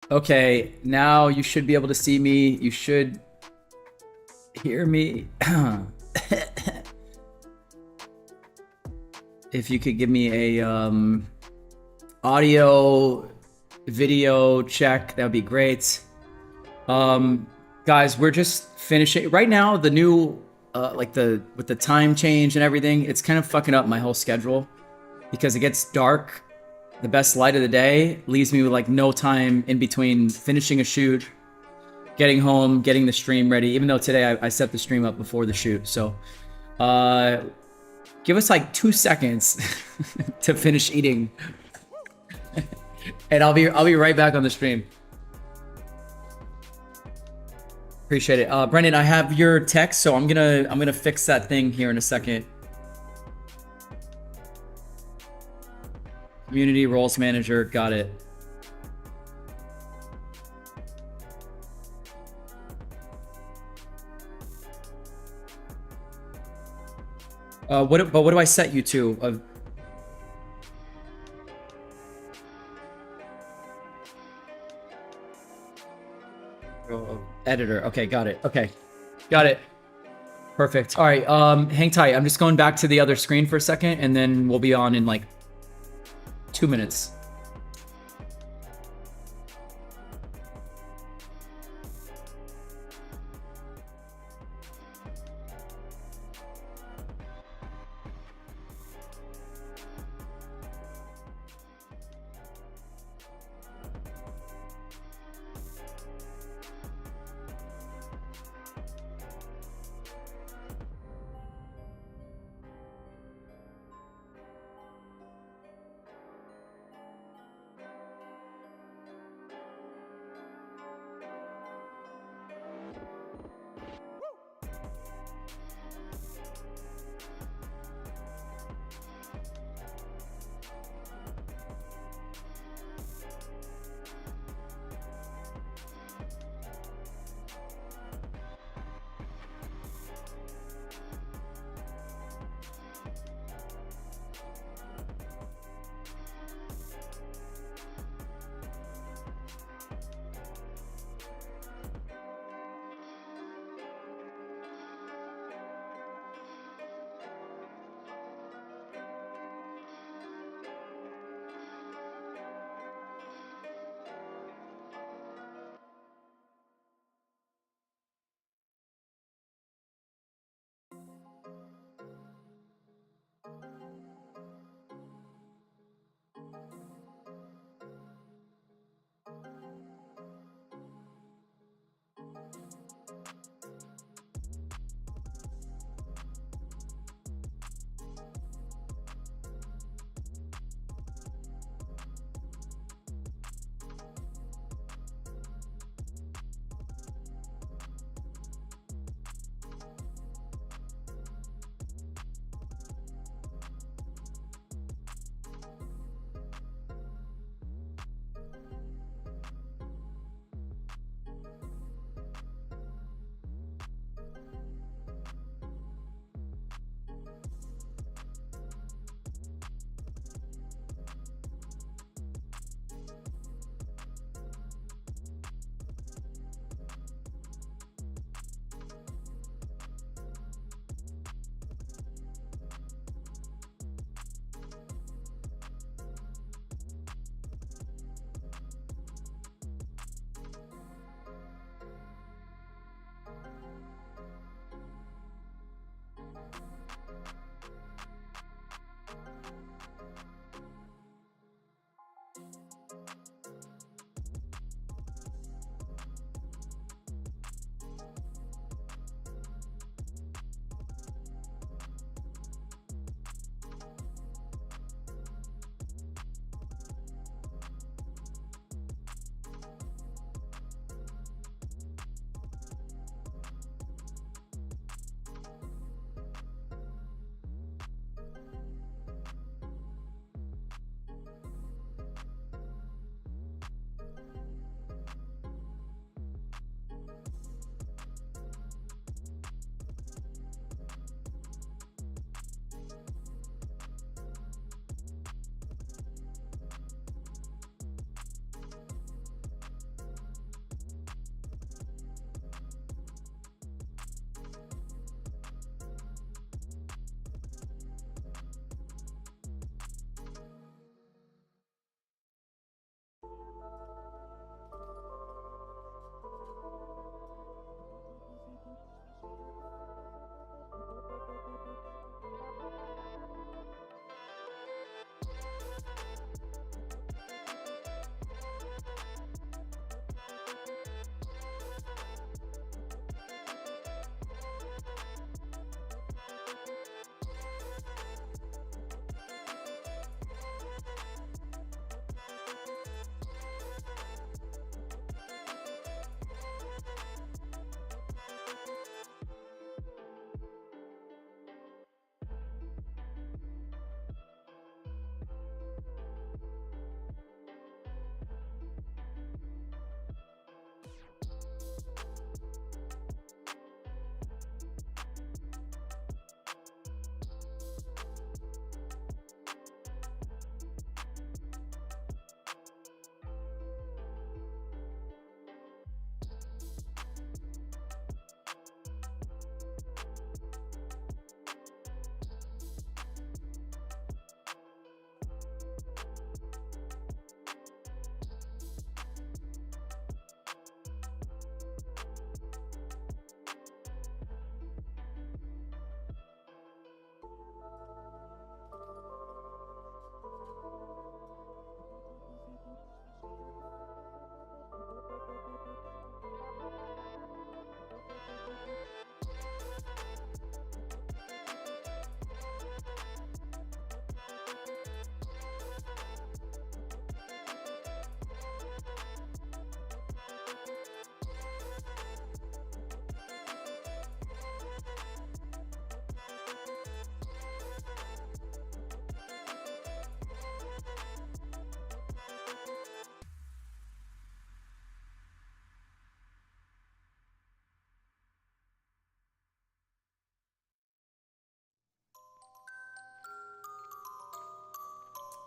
Okay, now you should be able to see me. You should hear me. If you could give me a audio video check, that would be great. Guys, we're just finishing right now. The new like the with the time change and everything, it's kind of fucking up my whole schedule because it gets dark. The best light of the day leaves me with like no time in between finishing a shoot, getting home, getting the stream ready. Even though today I set the stream up before the shoot, so give us like 2 seconds to finish eating, and I'll be right back on the stream. Appreciate it, Brendan. I have your text, so I'm gonna fix that thing here in a second. Community roles manager, got it. What do I set you to? Editor. Okay, got it. Okay, got it. Perfect. All right. Hang tight. I'm just going back to the other screen for a second, and then we'll be on in like 2 minutes.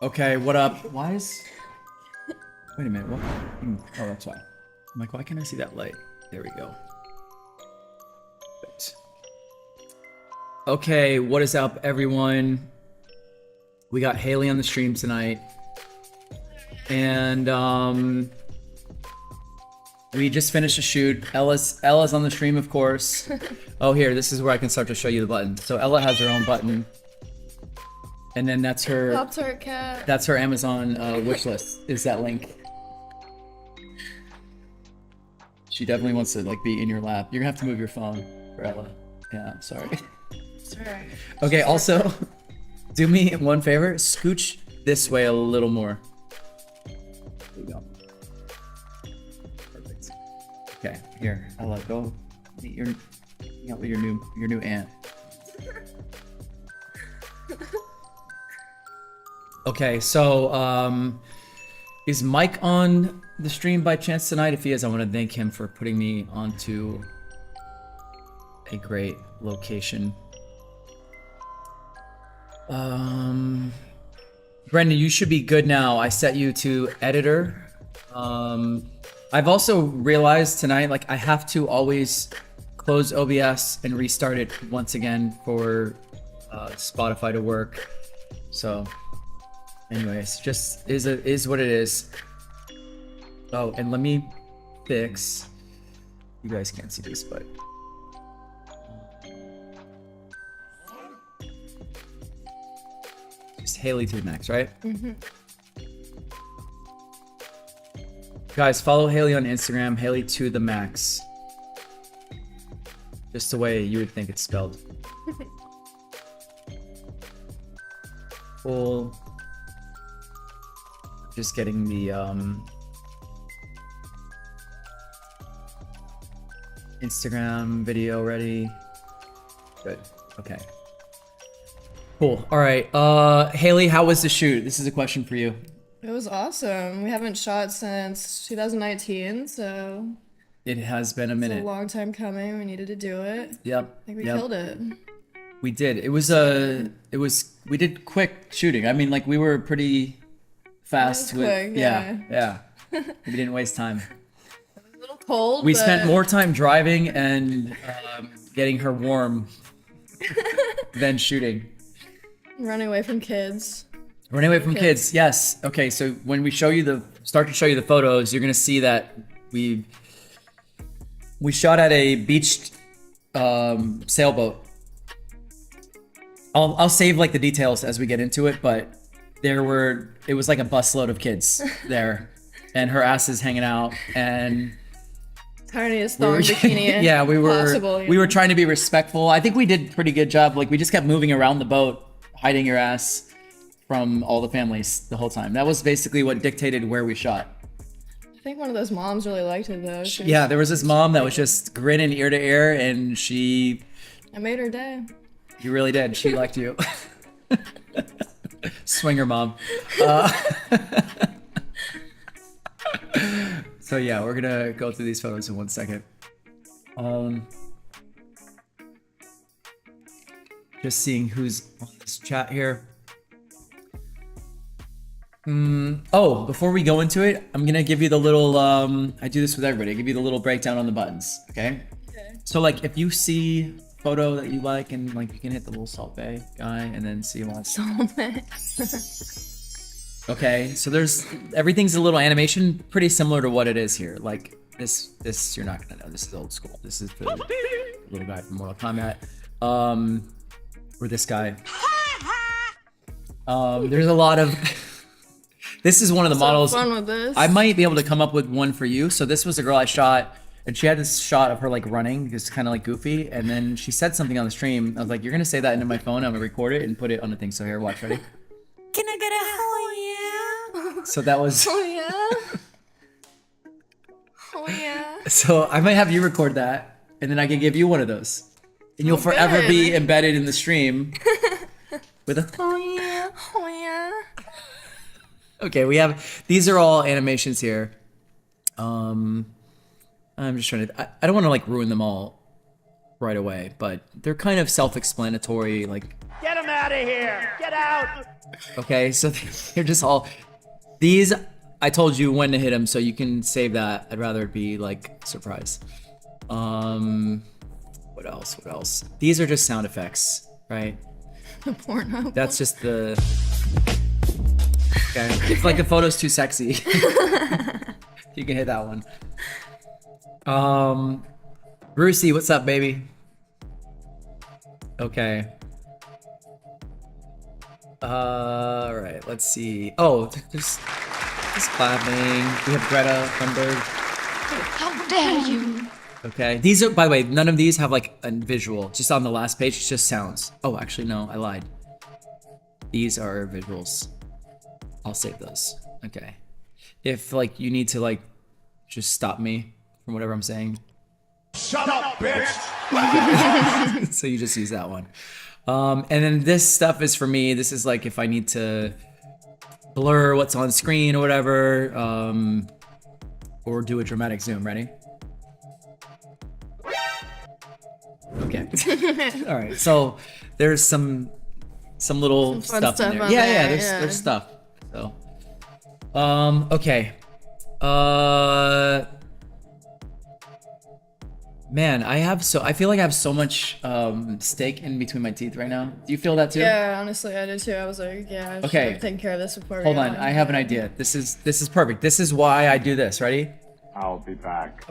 Okay, what up? Why is... Wait a minute, what? Oh, that's why. I'm like, why can't I see that light? There we go. Perfect. Okay, what is up, everyone? We got Hayley on the stream tonight. And, we just finished a shoot. Ella's on the stream, of course. Oh, here, this is where I can start to show you the button. So Ella has her own button. And then that's her... Pop-Tart cat. That's her Amazon wish list, is that link. She definitely wants to like be in your lap. You're gonna have to move your phone for Ella. Yeah, I'm sorry. Sorry. Okay, also, do me one favor. Scooch this way a little more. There we go. Perfect. Okay, here, Ella, go meet your, hang out with your new aunt. Okay, so is Mike on the stream by chance tonight? If he is, I want to thank him for putting me onto a great location. Brendan, you should be good now. I set you to editor. I've also realized tonight, like, I have to always close OBS and restart it once again for Spotify to work. So, anyways, just is what it is. Oh, and let me fix. You guys can't see this, but just Hayley to the max, right? Mm-hmm. Guys, follow Hayley on Instagram. Hayley to the max. Just the way you would think it's spelled. Cool. Just getting the Instagram video ready. Good. Okay. Cool. All right. Hayley, how was the shoot? This is a question for you. It was awesome. We haven't shot since 2019, so It has been a minute. it's a long time coming. We needed to do it. Yep. I think we killed it. We did. We did quick shooting. I mean, like, we were pretty fast with quick, yeah. We didn't waste time. A little cold. We but spent more time driving and getting her warm than shooting. running away from kids. Running away from kids. Yes. Okay. So when we start to show you the photos, you're gonna see that we shot at a beach sailboat. I'll save like the details as we get into it, but it was like a busload of kids there, and her ass is hanging out, and Tiniest thong bikini. yeah, we possible, were trying to be respectful. I think we did a pretty good job. Like, we just kept moving around the boat, hiding your ass from all the families the whole time. That was basically what dictated where we shot. I think one of those moms really liked it though. Yeah, there was this mom that was just grinning ear to ear, and I made her day. You really did. She liked you. Swinger mom. So yeah, we're gonna go through these photos in 1 second. Just seeing who's on this chat here. Oh, before we go into it, I'm gonna give you the little, I do this with everybody. I give you the little breakdown on the buttons, okay? Okay. So like, if you see a photo that you like, and like, you can hit the little Salt Bay guy and then see what. Salt Bay. Okay, so everything's a little animation, pretty similar to what it is here. Like this you're not gonna know. This is old school. This is the little guy from Mortal Kombat. Or this guy. There's a lot of. This is one of the models. Fun with this. I might be able to come up with one for you. So this was a girl I shot, and she had this shot of her like running, just kind of like goofy, and then she said something on the stream. I was like, "You're gonna say that into my phone. I'm gonna record it and put it on the thing." So here, watch, ready? Can I get a oh yeah? So that was. Oh yeah. Oh yeah. So I might have you record that, and then I can give you one of those, and you'll forever good. be embedded in the stream with a. Oh yeah. Oh yeah. Okay, these are all animations here. I'm just trying to. I don't want to like ruin them all right away, but they're kind of self-explanatory. Like, Get him out! out of here! Get out! Okay, so they're just all these. I told you when to hit them, so you can save that. I'd rather it be like surprise. What else? What else? These are just sound effects, right? The porno. That's just the. Okay, if like the photo's too sexy, you can hit that one. Brucey, what's up, baby? Okay. All right, let's see. Oh, there's clapping. We have Greta Thunberg. How dare you? Okay, these are, by the way, none of these have like a visual. Just on the last page, it's just sounds. Oh, actually, no, I lied. These are visuals. I'll save those. Okay. If like you need to like just stop me from whatever I'm saying. Shut up, bitch! So you just use that one. And then this stuff is for me. This is like if I need to blur what's on screen or whatever, or do a dramatic zoom. Ready? Okay. All right. So there's some little Some fun stuff stuff in there. on Yeah, there, yeah. yeah. There's stuff. So, okay. Man, I feel like I have so much steak in between my teeth right now. Do you feel that too? Yeah, honestly, I did too. I was like, yeah, I should Okay. have taken care of this before. Hold on, I have an idea. This is perfect. This is why I do this. Ready? I'll be back.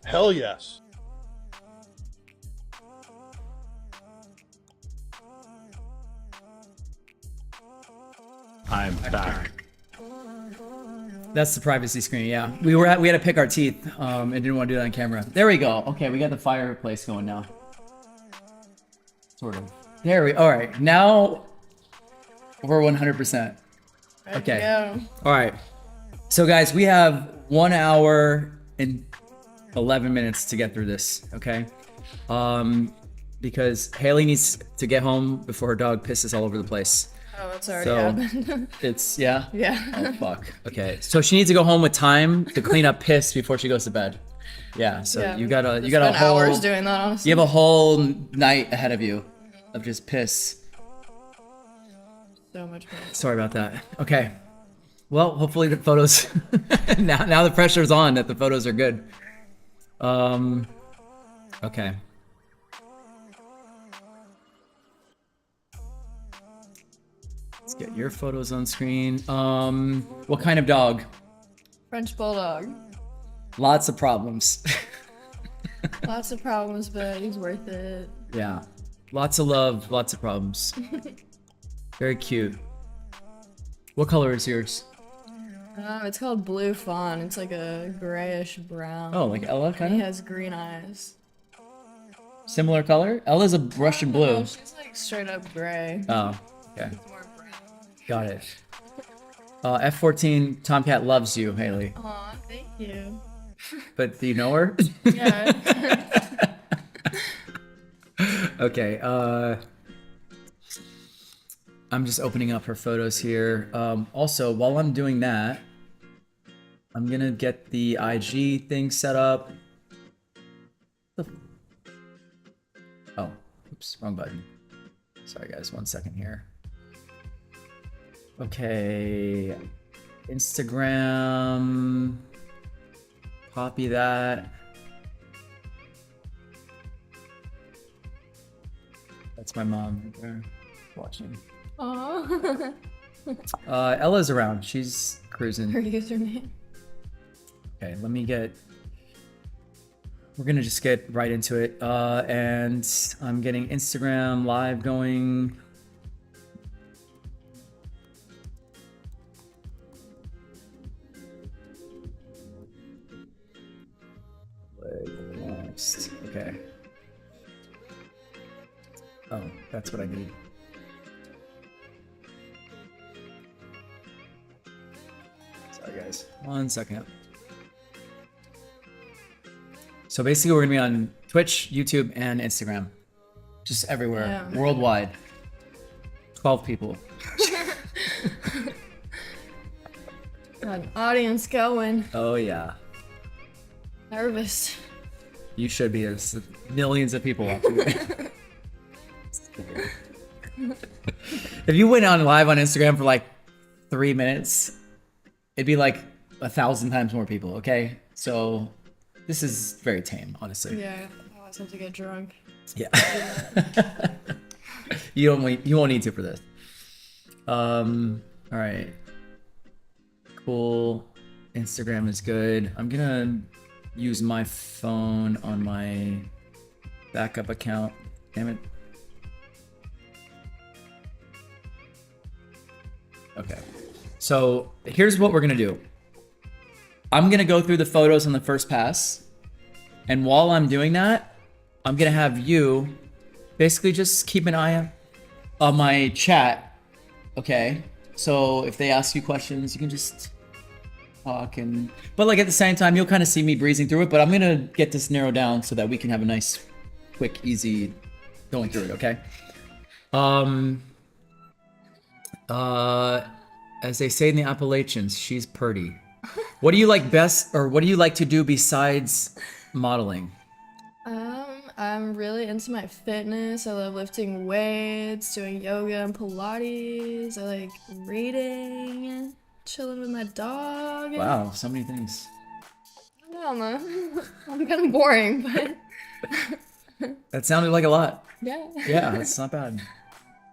Hell yes. I'm back. That's the privacy screen. Yeah, we had to pick our teeth. And didn't want to do that on camera. There we go. Okay, we got the fireplace going now. Sort of. There we. All right, now we're 100%. Okay. Go. All right. So guys, we have 1 hour and 11 minutes to get through this. Okay. Because Hayley needs to get home before her dog pisses all over the place. Oh, it's already So happened. it's yeah. Yeah. Oh fuck. Okay. So she needs to go home with time to clean up piss before she goes to bed. Yeah. So Yeah. you got a Spent whole hours doing that, honestly. you have a whole night ahead of you of just piss. So much fun. Sorry about that. Okay. Well, hopefully the photos now the pressure's on that the photos are good. Okay. Let's get your photos on screen. What kind of dog? French bulldog. Lots of problems. Lots of problems, but he's worth it. Yeah. Lots of love, lots of problems. Very cute. What color is yours? It's called Blue Fawn. It's like a grayish brown. Oh, like Ella And kind he of? has green eyes. Similar color? Ella's a Russian blue. No, she's like straight up gray. Oh, okay. More brown. Got it. F14 Tomcat loves you, Hayley. Aw, thank you. But do you know her? Yeah. Okay. I'm just opening up her photos here. Also, while I'm doing that, I'm gonna get the IG thing set up. Oh, oops, wrong button. Sorry guys, 1 second here. Okay, Instagram, copy that. That's my mom right there watching. Aw. Ella's around, she's cruising. Her username. Okay, let me get. We're gonna just get right into it. And I'm getting Instagram live going. Next. Okay. Oh, that's what I need. Sorry, guys. 1 second. So basically, we're gonna be on Twitch, YouTube, and Instagram, just everywhere, Yeah. worldwide. 12 people. Got an audience going. Oh yeah, Nervous. you should be. There's millions of people watching. If you went on live on Instagram for like 3 minutes, it'd be like 1,000 times more people. Okay, so this is very tame, honestly. Yeah. I always have to get drunk. Yeah. You won't need to for this. All right. Cool. Instagram is good. I'm gonna use my phone on my backup account. Damn it. Okay. So here's what we're gonna do. I'm gonna go through the photos on the first pass, and while I'm doing that, I'm gonna have you basically just keep an eye on my chat. Okay. So if they ask you questions, you can just talk but like at the same time, you'll kind of see me breezing through it, but I'm gonna get this narrowed down so that we can have a nice, quick, easy going through it, okay? As they say in the Appalachians, she's purty. What do you like best, or what do you like to do besides modeling? I'm really into my fitness. I love lifting weights, doing yoga and Pilates. I like reading, chilling with my dog. Wow, so many things. I don't know. I'm kind of boring, but That sounded like a lot. yeah. Yeah, that's not bad.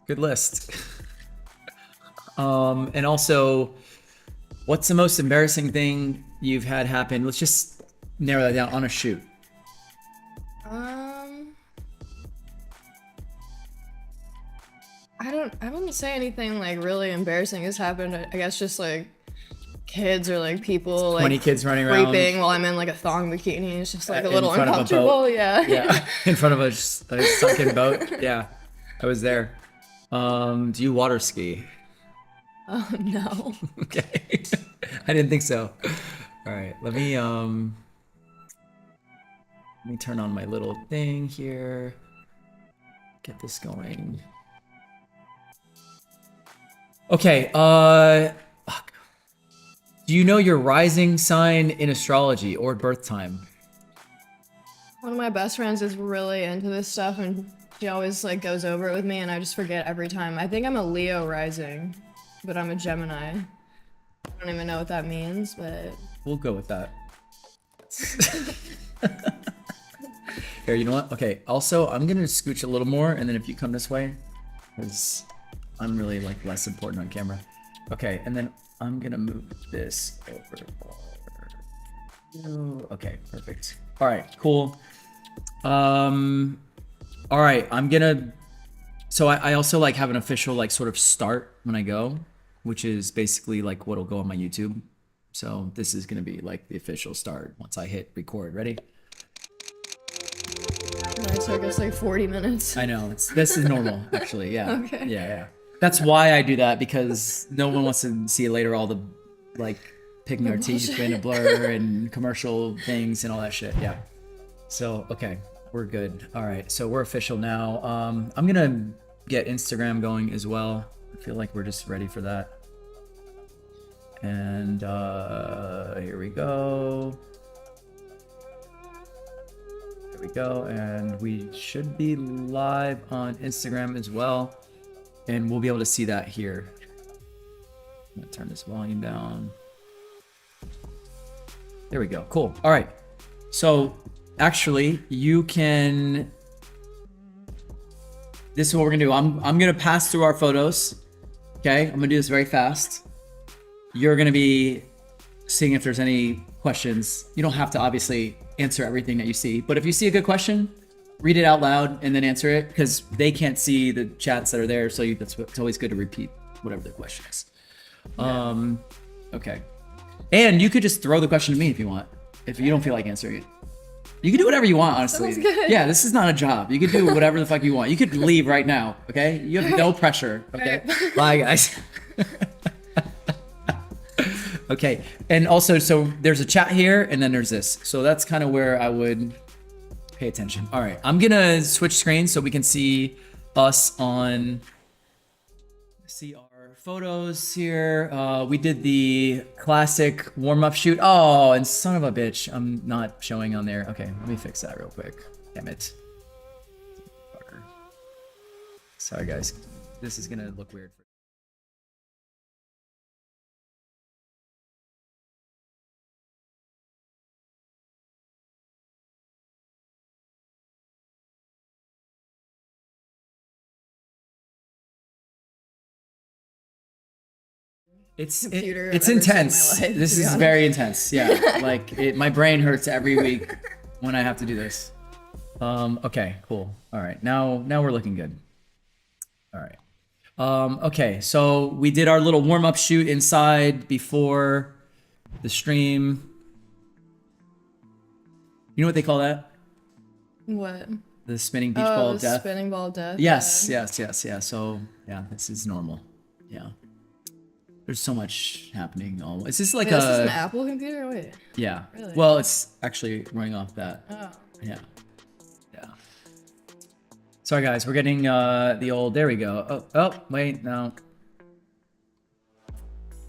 Good list. And also, what's the most embarrassing thing you've had happen? Let's just narrow that down on a shoot. I wouldn't say anything like really embarrassing has happened. I guess just like kids or like people like 20 kids running around. creeping while I'm in like a thong bikini. It's just like a In little front of a uncomfortable. boat. Yeah. Yeah, in front of a sunken boat. Yeah, I was there. Do you water ski? Oh no. Okay, I didn't think so. All right, let me turn on my little thing here. Get this going. Okay, fuck. Do you know your rising sign in astrology or birth time? One of my best friends is really into this stuff and she always like goes over it with me and I just forget every time. I think I'm a Leo rising, but I'm a Gemini. I don't even know what that means, but We'll go with that. Here, you know what? Okay, also, I'm gonna scooch a little more, and then if you come this way, because I'm really, like, less important on camera. Okay, and then I'm gonna move this over. Okay, perfect. All right, cool. All right, I'm gonna... So I also, like, have an official, like, sort of start when I go, which is basically, like, what'll go on my YouTube. So this is gonna be, like, the official start once I hit record. Ready? it took us like 40 minutes. I know. This is normal, actually. Yeah. Okay. Yeah. That's why I do that, because no one wants to see later all the, like, picking our teeth in a blur and commercial things and all that shit. Yeah. So, okay. We're good. All right. So we're official now. I'm going to get Instagram going as well. I feel like we're just ready for that. And here we go. There we go, and we should be live on Instagram as well, and we'll be able to see that here. I'm gonna turn this volume down. There we go. Cool. All right. So actually, you can. This is what we're gonna do. I'm gonna pass through our photos. Okay. I'm gonna do this very fast. You're gonna be seeing if there's any questions. You don't have to obviously answer everything that you see, but if you see a good question, read it out loud and then answer it, because they can't see the chats that are there, so it's always good to repeat whatever the question is. Yeah. Okay, and you could just throw the question to me if you want, if you don't feel like answering it. You can do whatever you want, honestly. Sounds good. Yeah, this is not a job. You can do whatever the fuck you want. You could leave right now, okay? You have no pressure, okay? Bye, guys. Okay, and also, so there's a chat here, and then there's this. So that's kind of where I would pay attention. All right, I'm gonna switch screens so we can see us on, see our photos here. We did the classic warm-up shoot. Oh, and son of a bitch, I'm not showing on there. Okay, let me fix that real quick. Damn it. Sorry, guys. This is gonna look weird. It's Computer it's I've ever seen in my intense. life, This to be is honest. very intense. Yeah, like my brain hurts every week when I have to do this. Okay, cool. All right, now we're looking good. All right. Okay, so we did our little warm-up shoot inside before the stream. You know what they call that? What? The spinning beach ball of death. Spinning ball of death. Yes, yeah. yeah. So yeah, this is normal. Yeah. There's so much happening. Is this like Wait, this is an Apple computer? Wait. Yeah. Really? Well, it's actually running off that. Oh. Yeah. Sorry, guys. We're getting the old. There we go. Oh, wait, no.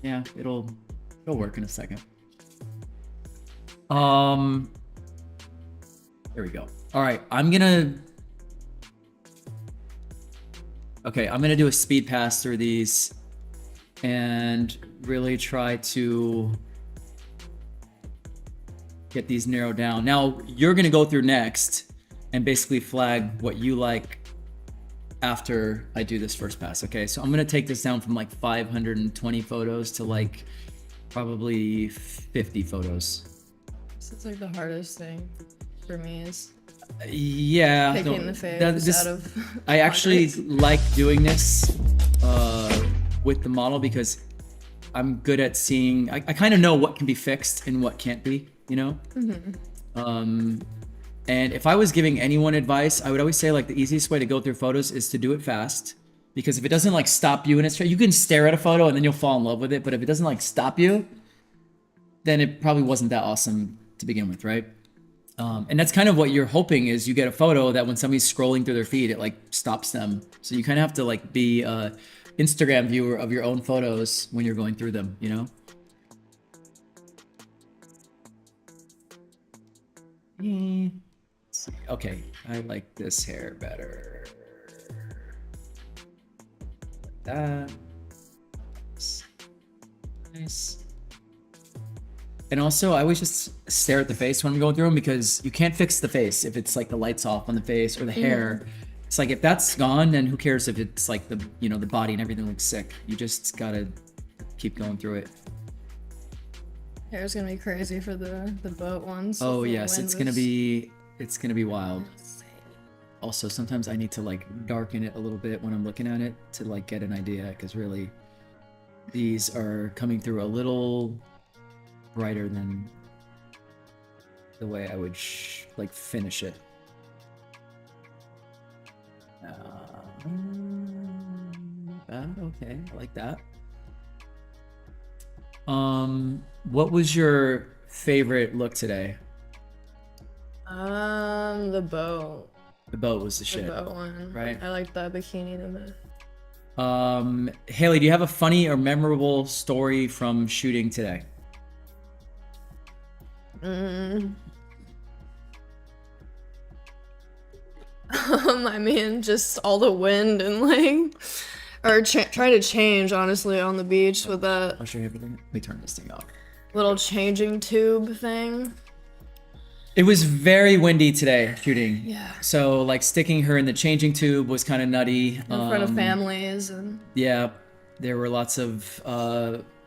Yeah, it'll work in a second. There we go. All right, I'm gonna do a speed pass through these and really try to get these narrowed down. Now, you're gonna go through next and basically flag what you like after I do this first pass, okay? So I'm gonna take this down from like 520 photos to like probably 50 photos. This is like the hardest thing for me is Yeah. picking the faves out of I actually hundreds. like doing this with the model because I'm good at seeing. I kind of know what can be fixed and what can't be. You know. And if I was giving anyone advice, I would always say like the easiest way to go through photos is to do it fast. Because if it doesn't like stop you in its you can stare at a photo and then you'll fall in love with it. But if it doesn't like stop you, then it probably wasn't that awesome to begin with, right? And that's kind of what you're hoping is you get a photo that when somebody's scrolling through their feed, it like stops them. So you kind of have to like be a Instagram viewer of your own photos when you're going through them, you know? Okay, I like this hair better. Like that. Nice. And also, I always just stare at the face when I'm going through them because you can't fix the face if it's like the lights off on the face or the hair. It's like if that's gone, then who cares if it's like the the body and everything looks sick. You just gotta keep going through it. Hair's gonna be crazy for the boat ones. Oh with the yes, it's gonna be wild. Also, sometimes I need to like darken it a little bit when I'm looking at it to like get an idea because really, these are coming through a little brighter than the way I would like finish it. Okay, I like that. What was your favorite look today? The boat. The boat was the The shit. boat one. Right. I like the bikini the most. Hayley, do you have a funny or memorable story from shooting today? I mean, just all the wind and like, or trying to change honestly on the beach with that I'll show you everything. Let me turn this thing off. little changing tube thing. It was very windy today shooting. Yeah. So like sticking her in the changing tube was kind of nutty. In front of families and. Yeah, there were lots of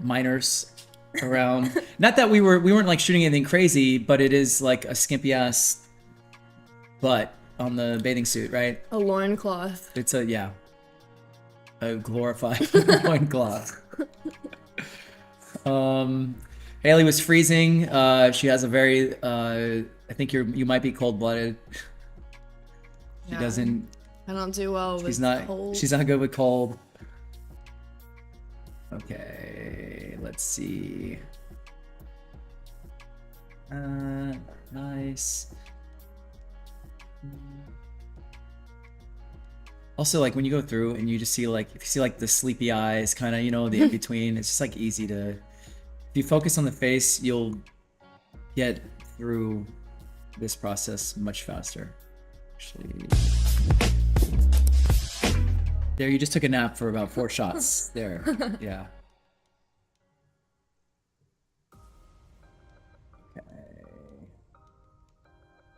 minors around. Not that we weren't like shooting anything crazy, but it is like a skimpy ass butt on the bathing suit, right? A loincloth. It's a glorified loincloth. Hayley was freezing. She has a very I think you might be cold-blooded. She Yeah. doesn't. I don't do well with She's not. cold. She's not good with cold. Okay, let's see. Nice. Also, like when you go through and you just see like if you see like the sleepy eyes, kind of the in between. It's just like easy to. If you focus on the face, you'll get through this process much faster. Actually. There, you just took a nap for about 4 shots. There, yeah.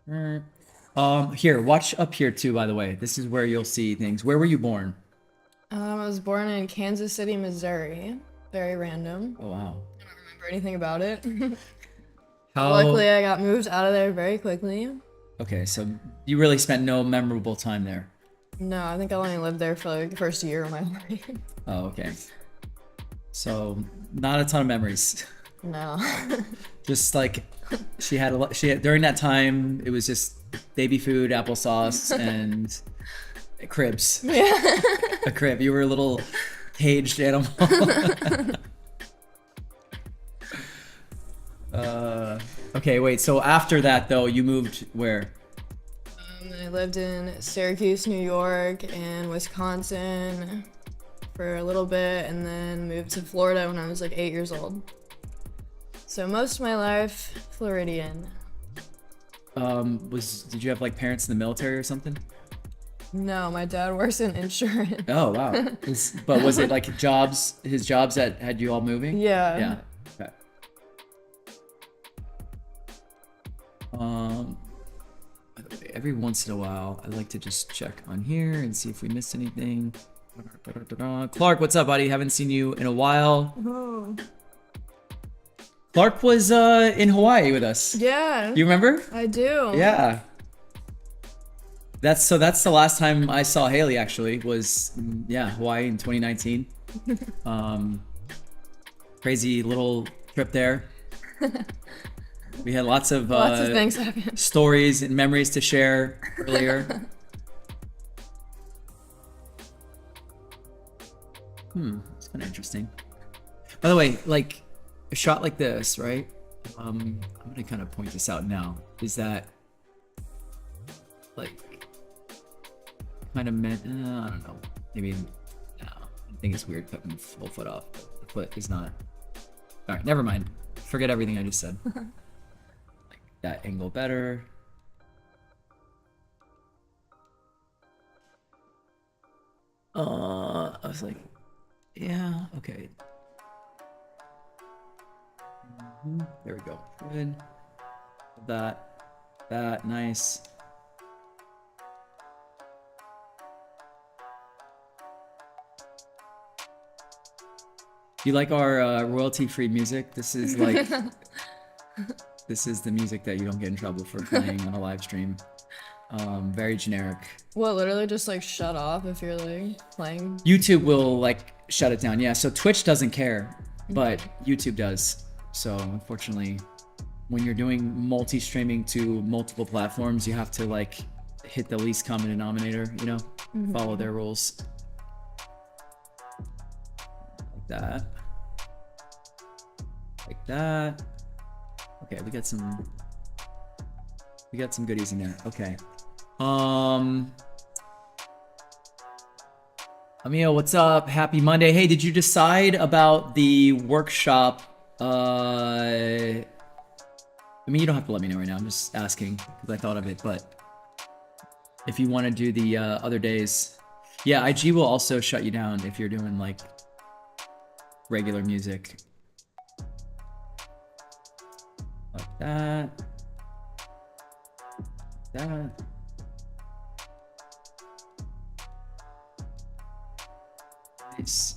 Okay. Here, watch up here too. By the way, this is where you'll see things. Where were you born? I was born in Kansas City, Missouri. Very random. Oh wow. I don't remember anything about it. How? Luckily, I got moved out of there very quickly. Okay, so you really spent no memorable time there. No, I think I only lived there for like the first year of my life. Oh, okay. So not a ton of memories. No. Just like she had during that time. It was just baby food, applesauce, and cribs. Yeah. A crib. You were a little caged animal. Okay, wait. So after that, though, you moved where? I lived in Syracuse, New York, and Wisconsin for a little bit, and then moved to Florida when I was like 8 years old. So most of my life, Floridian. Did you have like parents in the military or something? No, my dad works in insurance. Oh wow. But was it like his jobs that had you all moving? Yeah. Yeah. Okay. By the way, every once in a while, I like to just check on here and see if we missed anything. Clark, what's up, buddy? Haven't seen you in a while. Oh. Clark was in Hawaii with us. Yeah. You remember? I do. Yeah. That's the last time I saw Hayley actually was Hawaii in 2019. crazy little trip there. We had lots of things happen. stories and memories to share earlier. It's kind of interesting. By the way, like a shot like this, right? I'm gonna kind of point this out now. Is that like kind of meant? I don't know. Maybe no. I think it's weird cutting the full foot off. The foot is not. All right, never mind. Forget everything I just said. Like that angle better. I was like, yeah, okay. There we go. Good. That, nice. You like our royalty-free music? This is like, this is the music that you don't get in trouble for playing on a live stream. Very generic. What, literally just like shut off if you're like playing? YouTube will like shut it down. Yeah, so Twitch doesn't care, but YouTube does. So unfortunately, when you're doing multi-streaming to multiple platforms, you have to like hit the least common denominator, you know, follow their rules. Like that. Like that. Okay, we got some goodies in there. Okay. Emil, what's up? Happy Monday. Hey, did you decide about the workshop? I mean, you don't have to let me know right now. I'm just asking because I thought of it. But if you want to do the other days, yeah, IG will also shut you down if you're doing like regular music. Like that. That. Nice.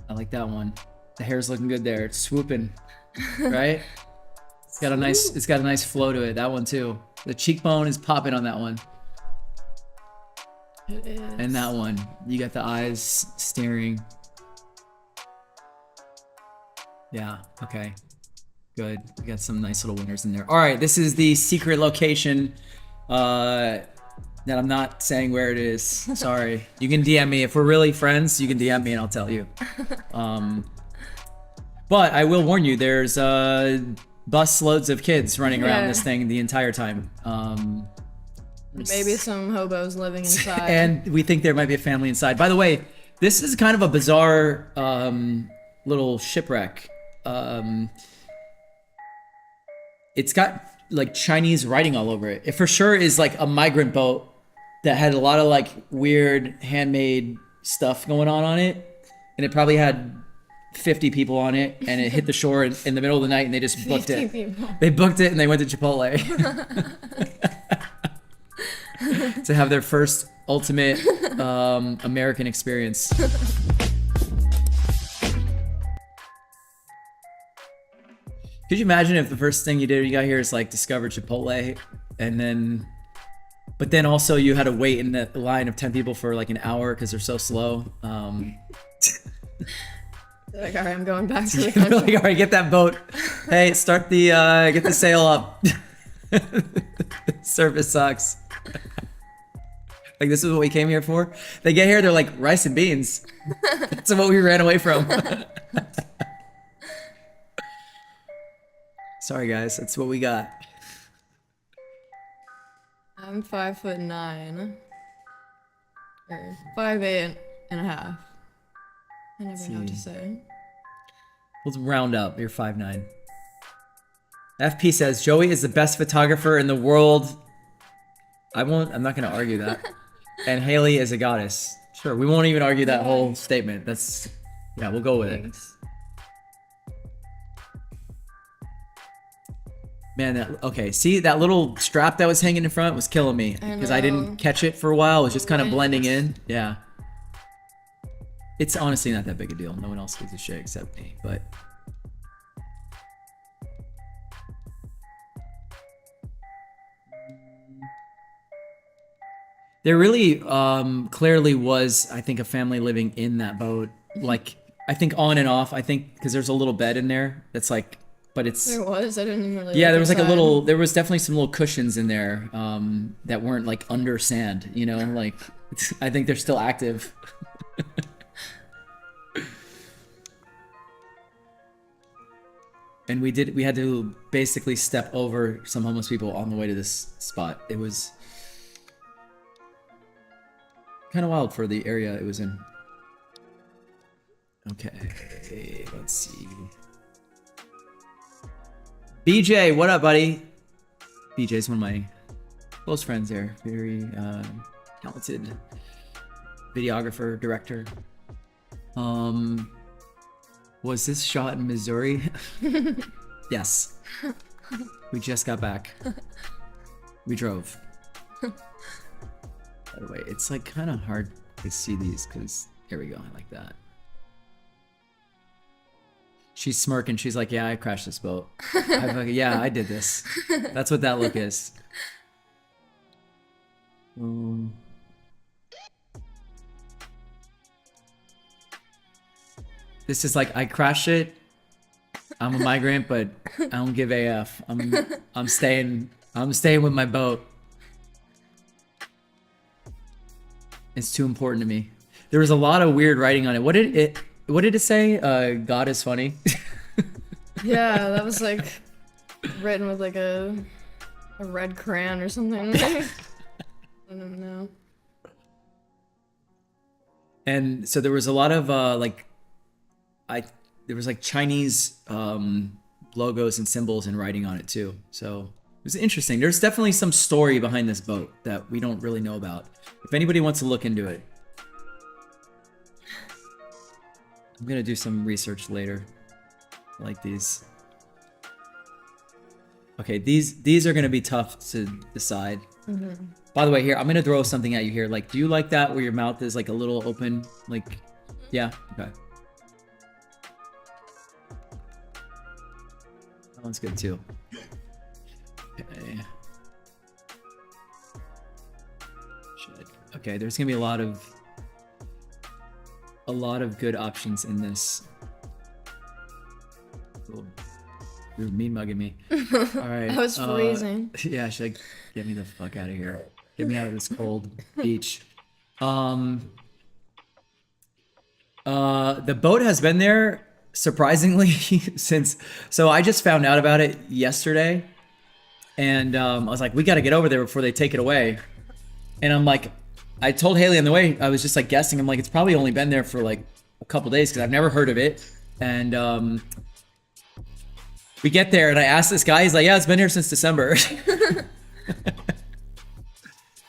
I like that one. The hair's looking good there. It's swooping, right? It's got a nice flow to it. That one too. The cheekbone is popping on that one. It is. And that one, you got the eyes staring. Yeah, okay. Good. We got some nice little winners in there. All right, this is the secret location that I'm not saying where it is. Sorry. You can DM me. If we're really friends, you can DM me and I'll tell you. But I will warn you, there's bus loads of kids running around this thing the entire time. Maybe some hobos living inside. And we think there might be a family inside. By the way, this is kind of a bizarre little shipwreck. It's got like Chinese writing all over it. It for sure is like a migrant boat that had a lot of like weird handmade stuff going on it. And it probably had 50 people on it, and it hit the shore in the middle of the night and they just booked it. People. They booked it and they went to Chipotle to have their first ultimate American experience. Could you imagine if the first thing you did when you got here is like discover Chipotle, and then, but then also you had to wait in the line of 10 people for like an hour because they're so slow. Like, all right, I'm going back to the country. Like, all right, get that boat. Hey, start the get the sail up. Service sucks. Like, this is what we came here for. They get here, they're like rice and beans. That's what we ran away from. Sorry guys, that's what we got. I'm 5'9", or 5'8" and a half. I never know what to say. Let's round up. You're 5'9". FP says Joey is the best photographer in the world. I'm not gonna argue that. And Hayley is a goddess. Sure, we won't even argue that whole statement. That's, yeah, we'll go with it. Man, okay, see that little strap that was hanging in front was killing me because I didn't catch it for a while. It was just kind of blending in. Yeah. It's honestly not that big a deal. No one else gives a shit except me, but. There really clearly was, I think, a family living in that boat. Like, I think on and off. I think because there's a little bed in there that's like, but it's There was. I didn't even really. yeah. look There was like a inside. little. There was definitely some little cushions in there that weren't like under sand. You know, like I think they're still active. And we had to basically step over some homeless people on the way to this spot. It was kind of wild for the area it was in. Okay, let's see. BJ, what up, buddy? BJ's one of my close friends there. Very talented videographer, director. Was this shot in Missouri? Yes. We just got back. We drove. By the way, it's like kind of hard to see these because here we go. I like that. She's smirking. She's like, "Yeah, I crashed this boat." I'm like, "Yeah, I did this." That's what that look is. This is like I crashed it. I'm a migrant, but I don't give AF. I'm staying with my boat. It's too important to me. There was a lot of weird writing on it. What did it say? God is funny. Yeah, that was like written with like a red crayon or something. I don't know. And so there was a lot of there was like Chinese logos and symbols and writing on it too. So it was interesting. There's definitely some story behind this boat that we don't really know about. If anybody wants to look into it, I'm gonna do some research later. I like these. Okay, these are gonna be tough to decide. Mm-hmm. By the way, here I'm gonna throw something at you here. Like, do you like that where your mouth is like a little open? Like, yeah, okay. That one's good too. Okay. Okay, there's gonna be a lot of good options in this. Ooh, you're mean mugging me. All right. I was freezing. Yeah, should I get me the fuck out of here? Get me out of this cold beach. The boat has been there surprisingly since. So I just found out about it yesterday, and I was like, we got to get over there before they take it away. And I'm like, I told Hayley on the way, I was just like guessing. I'm like, it's probably only been there for like a couple days because I've never heard of it. And we get there and I asked this guy, he's like, yeah, it's been here since December.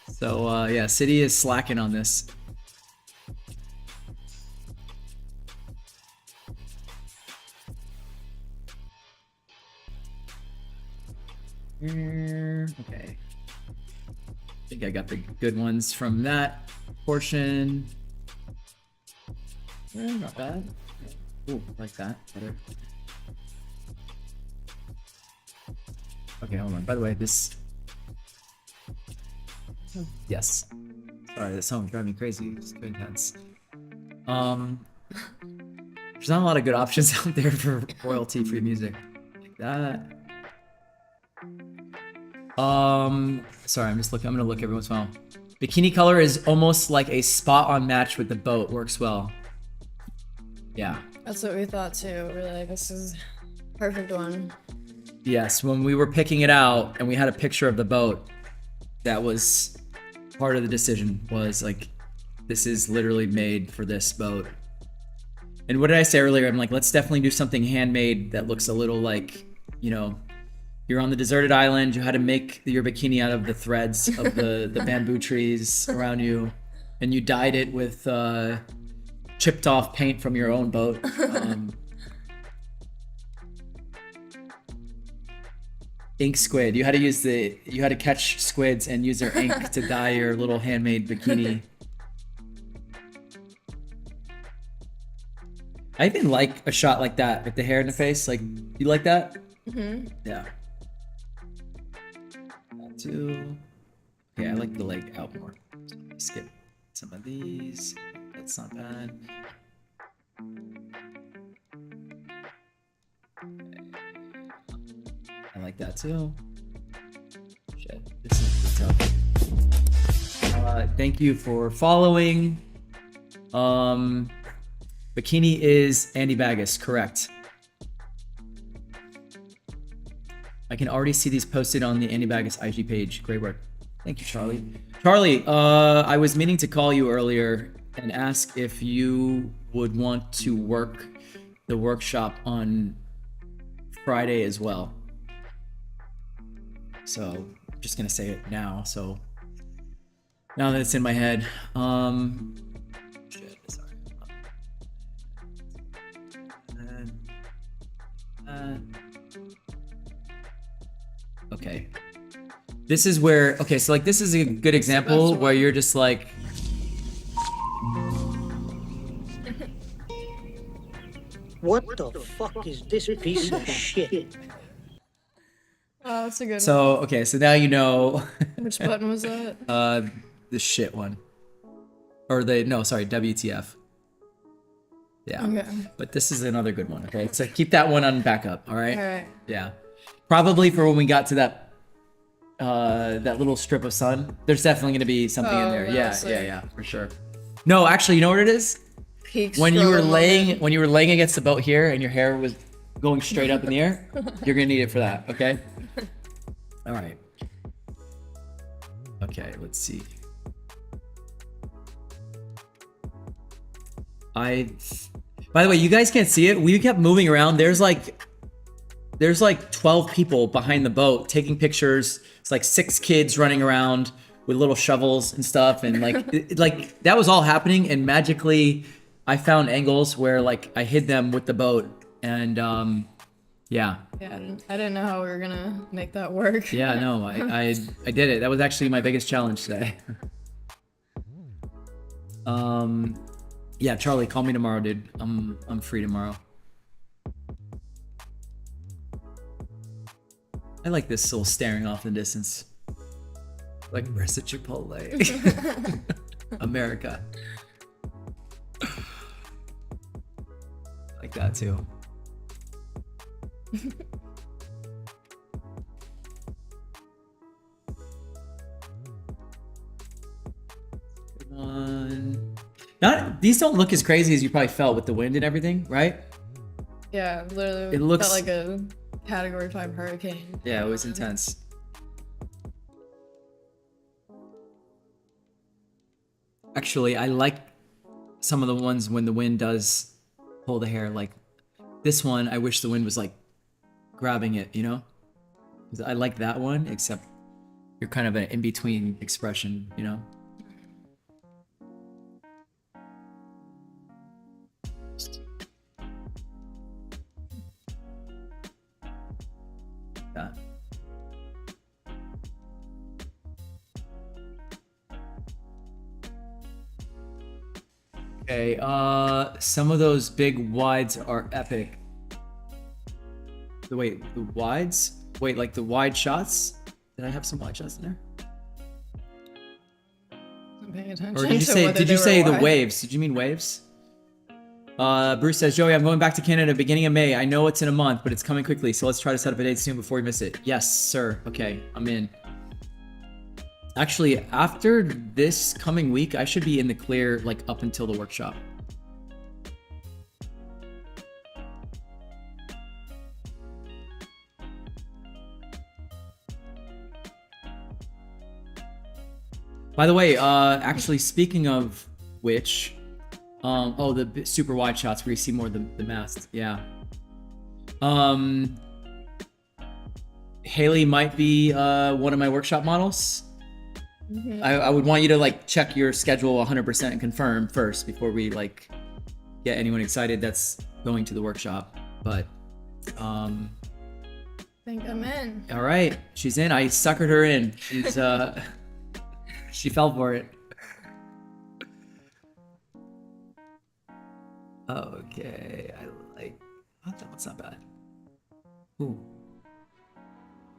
So yeah, city is slacking on this. Okay. I think I got the good ones from that portion. Not bad. Ooh, like that. Better. Okay, hold on. By the way, this... Yes. Sorry, this song driving me crazy. It's too intense. There's not a lot of good options out there for royalty-free music. Like that. Sorry, I'm just looking. I'm gonna look every once in a while. Bikini color is almost like a spot-on match with the boat. Works well. Yeah. That's what we thought too. We're like, this is perfect one. Yes, when we were picking it out and we had a picture of the boat, that was part of the decision. Was like, this is literally made for this boat. And what did I say earlier? I'm like, let's definitely do something handmade that looks a little like, you know, you're on the deserted island. You had to make your bikini out of the threads of the bamboo trees around you, and you dyed it with chipped off paint from your own boat. Ink squid. You had to catch squids and use their ink to dye your little handmade bikini. I even like a shot like that with the hair in the face. Like, you like that? Mm-hmm. Yeah. That too. Okay, I like the leg out more. Skip some of these. That's not bad. I like that too. Shit, this is tough. Thank you for following. Bikini is Andy Baggis, correct. I can already see these posted on the Andy Baggis IG page. Great work. Thank you, Charlie. Charlie, I was meaning to call you earlier and ask if you would want to work the workshop on Friday as well. So I'm just gonna say it now. So now that it's in my head, shit, sorry. Okay. This is where, okay, so like this is a good example where you're just like, What the fuck is this piece of shit? Oh, that's a good one. so okay, so now you know Which button was that? the shit one. Or the, no, sorry, WTF. Yeah. Okay. But this is another good one, okay? So keep that one on backup, all right? All right. Yeah. Probably for when we got to that little strip of sun. There's definitely going to be something in there. really? Yeah, So- yeah, for sure. No, actually, you know what it is? Peak When you were scroll laying moment. against the boat here and your hair was going straight up in the air, you're going to need it for that, okay? All right. Okay, let's see. By the way, you guys can't see it. We kept moving around. There's like 12 people behind the boat taking pictures. It's like 6 kids running around with little shovels and stuff, and like like that was all happening. And magically, I found angles where like I hid them with the boat, and yeah. Yeah, I didn't know how we were gonna make that work. Yeah, no, I did it. That was actually my biggest challenge today. Yeah, Charlie, call me tomorrow, dude. I'm free tomorrow. I like this little staring off in the distance. Like, where's the Chipotle? America. Like that too. These don't look as crazy as you probably felt with the wind and everything, right? Yeah, literally. It looks- felt like a Category 5 hurricane. Yeah, it was intense. Actually, I like some of the ones when the wind does pull the hair. Like this one, I wish the wind was like grabbing it, you know? 'Cause I like that one, except you're kind of an in-between expression, you know? That. Okay, some of those big wides are epic. Wait, the wides? Wait, like the wide shots? Did I have some wide shots in there? I'm paying attention. Or did you to say whether did you they were say the wide. waves? Did you mean waves? Bruce says, Joey, I'm going back to Canada beginning of May. I know it's in a month, but it's coming quickly, so let's try to set up a date soon before we miss it. Yes, sir. Okay, I'm in. Actually, after this coming week, I should be in the clear, like, up until the workshop. By the way, actually, speaking of which, oh, the super wide shots where you see more of the mast. Yeah. Hayley might be one of my workshop models. Mm-hmm. I would want you to like check your schedule 100% and confirm first before we like get anyone excited that's going to the workshop. But I think I'm in. all right, she's in. I suckered her in. She's she fell for it. Okay, I like. Oh, that one's not bad. Ooh.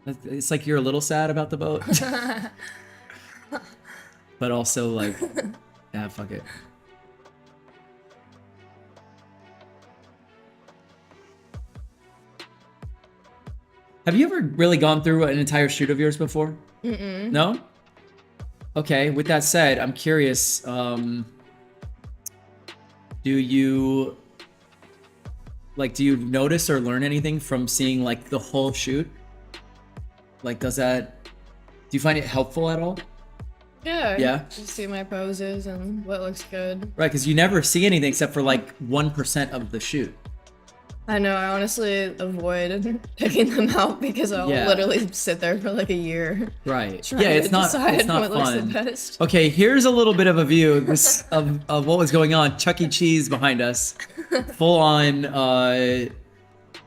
It's like you're a little sad about the boat. but also like, yeah, fuck it. Have you ever really gone through an entire shoot of yours before? Mm-mm. No? Okay, with that said, I'm curious, do you notice or learn anything from seeing like the whole shoot? Like, do you find it helpful at all? Yeah. Yeah? Just see my poses and what looks good. Right, because you never see anything except for like 1% of the shoot. I know, I honestly avoid picking them out because I'll literally sit there for like a year. Right. Trying Yeah, to it's not decide what looks fun. the best. Okay, here's a little bit of a view of what was going on. Chuck E. Cheese behind us. Full on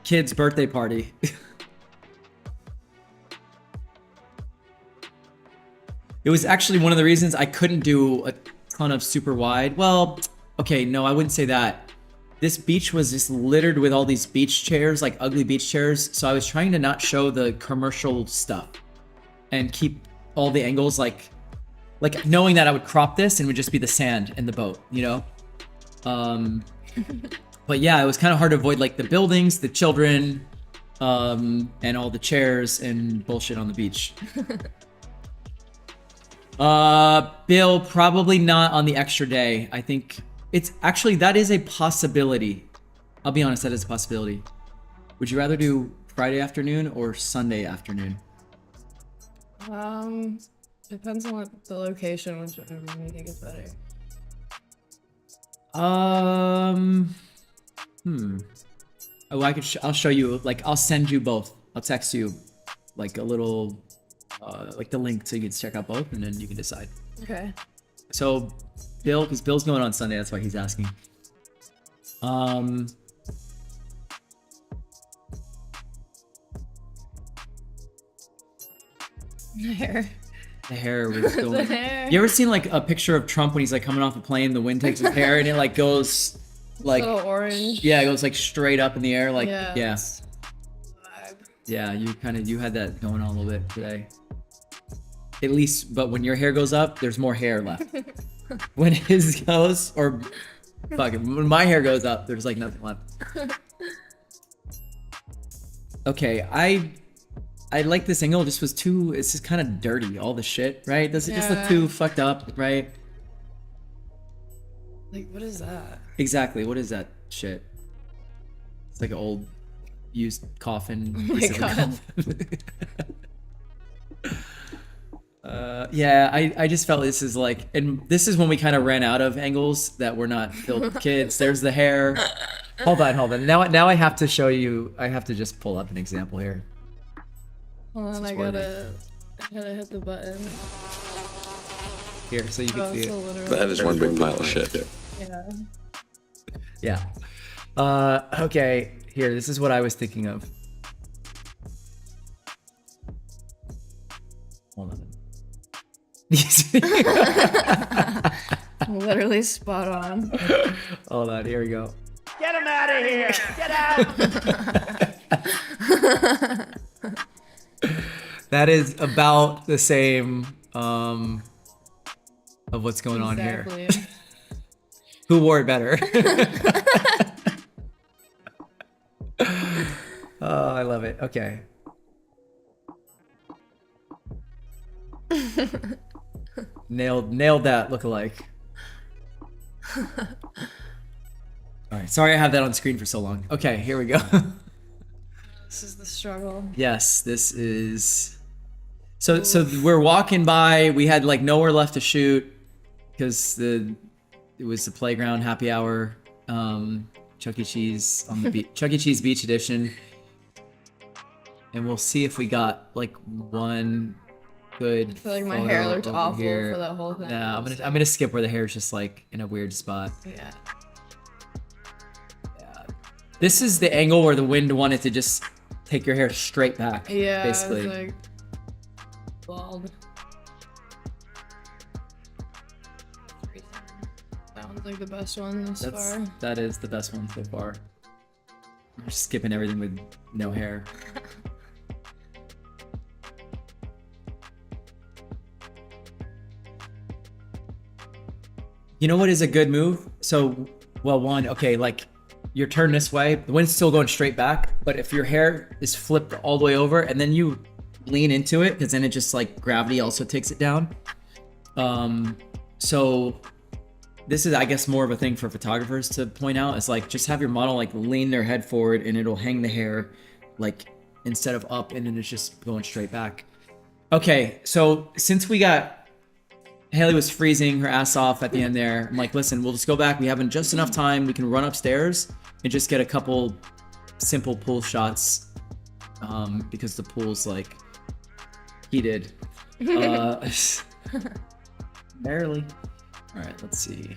kid's birthday party. It was actually one of the reasons I couldn't do a ton of super wide. Well, okay, no, I wouldn't say that. This beach was just littered with all these beach chairs, like ugly beach chairs. So I was trying to not show the commercial stuff and keep all the angles like knowing that I would crop this and it would just be the sand and the boat, you know? But yeah, it was kind of hard to avoid like the buildings, the children, and all the chairs and bullshit on the beach. Bill, probably not on the extra day. I think it's actually, that is a possibility. I'll be honest, that is a possibility. Would you rather do Friday afternoon or Sunday afternoon? Depends on what the location, whichever you think is better. Oh, I'll show you, like, I'll send you both. I'll text you, like, a little, like the link so you can check out both and then you can decide. Okay. So, Bill, because Bill's going on Sunday, that's why he's asking. Hair. The hair was going. The hair. You ever seen like a picture of Trump when he's like coming off a plane, the wind takes his hair and it like goes like, little orange. yeah, it goes like straight up in the air, like Yeah. Yeah, you had that going on a little bit today. At least, but when your hair goes up, there's more hair left. When his goes, or fuck it, when my hair goes up, there's like nothing left. Okay, I like this angle. Just was too. It's just kind of dirty. All the shit, right? Does it just look too fucked up, right? Like, what is that? Exactly. What is that shit? It's like an old used coffin. Oh my god. Yeah, I just felt this is like, and this is when we kind of ran out of angles that were not filled with kids. There's the hair. Hold on. Now I have to show you. I have to just pull up an example here. Hold on, I gotta hit the button. Here, so you can see it. That is one big pile of shit. Yeah. Yeah. Okay. Here, this is what I was thinking of. Hold on. Literally spot on. Hold on. Here we go. Get him out of here! Get out! That is about the same of what's going on here. Who wore it better? Oh, I love it. Okay. Nailed that lookalike. All right. Sorry I have that on screen for so long. Okay, here we go. This is the struggle. Yes, this is. So we're walking by. We had like nowhere left to shoot because it was the playground happy hour. Chuck E. Cheese on the beach. Chuck E. Cheese Beach Edition. And we'll see if we got like one good. I feel like my photo hair looked over awful here. for that whole thing. Yeah, I'm gonna skip where the hair is just like in a weird spot. Yeah. Yeah. This is the angle where the wind wanted to just take your hair straight back. Yeah. Basically. It was like bald. That one's like the best one thus far. That is the best one so far. We're skipping everything with no hair. You know what is a good move? So, well, one, okay, like you're turned this way, the wind's still going straight back, but if your hair is flipped all the way over and then you lean into it, because then it just like gravity also takes it down. So this is, I guess, more of a thing for photographers to point out. Is like just have your model like lean their head forward and it'll hang the hair like instead of up, and then it's just going straight back. Okay, so since we got Hayley was freezing her ass off at the end there, I'm like, listen, we'll just go back. We have just enough time. We can run upstairs and just get a couple simple pool shots, because the pool's like heated. Barely. All right, let's see.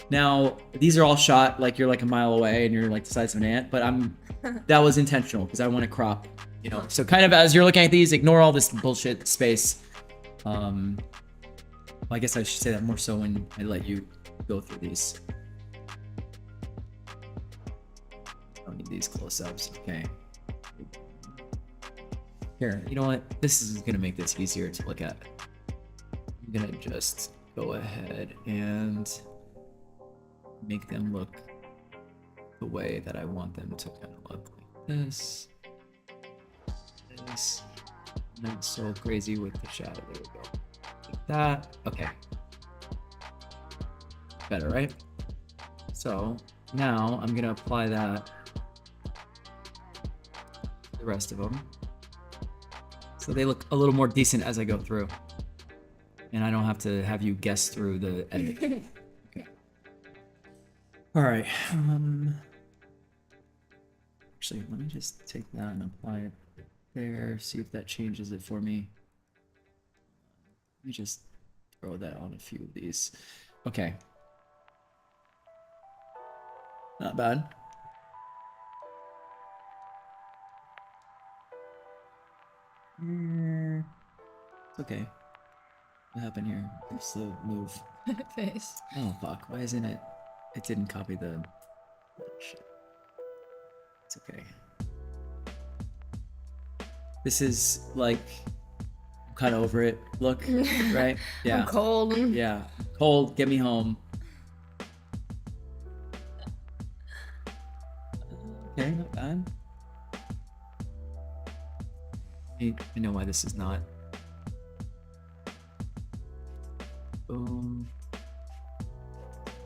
Now, these are all shot like you're like a mile away and you're like the size of an ant, but that was intentional because I want to crop, you know. So kind of as you're looking at these, ignore all this bullshit space. Well, I guess I should say that more so when I let you go through these. I don't need these close-ups. Okay. Here, you know what? This is gonna make this easier to look at. I'm gonna just go ahead and make them look the way that I want them to kind of look, like this. This. Not so crazy with the shadow. There we go. Like that. Okay. Better, right? So now I'm gonna apply that to the rest of them, so they look a little more decent as I go through, and I don't have to have you guess through the edit. Okay. All right. Actually, let me just take that and apply it there. See if that changes it for me. Let me just throw that on a few of these. Okay. Not bad. It's okay. What happened here? It's the move. Face. Oh fuck, why isn't it? It didn't copy the... Oh, shit. It's okay. This is like, I'm kind of over it. Look, right? Yeah. I'm cold. Yeah. Cold, get me home. Okay, not bad. I know why this is not. Boom.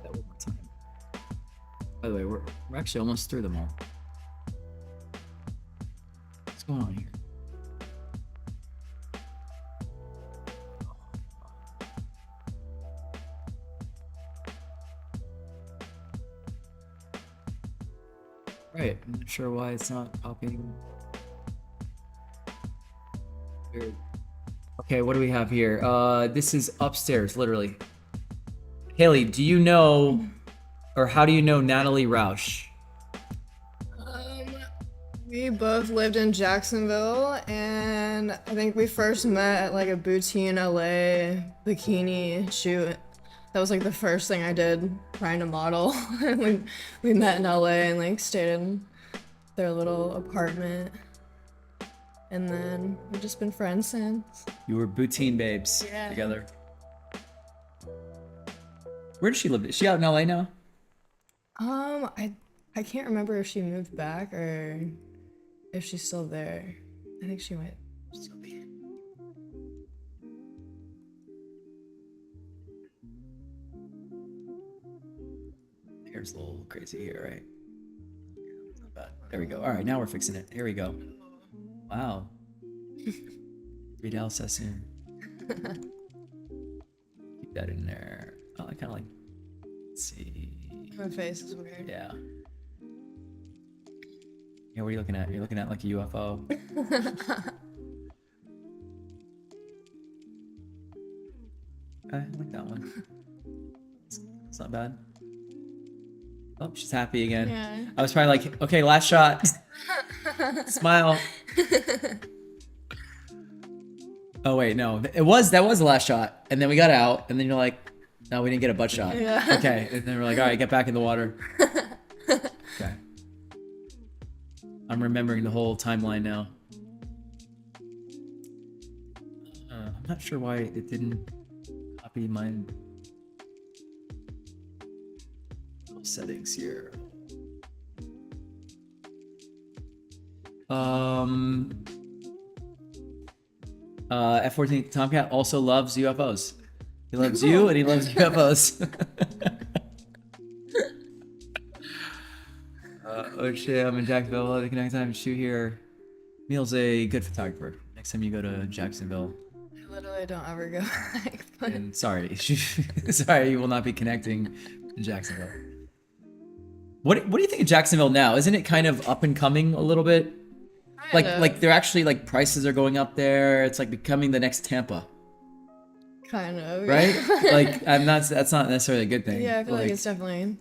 That one more time. By the way, we're actually almost through them all. What's going on here? Right, I'm not sure why it's not popping. Weird. Okay, what do we have here? This is upstairs, literally. Hayley, do you know, or how do you know Natalie Roush? We both lived in Jacksonville, and I think we first met at like a boutique in LA bikini shoot. That was like the first thing I did trying to model. we met in LA and like stayed in their little apartment. And then we've just been friends since. You were Boutine babes together. Where does she live? Is she out in LA now? I can't remember if she moved back or if she's still there. I think she might still be. Hair's a little crazy here, right? Not bad. There we go. All right, now we're fixing it. Here we go. Wow. Vidal Sassoon. Keep that in there. Oh, I kind of like. Let's see. My face is weird. Yeah. Yeah, what are you looking at? You're looking at like a UFO. Okay, I like that one. It's not bad. Oh, she's happy again. Yeah. I was probably like, okay, last shot. Smile. Oh wait, no. That was the last shot. And then we got out, and then you're like, no, we didn't get a butt shot. Yeah. Okay. And then we're like, all right, get back in the water. Okay. I'm remembering the whole timeline now. I'm not sure why it didn't copy my settings here. F-14 Tomcat also loves UFOs. He loves you and he loves UFOs. Oh shit, I'm in Jacksonville. The next time shoot here. Neil's a good photographer. Next time you go to Jacksonville. I literally don't ever go back. But And sorry, sorry, you will not be connecting in Jacksonville. What do you think of Jacksonville now? Isn't it kind of up and coming a little bit? Like they're actually like prices are going up there. It's like becoming the next Tampa, kind of. right? Like that's not necessarily a good thing. Yeah, I feel like it's definitely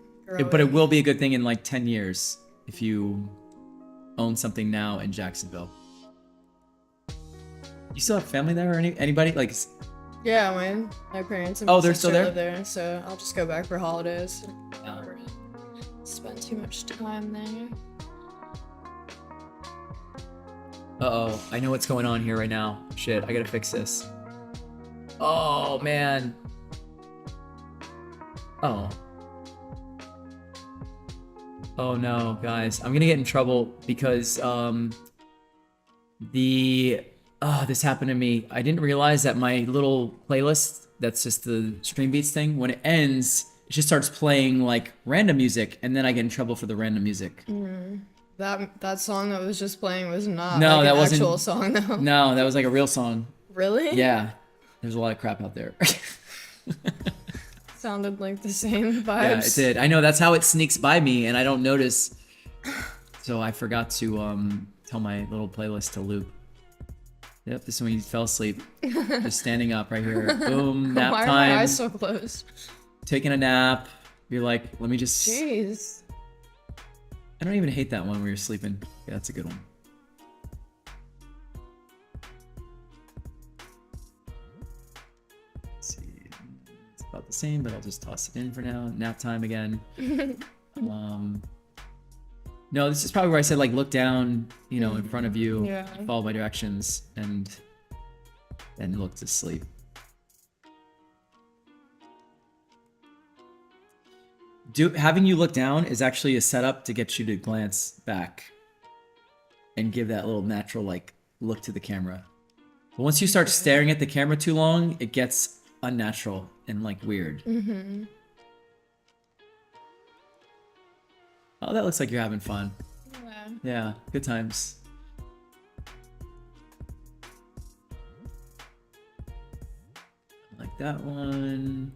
but it will be a good thing in like 10 years if you own something now in Jacksonville. You still have family there or anybody like? Yeah, my parents and Oh, my they're sister still there? live there, so I'll just go back for holidays. Not really spend too much time there. Uh-oh, I know what's going on here right now. Shit, I gotta fix this. Oh, man. Oh. Oh no, guys. I'm gonna get in trouble because, this happened to me. I didn't realize that my little playlist, that's just the Stream Beats thing, when it ends, it just starts playing, like, random music, and then I get in trouble for the random music. That song that was just playing was not No, like that an wasn't- actual song though. No, that was like a real song. Really? Yeah. There's a lot of crap out there. Sounded like the same vibes. Yeah, it did. I know, that's how it sneaks by me and I don't notice. So I forgot to tell my little playlist to loop. Yep, this is when you fell asleep. Just standing up right here. Boom, nap Why are time. my eyes so closed? Taking a nap. You're like, let me just... Jeez. I don't even hate that one where you're sleeping. Yeah, that's a good one. Let's see. It's about the same, but I'll just toss it in for now. Nap time again. No, this is probably where I said, like, look down, you know, in front of you, Yeah. follow my directions, and then look to sleep. Having you look down is actually a setup to get you to glance back and give that little natural, like, look to the camera. But once you start staring at the camera too long, it gets unnatural and, like, weird. Mm-hmm. Oh, that looks like you're having fun. Yeah. Yeah, good times. I like that one.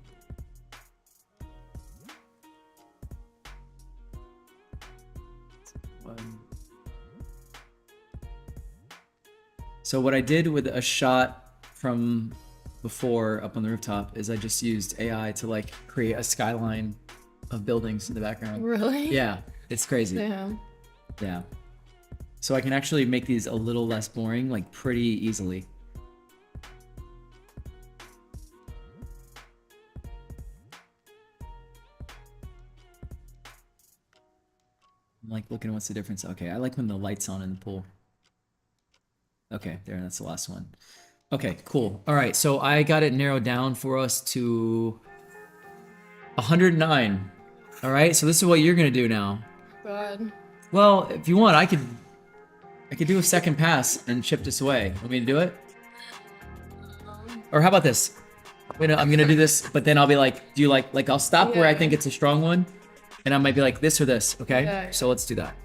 So what I did with a shot from before up on the rooftop is I just used AI to, like, create a skyline of buildings in the background. Really? Yeah, it's crazy. Damn. Yeah. So I can actually make these a little less boring, like, pretty easily. I'm like looking at what's the difference. Okay, I like when the light's on in the pool. Okay, there, that's the last one. Okay, cool. All right, so I got it narrowed down for us to 109. All right, so this is what you're gonna do now. God. Well, if you want, I could do a second pass and ship this away. Want me to do it? Or how about this? I'm gonna do this, but then I'll be like, do you like I'll stop where I Yeah. think it's a strong one, and I might be like this or this, okay? Yeah. So let's do that.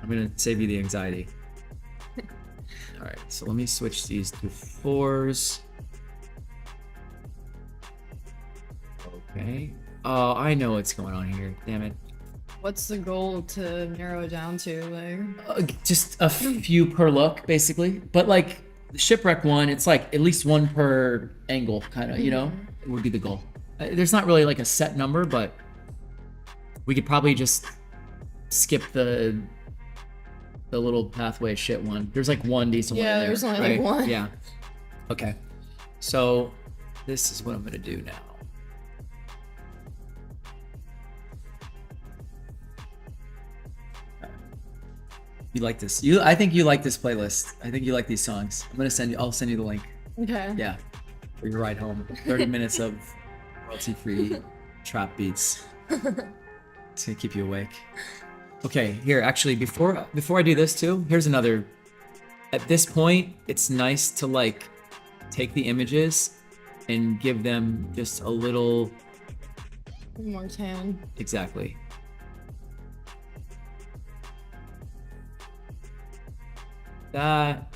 I'm gonna save you the anxiety. All right, so let me switch these to 4s. Okay. Oh, I know what's going on here. Damn it. What's the goal to narrow it down to? Like, Just a few per look, basically. But like the Shipwreck one, it's like at least one per angle, kind of, you know? It would be the goal. There's not really like a set number, but we could probably just skip the little pathway shit one. There's like one decent one in Yeah, there, there's only, right? like, one. Yeah. Okay. So this is what I'm gonna do now. You like this? I think you like this playlist. I think you like these songs. I'll send you the link. okay. Yeah. for your ride home. 30 minutes of royalty-free trap beats. It's gonna keep you awake. Okay, here, actually, before I do this too, here's another. At this point, it's nice to like take the images and give them just a little. More tan. Exactly. That.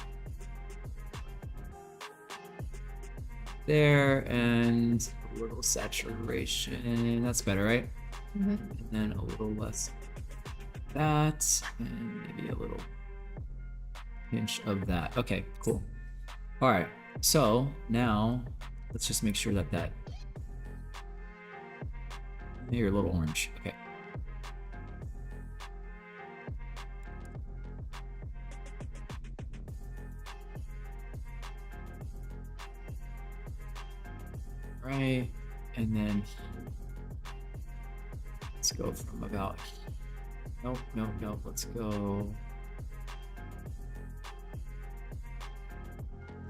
There, and a little saturation. That's better, right? Mm-hmm. And then a little less that, and maybe a little pinch of that. Okay, cool. All right, so now let's just make sure that you're a little orange. Okay. Right, and then let's go from about. Nope, let's go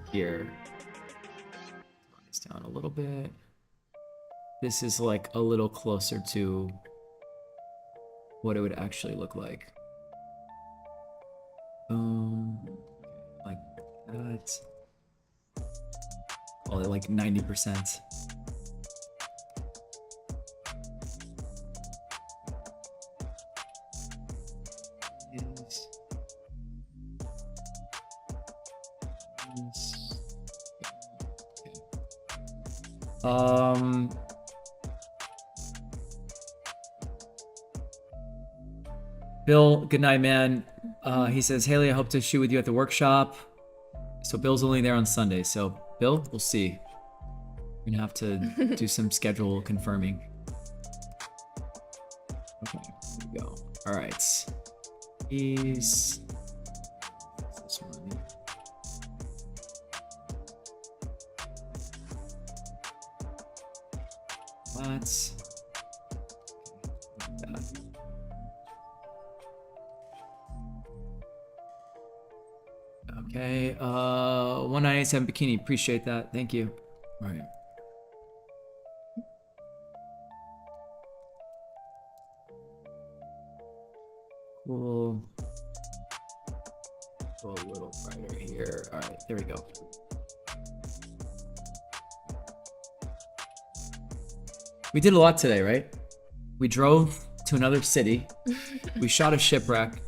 here. Turn this down a little bit. This is like a little closer to what it would actually look like. Like that. Call it like 90%. Bill, good night, man. He says, Hayley, I hope to shoot with you at the workshop. So Bill's only there on Sunday. So Bill, we'll see. We're gonna have to do some schedule confirming. Okay, here we go. All right. This one. That. Okay, 1987 bikini, appreciate that, thank you. All right. Cool. Go a little brighter here. All right, there we go. We did a lot today, right? We drove to another city. We shot a shipwreck.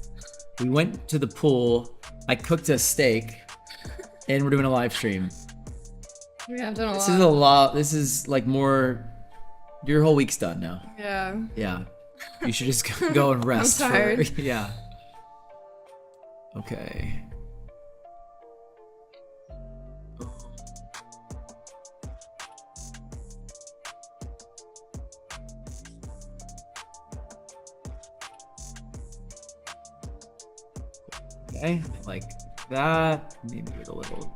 We went to the pool. I cooked a steak, and we're doing a live stream. We have done a lot. This is a lot. This is like more. Your whole week's done now. Yeah. Yeah. You should just go and rest. I'm tired. Yeah. Okay. Okay, like that. Maybe with a little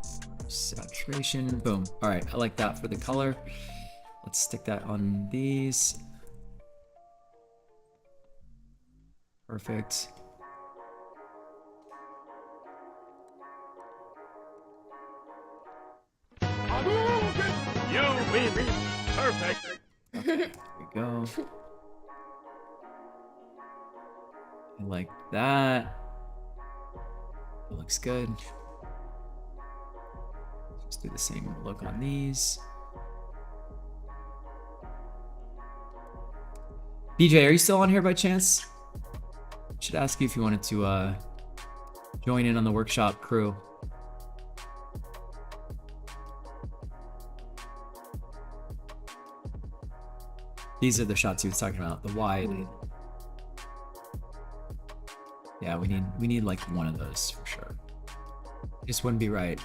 saturation. Boom. All right, I like that for the color. Let's stick that on these. Perfect. You baby. Perfect. Okay, there we go. I like that. It looks good. Just do the same look on these. BJ, are you still on here by chance? Should ask you if you wanted to join in on the workshop crew. These are the shots he was talking about, the wide. Yeah, we need like one of those for sure. Just wouldn't be right.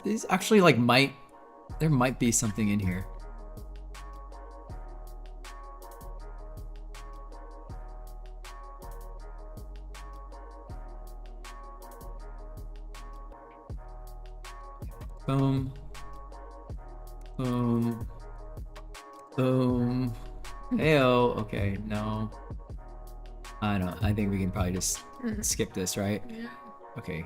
These actually like there might be something in here. Boom. Boom. Boom. Heyo. Okay, no. I don't. I think we can probably just skip this, right? Yeah. Okay.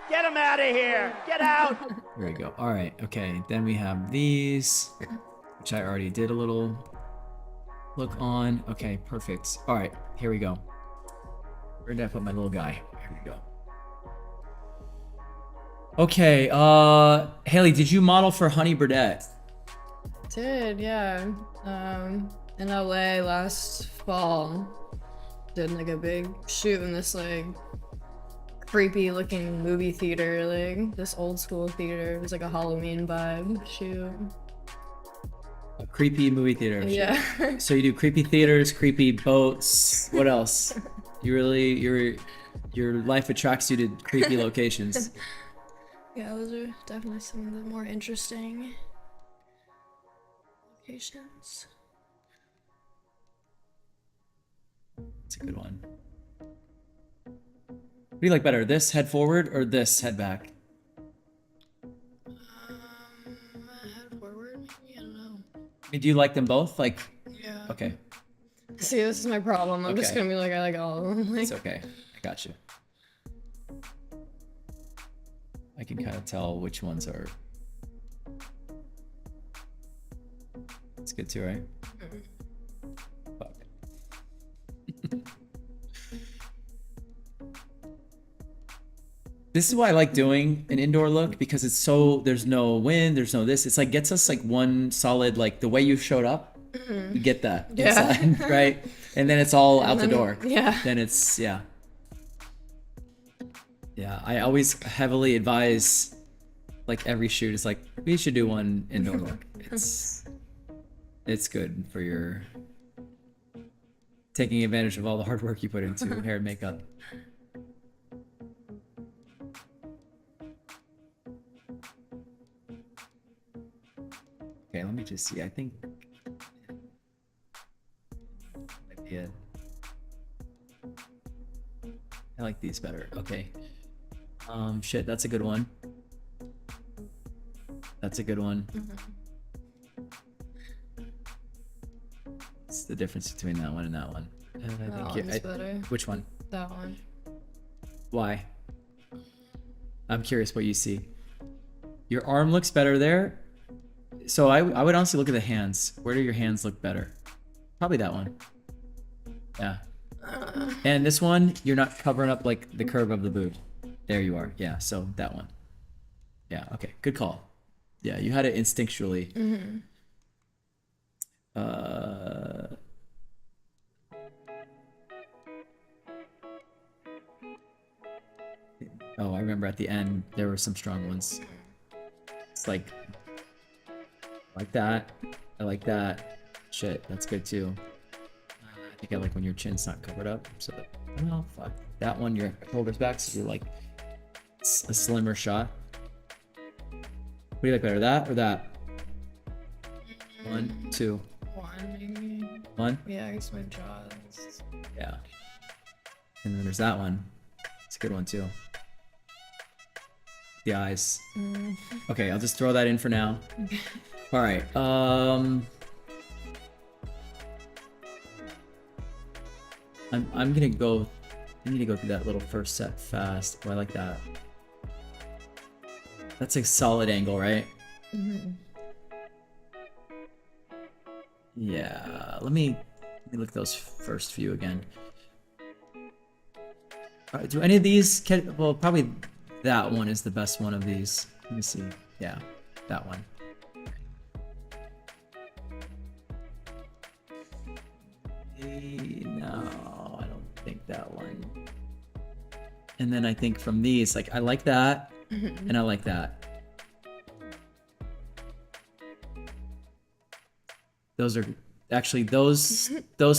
Get him out of here! Get out! There we go. All right. Okay. Then we have these, which I already did a little look on. Okay. Perfect. All right. Here we go. Where did I put my little guy? Here we go. Okay. Hayley, did you model for Honey Burdette? Did, yeah. In LA last fall, did like a big shoot in this like creepy looking movie theater, like this old school theater. It was like a Halloween vibe shoot. A creepy movie theater. Yeah. So you do creepy theaters, creepy boats. What else? You really, your life attracts you to creepy locations. Yeah, those are definitely some of the more interesting locations. That's a good one. What do you like better, this head forward or this head back? Head forward, maybe? I don't know. I mean, do you like them both? Like, Yeah. okay, See, this is my problem. I'm just Okay. gonna be like, I like all of them. Like, it's okay. I got you. I can kind of tell which ones are. It's good too, right? Fuck. This is why I like doing an indoor look because it's so there's no wind, there's no this. It's like gets us like one solid like the way you showed up. You get that Yeah. inside, right? And then it's all out the then- door. yeah. Then it's yeah. Yeah, I always heavily advise like every shoot is like we should do one indoor look. It's good for your taking advantage of all the hard work you put into hair and makeup. Okay, let me just see. I think might be it. I like these better. Okay. Shit, that's a good one. That's a good one. What's the difference between that one and that one? I that think one's better. which one? That one. Why? I'm curious what you see. Your arm looks better there. So I would honestly look at the hands. Where do your hands look better? Probably that one. Yeah. And this one, you're not covering up like the curve of the boot. There you are. Yeah, so that one. Yeah, okay. Good call. Yeah, you had it instinctually. Oh, I remember at the end there were some strong ones. It's like that. I like that. Shit, that's good too. I think I like when your chin's not covered up. So that, oh fuck. That one, your shoulders back, so you're like a slimmer shot. What do you like better, that or that? 1, 2, One, maybe. 1. Yeah, I guess my jaw is... Yeah. And then there's that one. It's a good one too. The eyes. Okay, I'll just throw that in for now. All right. I'm gonna go. I need to go through that little first set fast. Oh, I like that. That's a solid angle, right? Yeah. Let me look at those first few again. Do any of these? Well, probably that one is the best one of these. Let me see. Yeah, that one. No, I don't think that one. And then I think from these, like I like that, and I like that. Those are actually those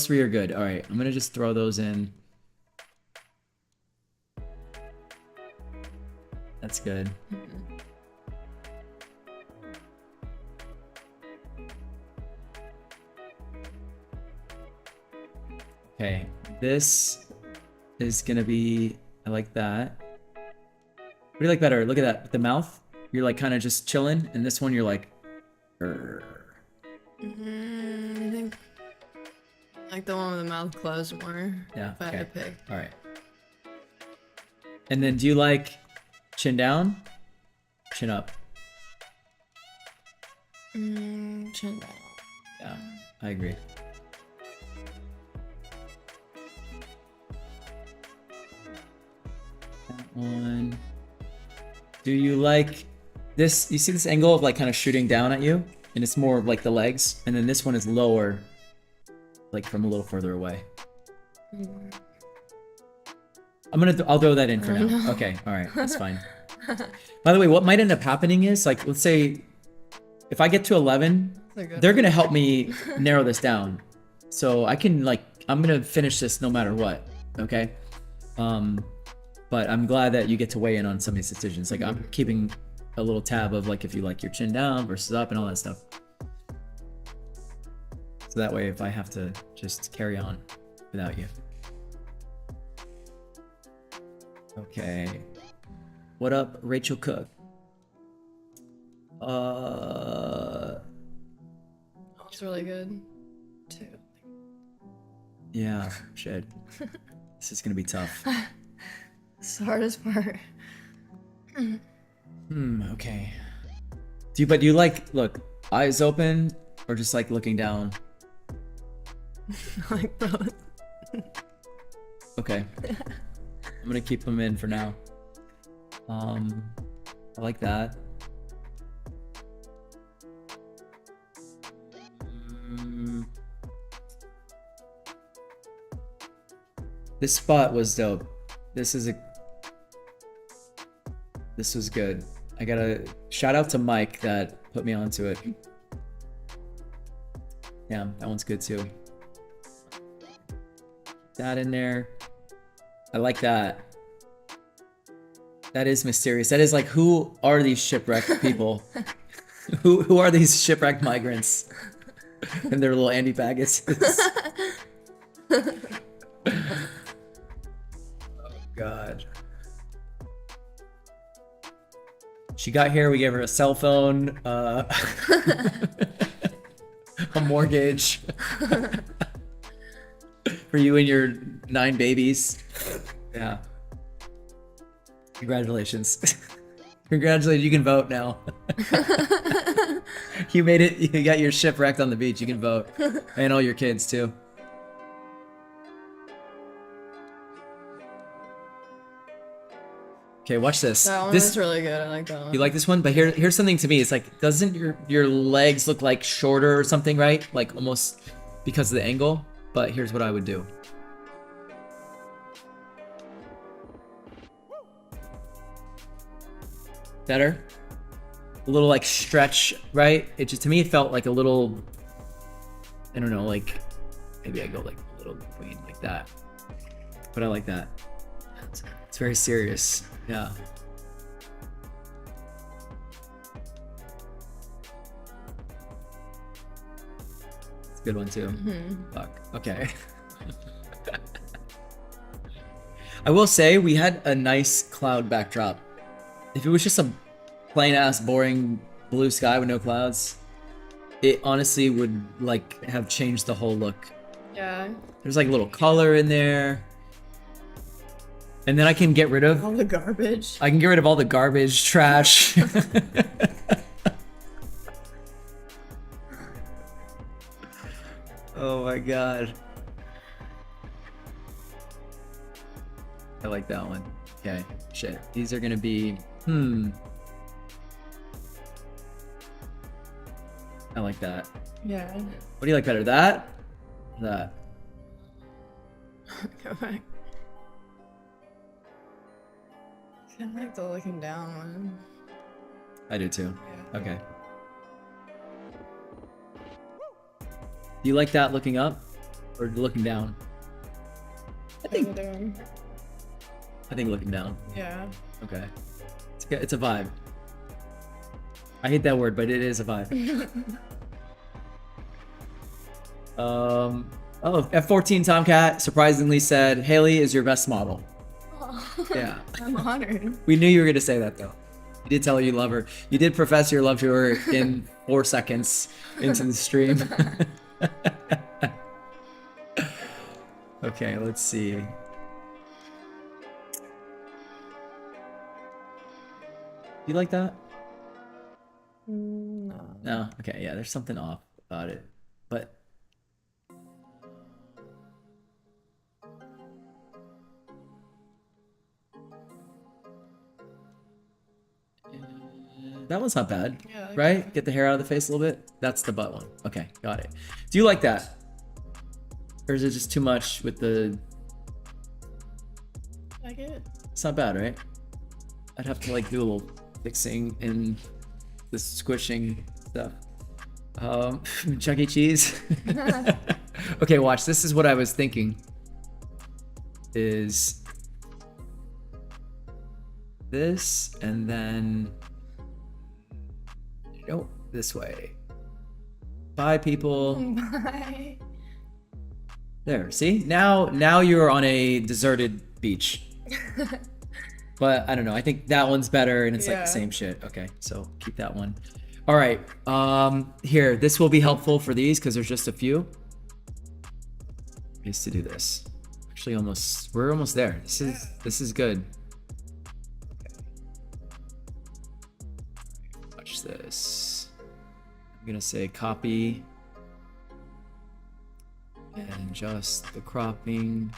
three are good. All right, I'm gonna just throw those in. That's good. Okay, this is gonna be, I like that. What do you like better? Look at that, the mouth. You're like kind of just chilling, and this one you're like, "Grr." I think like the one with the mouth closed more. Yeah. If I had to pick. All right. And then do you like chin down? Chin up? Chin down. Yeah, I agree. That one. Do you like this? You see this angle of like kind of shooting down at you? And it's more of like the legs. And then this one is lower, like from a little further away. I'll throw that in for now. No. Okay, all right, that's fine. By the way, what might end up happening is like, let's say if I get to 11, they're gonna help me narrow this down. So I can like, I'm gonna finish this no matter what, okay? But I'm glad that you get to weigh in on some of these decisions. Like I'm keeping a little tab of like if you like your chin down versus up and all that stuff. So that way if I have to just carry on without you. Okay. What up, Rachel Cook? It's really good too. Yeah, shit. This is gonna be tough. It's the hardest part. Okay. But do you like, look, eyes open or just like looking down? Like both. Okay. I'm gonna keep them in for now. I like that. This spot was dope. This was good. I gotta shout out to Mike that put me onto it. Yeah, that one's good too. That in there. I like that. That is mysterious. That is like, who are these shipwrecked people? who are these shipwrecked migrants? And their little Andy Baggises. Oh God. She got here, we gave her a cell phone, a mortgage. For you and your 9 babies. Yeah. Congratulations. Congratulations, you can vote now. You made it, you got your shipwrecked on the beach, you can vote. And all your kids too. Okay, watch this. That one This was really good. I like that one. You like this one? But here's something to me. It's like, doesn't your legs look like shorter or something, right? Like almost because of the angle. But here's what I would do. Better? A little like stretch, right? It just, to me, it felt like a little, I don't know, like maybe I go like a little queen like that. But I like that. It's very serious. Yeah. It's a good one too. Fuck. Okay. I will say we had a nice cloud backdrop. If it was just a plain ass boring blue sky with no clouds, it honestly would like have changed the whole look. Yeah. There's like a little color in there. And then I can get rid of All the garbage. I can get rid of all the garbage, trash. Oh my God. I like that one. Okay, shit. These are gonna be, I like that. Yeah. What do you like better, that? That. Go back. I like the looking down one. I do too. Yeah. Okay. Do you like that looking up or looking down? I think looking down. Yeah. Okay. It's a vibe. I hate that word, but it is a vibe. Oh, F14 Tomcat surprisingly said, Hayley is your best model. Oh, Yeah. I'm honored. We knew you were going to say that though. did tell her you love her. You did profess your love to her in 4 seconds into the stream. Okay, let's see. You like that? No. No? Okay, yeah, there's something off about it. But that one's not bad, Yeah, I like right? that. Get the hair out of the face a little bit. That's the butt one. Okay, got it. Do you like that? Or is it just too much with the... Like it. It's not bad, right? I'd have to like do a little fixing and the squishing stuff. Chuck E. Cheese. Okay, watch. This is what I was thinking. Is this and then nope, this way. Bye, people. Bye. There. See? Now you're on a deserted beach. But I don't know. I think that one's better, and it's like the Yeah. same shit. Okay, so keep that one. All right. Here, this will be helpful for these because there's just a few. Is to do this. Actually, we're almost there. This is good. Okay. Watch this. I'm gonna say copy and just the cropping.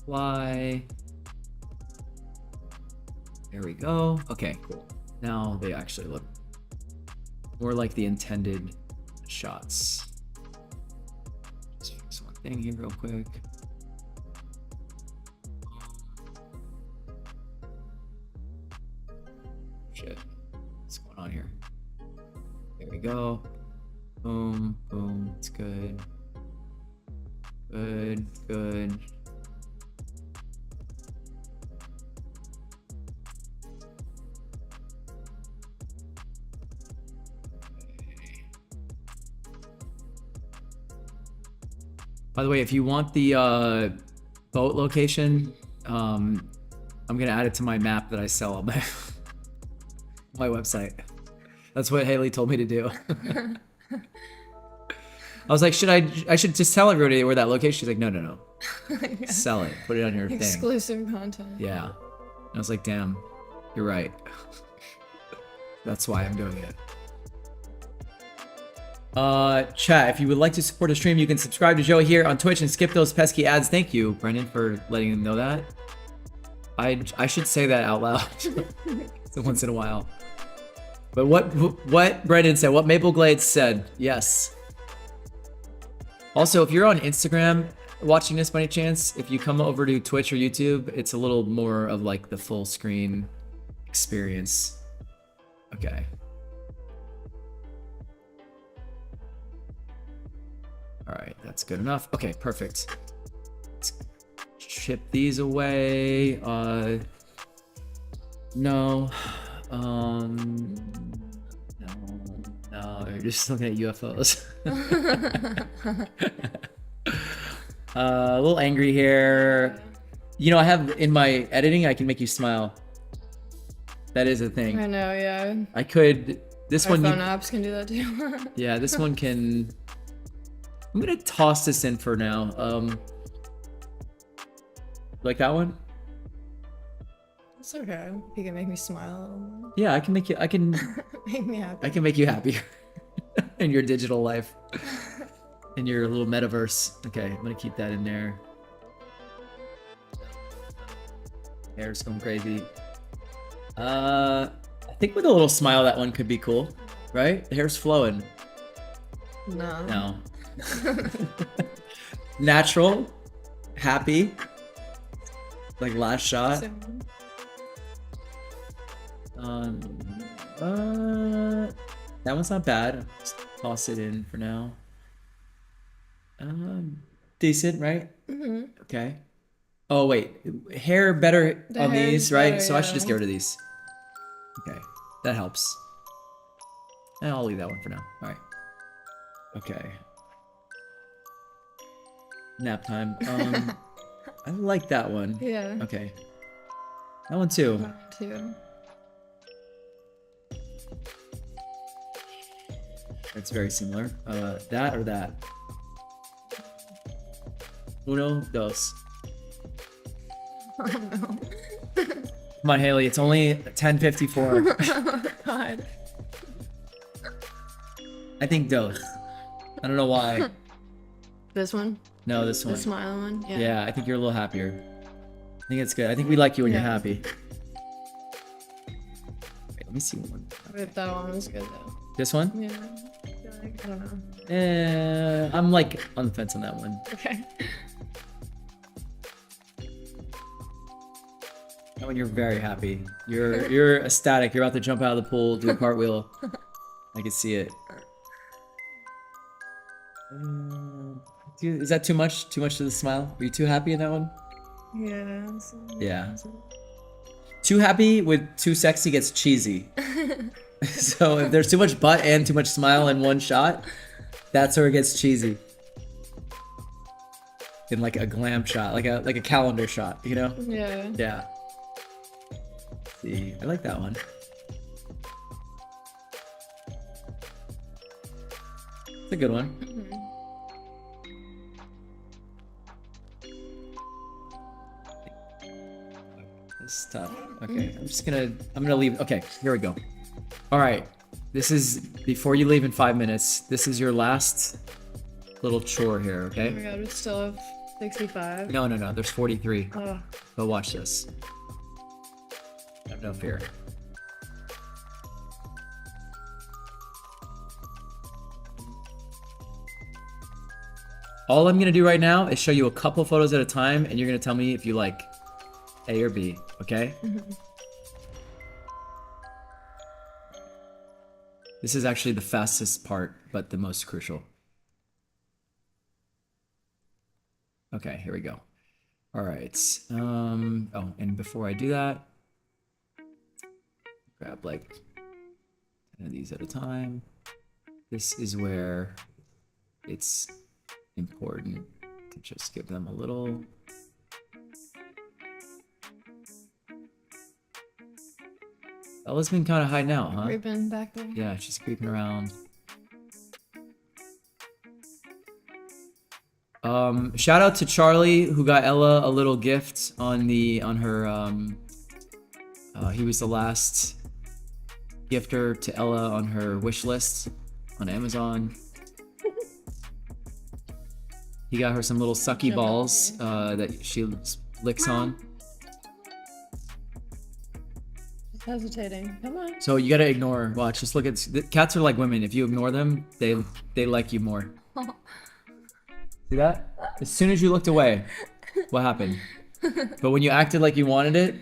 Apply. There we go. Okay, cool. Now they actually look more like the intended shots. Just fix one thing here real quick. Shit. What's going on here? There we go. Boom, boom. It's good. Good, good. By the way, if you want the boat location, I'm gonna add it to my map that I sell on my my website. That's what Hayley told me to do. I was like, I should just tell everybody where that location. She's like, no. Sell it. Put it on your thing. Exclusive content. Yeah. And I was like, damn, you're right. That's why I'm doing it. Chat, if you would like to support the stream, you can subscribe to Joe here on Twitch and skip those pesky ads. Thank you, Brendan, for letting them know that. I should say that out loud so once in a while. But what Brendan said, what Maple Glades said, yes. Also, if you're on Instagram watching this by any chance, if you come over to Twitch or YouTube, it's a little more of like the full screen experience. Okay. All right, that's good enough. Okay, perfect. Let's chip these away. No. No, you're just looking at UFOs. A little angry here. You know, I have in my editing, I can make you smile. That is a thing. I know, yeah. I could. This Our one. phone apps can do that too. Yeah, this one can. I'm gonna toss this in for now. Like that one? It's okay. You can make me smile a little more. Yeah, I can make you. I can. Make me happy. I can make you happy in your digital life, in your little metaverse. Okay, I'm gonna keep that in there. Hair's going crazy. I think with a little smile, that one could be cool, right? The hair's flowing. No. No. Natural, happy, like last shot. That one's not bad. Just toss it in for now. Decent, right? Mm-hmm. Okay. Oh wait, hair better The on hair's these, right? better, So I should just yeah. get rid of these. Okay, that helps. And I'll leave that one for now. All right. Okay. nap time. I like that one. Yeah. Okay. That one too. Mine too. It's very similar. That or that? Uno, dos. Oh no. Come on, Haley. It's only 10:54. Oh god. I think dos. I don't know why. This one? No, this The one. smiling one? Yeah. Yeah, I think you're a little happier. I think it's good. I think we like you when you're Yeah. happy. Wait, let me see one. But that one was good though. This one? Yeah. I feel like, I don't know. I'm like on the fence on that one. Okay. That one you're very happy. You're ecstatic. You're about to jump out of the pool, do a cartwheel. I can see it. Is that too much? Too much to the smile? Are you too happy in that one? Yeah. Yeah. Too happy with too sexy gets cheesy. So if there's too much butt and too much smile in one shot, that's where it gets cheesy. In like a glam shot, like a calendar shot, you know? Yeah. Yeah. See, I like that one. It's a good one. This is tough. Okay, I'm gonna leave. Okay, here we go. All right, this is before you leave in 5 minutes. This is your last little chore here. Oh Okay? my god, we still have 65. No. There's 43. Oh. But watch this. Have no fear. All I'm gonna do right now is show you a couple photos at a time, and you're gonna tell me if you like A or B, okay? This is actually the fastest part, but the most crucial. Okay, here we go. All right. Oh, and before I do that, grab like 10 of these at a time. This is where it's important to just give them a little. Bella's been kind of hiding out, huh? Creeping back there. Yeah, she's creeping around. Shout out to Charlie who got Ella a little gift on her he was the last gifter to Ella on her wish list on Amazon. He got her some little sucky balls that she licks on. Just hesitating. Come on. So you gotta ignore. Watch. Just look at the cats are like women. If you ignore them, they like you more. See that? As soon as you looked away, what happened? But when you acted like you wanted it,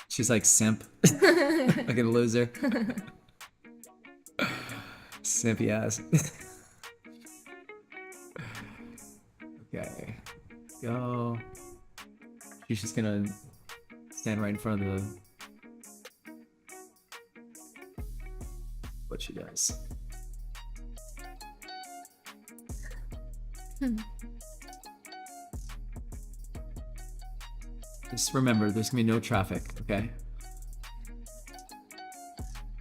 she's like simp. Like a loser. Simpy ass. Okay. Go. She's just gonna stand right in front of the what she does. Just remember, there's gonna be no traffic, okay?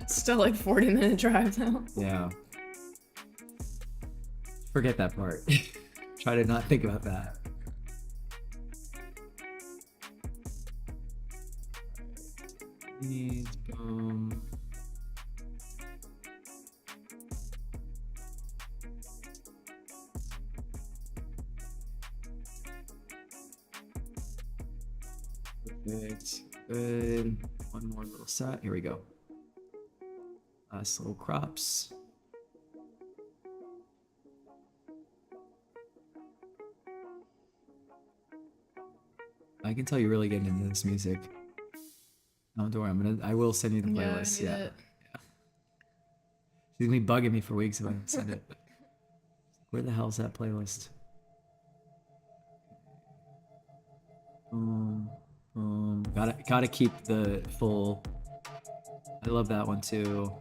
It's still like 40-minute drive though. Yeah. Forget that part. Try to not think about that. These, boom. Perfect. Good. One more little set. Here we go. Last little crops. I can tell you're really getting into this music. No, don't worry. I will send you the playlist. Yeah. Yeah. She's gonna be bugging me for weeks if I don't send it. Where the hell's that playlist? Gotta keep the full. I love that one too.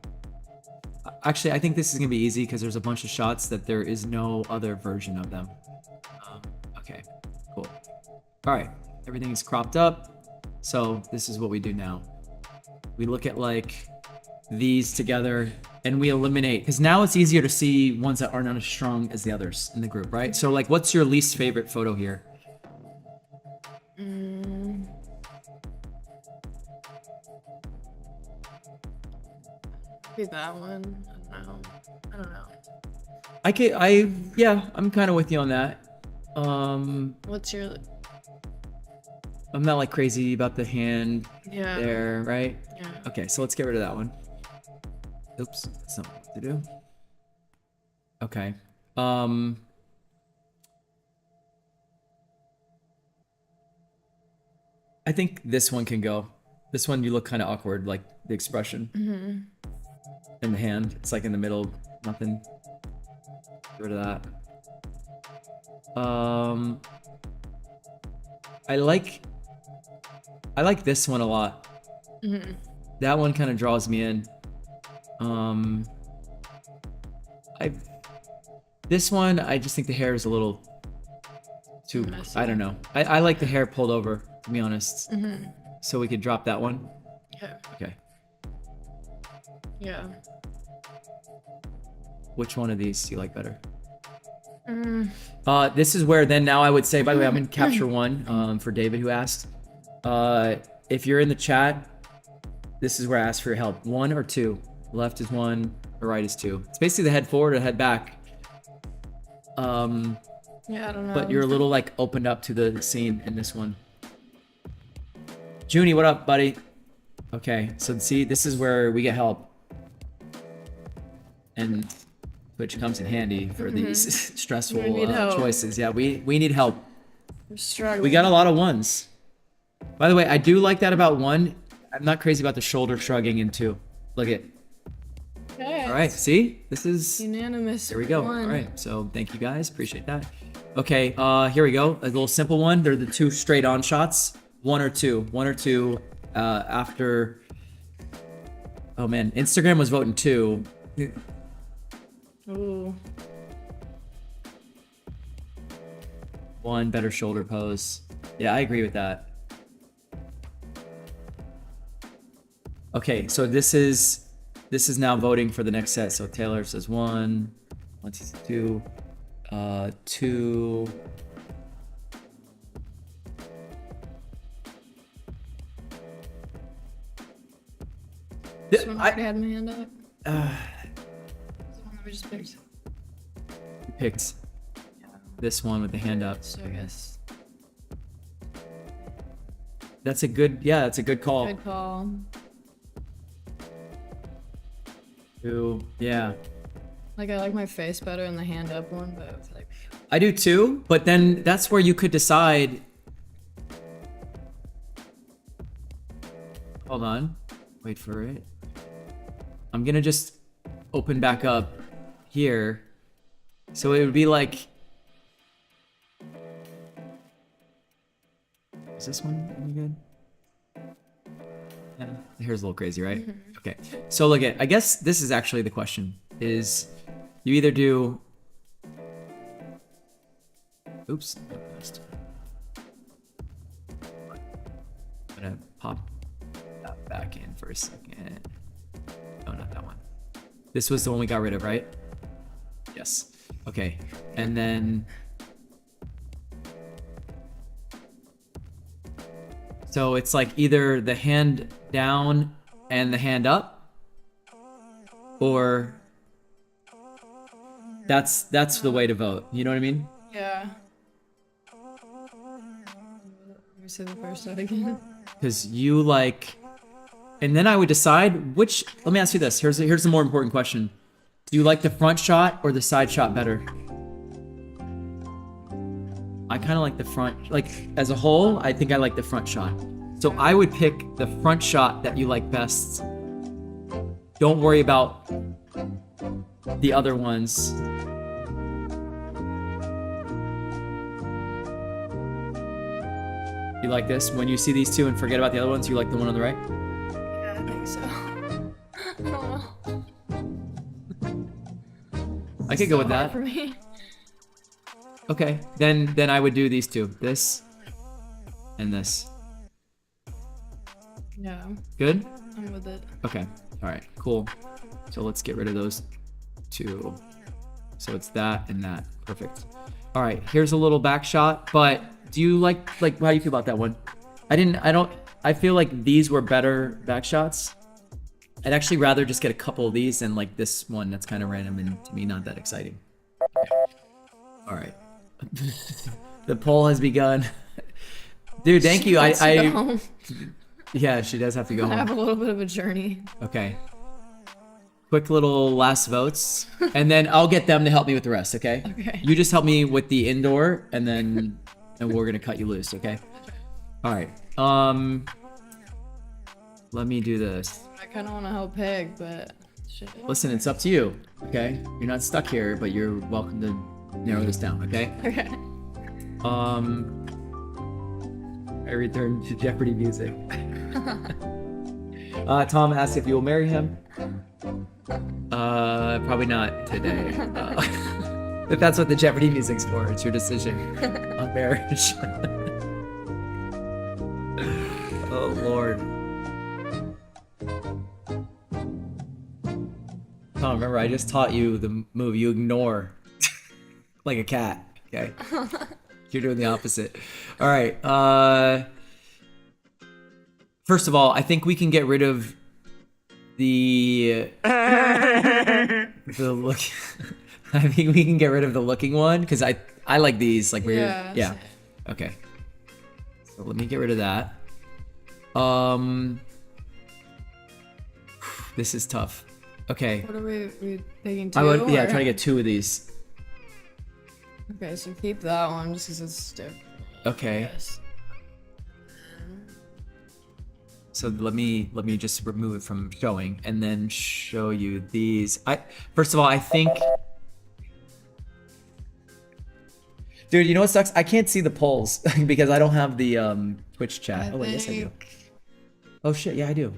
Actually, I think this is gonna be easy because there's a bunch of shots that there is no other version of them. Okay, cool. All right, everything's cropped up. So this is what we do now. We look at like these together and we eliminate, because now it's easier to see ones that are not as strong as the others in the group, right? So like, what's your least favorite photo here? Maybe that one. I don't know. Yeah, I'm kind of with you on that. What's your? I'm not like crazy about the hand there, right? Yeah. Okay, so let's get rid of that one. Oops, that's not what to do. Okay. I think this one can go. This one, you look kind of awkward, like the expression. And the hand, it's like in the middle, nothing. Get rid of that. I like this one a lot. That one kind of draws me in. This one, I just think the hair is a little too messy. I don't know. I like the hair pulled over, to be honest. So we could drop that one. Yeah. Okay. Yeah. Which one of these do you like better? This is where then now I would say, by the way, I'm in capture one for David who asked. If you're in the chat, this is where I ask for your help. 1 or 2. Left is 1, the right is 2. It's basically the head forward or head back. Yeah, I don't know. But you're a little like opened up to the scene in this one. Junie, what up, buddy? Okay, so see, this is where we get help. And which comes in handy for these stressful choices. Yeah, we need help. We're struggling. We got a lot of 1s. By the way, I do like that about 1. I'm not crazy about the shoulder shrugging in 2. Look at. Okay. All right, see? This is unanimous. There we go. 1. All right, so thank you guys. Appreciate that. Okay, here we go. A little simple one. They're the 2 straight on shots. 1 or 2. 1 or 2 after. Oh man, Instagram was voting 2. Ooh. 1 better shoulder pose. Yeah, I agree with that. Okay, so this is now voting for the next set. So Taylor says 1, 1, 2, 2. This one already had my hand up. The one that we just picked. You picked this one with the hand up. So I guess. That's a good, yeah, that's a good call. Good call. 2, yeah. Like I like my face better in the hand up one, but it's like. I do too, but then that's where you could decide. Hold on. Wait for it. I'm gonna just open back up here. So it would be like. Is this one any good? Yeah, the hair's a little crazy, right? Okay. So look at, I guess this is actually the question, is you either do. Oops. I'm gonna pop that back in for a second. Oh, not that one. This was the one we got rid of, right? Yes. Okay. And then. So it's like either the hand down and the hand up, or that's the way to vote. You know what I mean? Yeah. Let me say the first one again. Because you like, and then I would decide which. Let me ask you this. Here's the more important question. Do you like the front shot or the side shot better? I kind of like the front, like as a whole, I think I like the front shot. So I would pick the front shot that you like best. Don't worry about the other ones. You like this? When you see these 2 and forget about the other ones, you like the one on the right? Yeah, I think so. I don't know. I could go with Hard that. for me. Okay. Then I would do these two. This and this. Yeah, Good? I'm with it. Okay. All right. Cool. So let's get rid of those two. So it's that and that. Perfect. All right. Here's a little back shot. But do you like how do you feel about that one? I feel like these were better back shots. I'd actually rather just get a couple of these than like this one that's kind of random and to me not that exciting. All right. The poll has begun. Dude, thank you. Let's go home. Yeah, she does have to go I have home. a little bit of a journey. Okay. Quick little last votes, and then I'll get them to help me with the rest. Okay. Okay. You just help me with the indoor, and we're gonna cut you loose. Okay. All right. Let me do this. I kind of want to help Pig, but shit. Listen, it's up to you. Okay. You're not stuck here, but you're welcome to narrow this down. Okay. Okay. I return to Jeopardy music. Tom asks if you will marry him. Probably not today. If that's what the Jeopardy music's for, it's your decision on marriage. Oh Lord. Tom, remember I just taught you the move. You ignore like a cat. Okay. You're doing the opposite. All right. First of all, I think we can get rid of the look. I think we can get rid of the looking one because I like these. Like we're yeah. Okay. So let me get rid of that. This is tough. Okay. What are we picking two? I would or- try to get two of these. Okay, so keep that one just because it's stiff. Okay. Yes. So let me just remove it from showing and then show you these. First of all, I think, dude, you know what sucks? I can't see the polls because I don't have the Twitch chat. Oh wait, yes I do. Oh shit, yeah I do.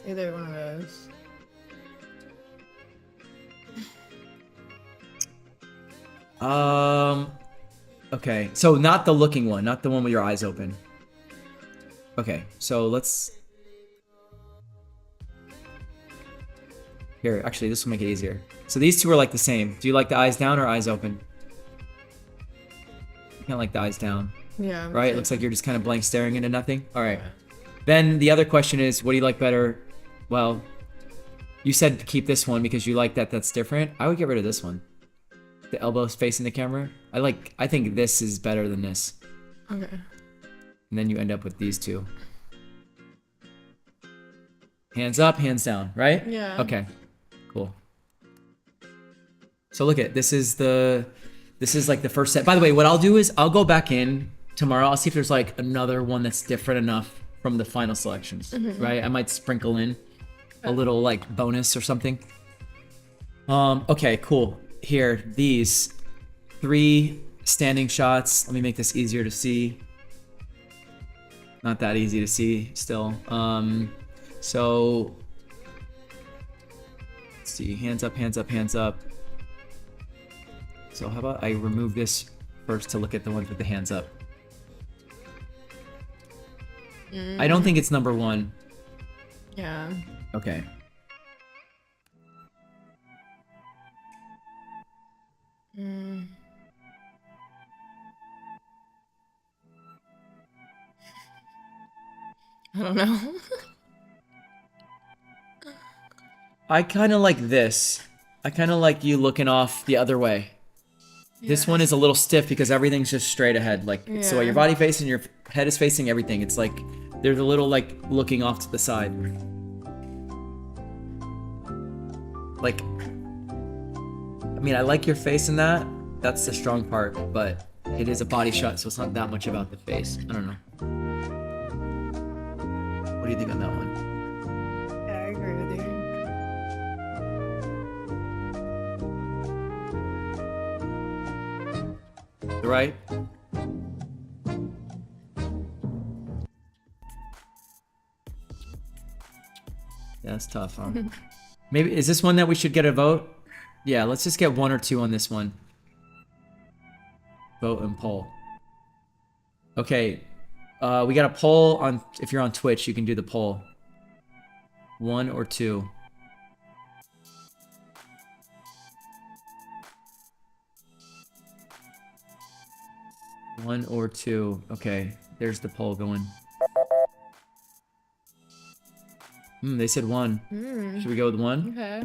Either one of those. Okay, so not the looking one, not the one with your eyes open. Okay, so let's... Here, actually, this will make it easier. So these two are like the same. Do you like the eyes down or eyes open? You kind of like the eyes down. Yeah. Right? It looks like you're just kind of blank staring into nothing. All right. Then the other question is, what do you like better? Well, you said to keep this one because you like that that's different. I would get rid of this one. The elbows facing the camera. I think this is better than this. Okay. And then you end up with these two. Hands up, hands down, right? Yeah. Okay. Cool. So look at this is like the first set. By the way, what I'll do is I'll go back in tomorrow. I'll see if there's like another one that's different enough from the final selections, right? I might sprinkle in a little like bonus or something. Okay, cool. Here, these 3 standing shots. Let me make this easier to see. Not that easy to see still. So let's see, hands up, hands up, hands up. So how about I remove this first to look at the ones with the hands up. I don't think it's number 1. Yeah. Okay. I don't know. I kind of like this. I kind of like you looking off the other way. This one is a little stiff because everything's just straight ahead. Like, so your body facing, your head is facing everything. It's like, there's a little like looking off to the side. Like, I mean, I like your face in that. That's the strong part, but it is a body shot, so it's not that much about the face. I don't know. What do you think on that one? Yeah, I agree with you. Right? Yeah, that's tough, huh? Maybe, is this one that we should get a vote? Yeah, let's just get 1 or 2 on this one. Vote and poll. Okay, we got a poll on, if you're on Twitch, you can do the poll. 1 or 2. One or 2. Okay, there's the poll going. They said 1. Should we go with 1? Okay.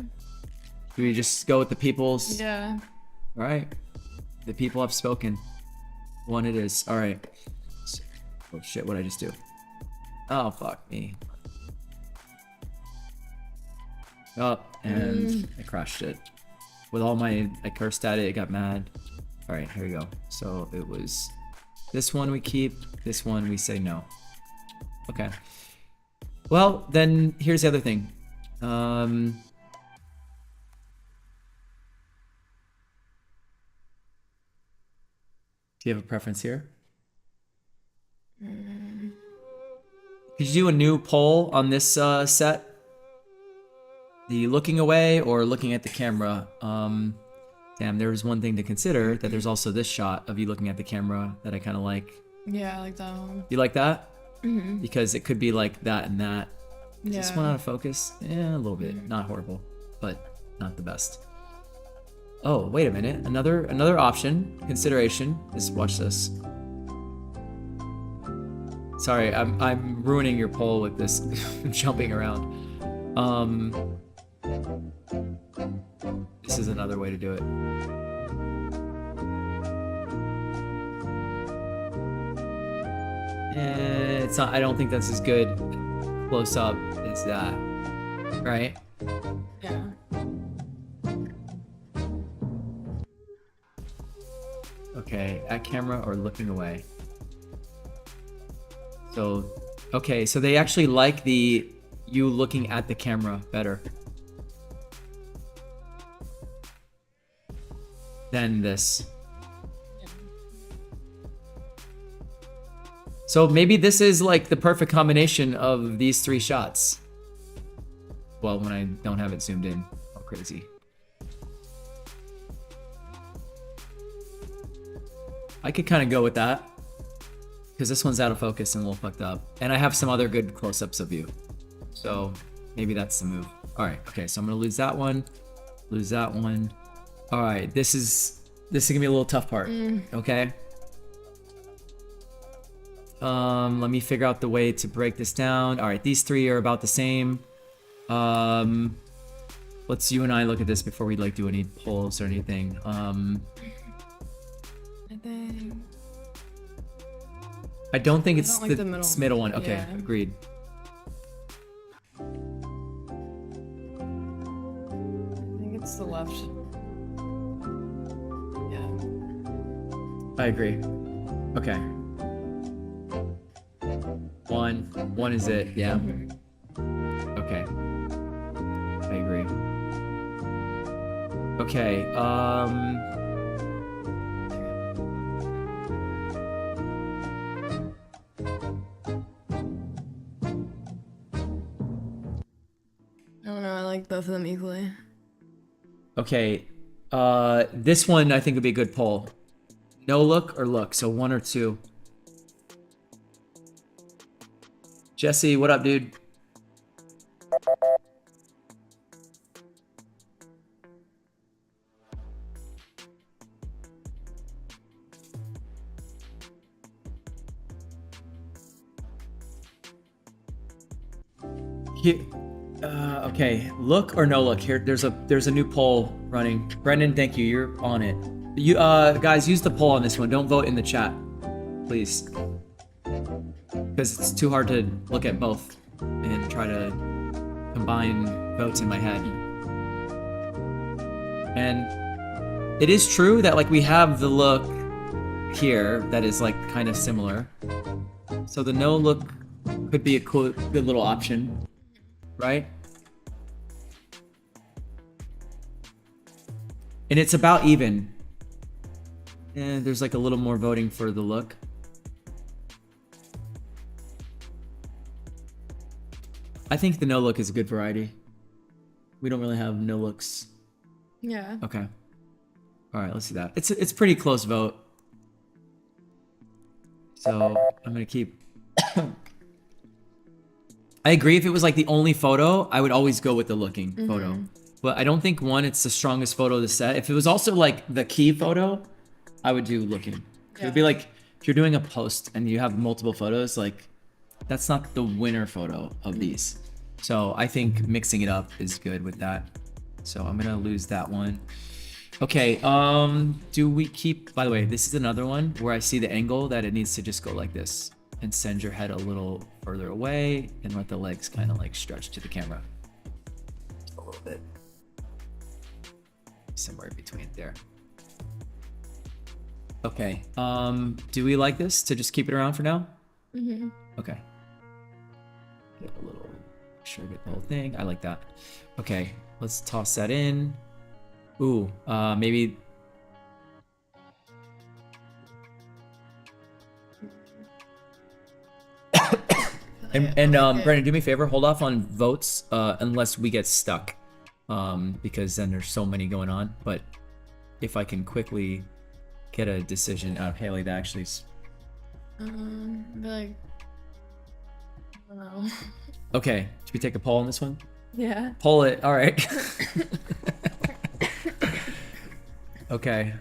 Should we just go with the people's? Yeah. All right. The people have spoken. 1 it is. All right. Oh shit! What'd I just do? Oh fuck me. Oh, and I crashed it. With all my, I cursed at it. It got mad. All right, here we go. So it was this one we keep. This one we say no. Okay. Well, then here's the other thing. Do you have a preference here? Could you do a new poll on this set? The looking away or looking at the camera? Damn, there was one thing to consider, that there's also this shot of you looking at the camera that I kind of like. Yeah, I like that one. You like that? Because it could be like that and that. Is Yeah. this one out of focus? Yeah, a little bit. Not horrible, but not the best. Oh, wait a minute. Another option, consideration is, watch this. Sorry, I'm ruining your poll with this jumping around. This is another way to do it. It's not, I don't think that's as good close up as that, right? Yeah. Okay, at camera or looking away. So, okay, so they actually like the you looking at the camera better than this. So maybe this is like the perfect combination of these 3 shots. Well, when I don't have it zoomed in. Oh, crazy. I could kind of go with that, because this one's out of focus and a little fucked up. And I have some other good close-ups of you. So maybe that's the move. All right, okay, so I'm gonna lose that one. Lose that one. All right, this is gonna be a little tough part, okay? Let me figure out the way to break this down. All right, these 3 are about the same. Let's you and I look at this before we like do any polls or anything. I don't think it's like the the middle. middle one. Okay, Yeah. agreed. I think it's the left. Yeah. I agree. Okay. One is it, yeah. Okay. I agree. Okay, I don't know, I like both of them equally. okay. This one I think would be a good poll. No look or look, so 1 or 2. Jesse, what up, dude? Here, okay, look or no look. Here, there's a new poll running. Brendan, thank you. You're on it. You guys, use the poll on this one. Don't vote in the chat, please, because it's too hard to look at both and try to combine votes in my head. And it is true that like we have the look here that is like kind of similar. So the no look could be a cool, good little option, right? And it's about even. And there's like a little more voting for the look. I think the no look is a good variety. We don't really have no looks. Yeah. Okay. All right, let's do that. It's pretty close vote. So I'm gonna keep. I agree. If it was like the only photo, I would always go with the looking photo. But I don't think it's the strongest photo of the set. If it was also like the key photo, I would do looking. It would be like if you're doing a post and you have multiple photos, like that's not the winner photo of these. So I think mixing it up is good with that. So I'm gonna lose that one. Okay, do we keep, by the way, this is another one where I see the angle that it needs to just go like this and send your head a little further away and let the legs kind of like stretch to the camera. A little bit. Somewhere between there. Okay, do we like this to just keep it around for now? Okay. Get a little, make sure I get the whole thing. I like that. Okay, let's toss that in. Ooh, maybe. and Brendan, do me a favor, hold off on votes unless we get stuck, because then there's so many going on. But if I can quickly get a decision out of Hayley that actually. Be like, I don't know. Okay, should we take a poll on this one? Yeah. Poll it. All right. Okay.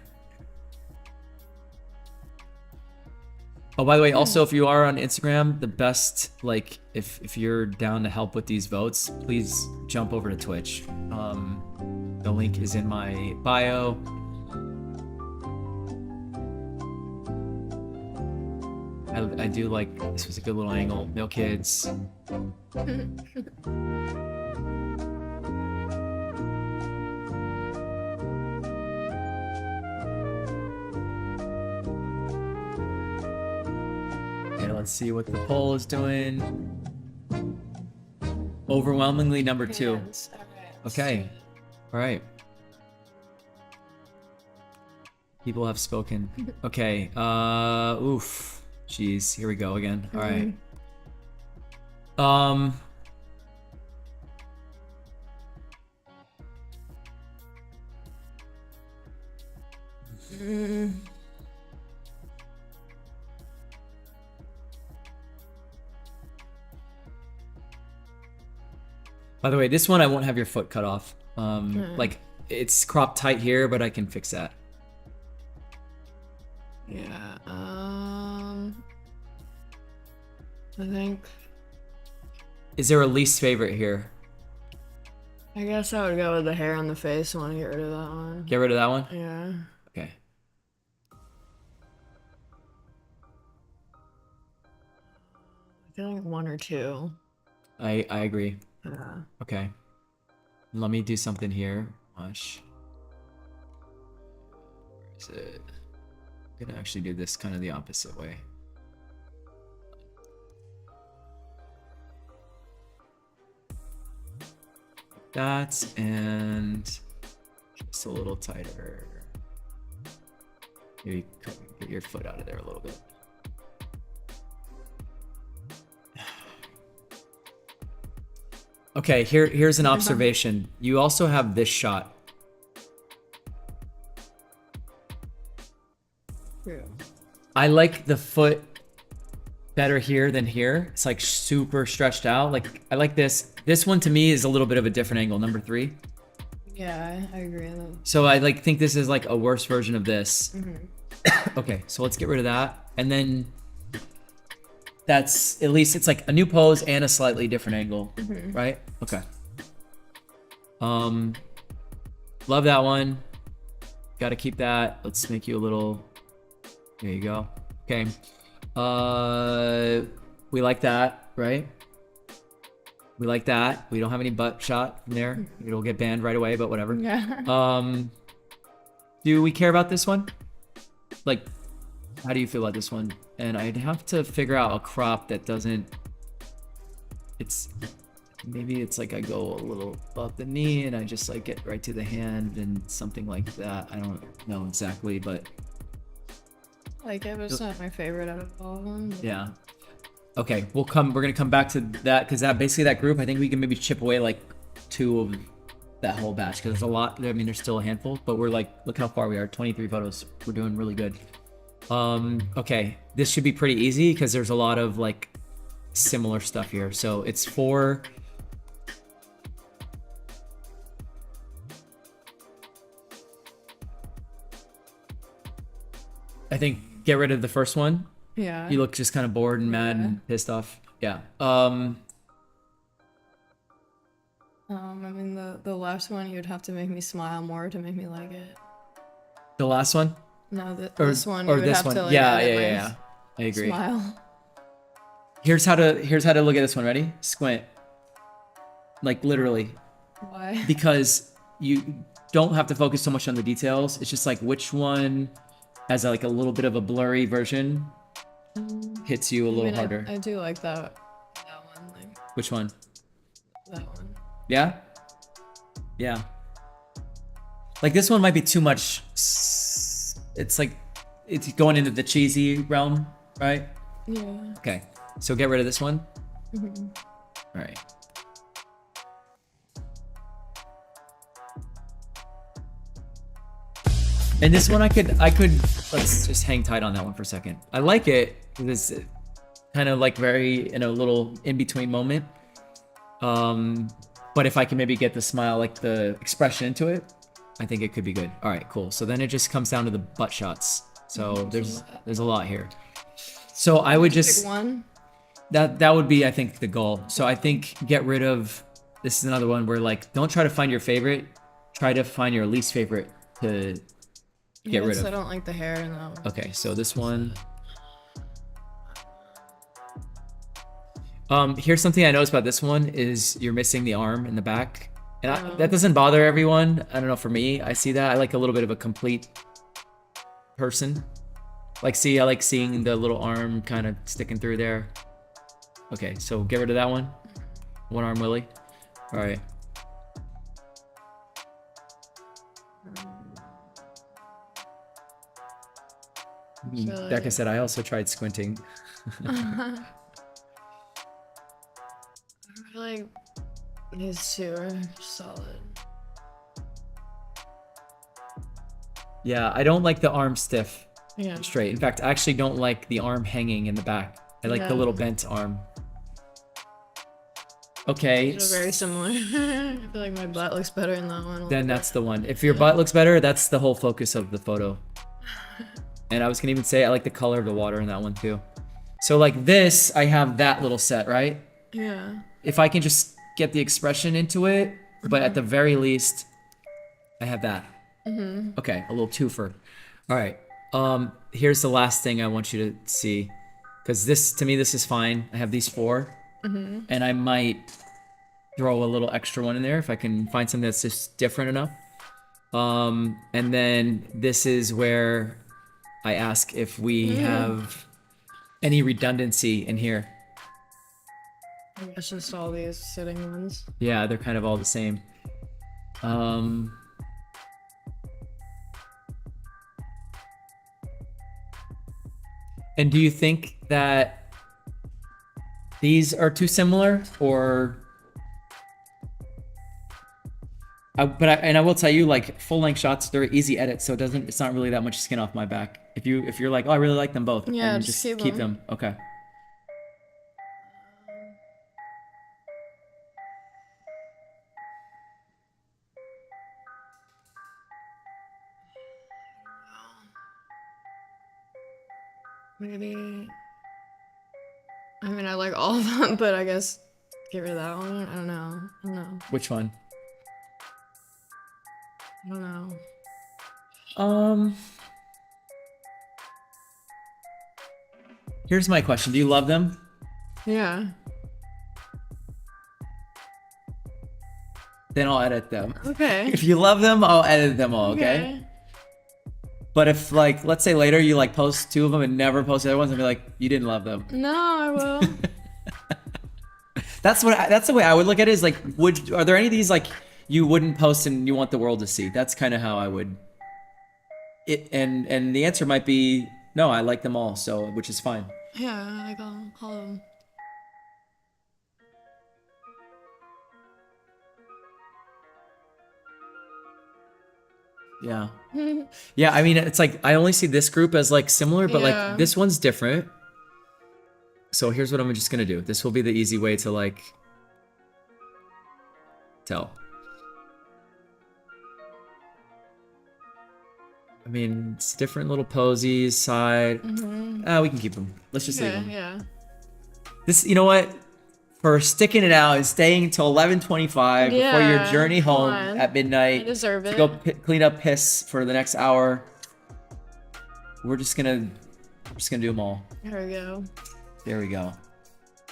Oh, by the way, also, if you are on Instagram, the best, like, if you're down to help with these votes, please jump over to Twitch. The link is in my bio. I do like, this was a good little angle. No kids. Okay, let's see what the poll is doing. Overwhelmingly number 2. Okay. All right. People have spoken. Okay. Oof. Jeez. Here we go again. All right. By the way, this one I won't have your foot cut off. Like it's cropped tight here, but I can fix that. Yeah. I think. Is there a least favorite here? I guess I would go with the hair on the face. I want to get rid of that one. Get rid of that one? Yeah. Okay. I feel like 1 or 2. I agree. Yeah. Okay. Let me do something here. Watch. Where is it? I'm gonna actually do this kind of the opposite way. That and just a little tighter. Maybe get your foot out of there a little bit. Okay, here's an observation. You also have this shot. True. I like the foot better here than here. It's like super stretched out. Like I like this. This one to me is a little bit of a different angle, number 3. Yeah, I agree with that. So I like think this is like a worse version of this. Okay, so let's get rid of that. And then that's, at least it's like a new pose and a slightly different angle, right? Okay. Love that one. Got to keep that. Let's make you a little, there you go. Okay. We like that, right? We like that. We don't have any butt shot from there. It'll get banned right away, but whatever. Yeah. Do we care about this one? Like, how do you feel about this one? And I'd have to figure out a crop that doesn't, maybe it's like I go a little above the knee and I just like get right to the hand and something like that. I don't know exactly, but. Like it was not my favorite out of all of them. But... Yeah. Okay, we're gonna come back to that because that basically that group, I think we can maybe chip away like 2 of that whole batch because there's a lot. I mean, there's still a handful, but we're like, look how far we are. 23 photos. We're doing really good. Okay, this should be pretty easy because there's a lot of like similar stuff here. So it's 4. I think get rid of the first one. Yeah. You look just kind of bored and mad and pissed off. Yeah. I mean, the last one, you'd have to make me smile more to make me like it. The last one? No, Or this one, or you would this have one. to, like, Yeah. edit my I agree. Smile. Here's how to look at this one. Ready? Squint. Like literally. Why? Because you don't have to focus so much on the details. It's just like which one has like a little bit of a blurry version hits you a little harder. I do like that one, like Which one? that one. Yeah? Yeah. Like this one might be too much. It's like it's going into the cheesy realm, right? Yeah. Okay. So get rid of this one. All right. And this one I could let's just hang tight on that one for a second. I like it. It's kind of like very in a little in-between moment. But if I can maybe get the smile, like the expression into it, I think it could be good. All right, cool. So then it just comes down to the butt shots. So there's a lot here. So I would just Pick one. that would be I think the goal. So I think get rid of this is another one where like don't try to find your favorite, try to find your least favorite to get rid of. I don't like the hair in that one. Okay, so this one. Here's something I noticed about this one is you're missing the arm in the back. And that doesn't bother everyone. I don't know, for me, I see that. I like a little bit of a complete person. Like, see, I like seeing the little arm kind of sticking through there. Okay, so get rid of that one. One arm Willie. All right. Like I said, I also tried squinting. I feel like these two are solid. Yeah, I don't like the arm stiff Yeah. straight. In fact, I actually don't like the arm hanging in the back. I like the little bent arm. Okay. They're very similar. I feel like my butt looks better in that one. Then that's the one. If your butt looks better, that's the whole focus of the photo. And I was gonna even say I like the color of the water in that one too. So like this, I have that little set, right? Yeah. If I can just get the expression into it, but at the very least, I have that. Okay, a little twofer. All right. Here's the last thing I want you to see, because this to me this is fine. I have these 4, and I might throw a little extra one in there if I can find something that's just different enough. And then this is where I ask if we have any redundancy in here. I guess just all these sitting ones. Yeah, they're kind of all the same. And do you think that these are too similar, or? I will tell you, like full length shots, they're easy edits, so it's not really that much skin off my back. If you're like, oh, I really like them both, Yeah, and just just keep them. Okay. Maybe. I mean, I like all of them, but I guess get rid of that one. I don't know. Which one? I don't know. Here's my question. Do you love them? Yeah. Then I'll edit them. Okay. If you love them, I'll edit them all, okay? But if, like, let's say later you, like, post 2 of them and never post the other ones and be like, you didn't love them. No, I will. That's the way I would look at it, is, like, are there any of these, like, you wouldn't post and you want the world to see? That's kind of how I would... And the answer might be, no, I like them all, so, which is fine. Yeah, I like all of them. Yeah. Yeah, I mean, it's like, I only see this group as like similar, but Yeah. like this one's different. So here's what I'm just gonna do. This will be the easy way to like tell. I mean, it's different little posies, side. We can keep them. Let's just leave Okay, them. yeah. This, you know what? For sticking it out and staying until 11:25 before your Yeah, journey come home on. at midnight I deserve to it. go clean up piss for the next hour. We're just gonna do them all. There we go. There we go.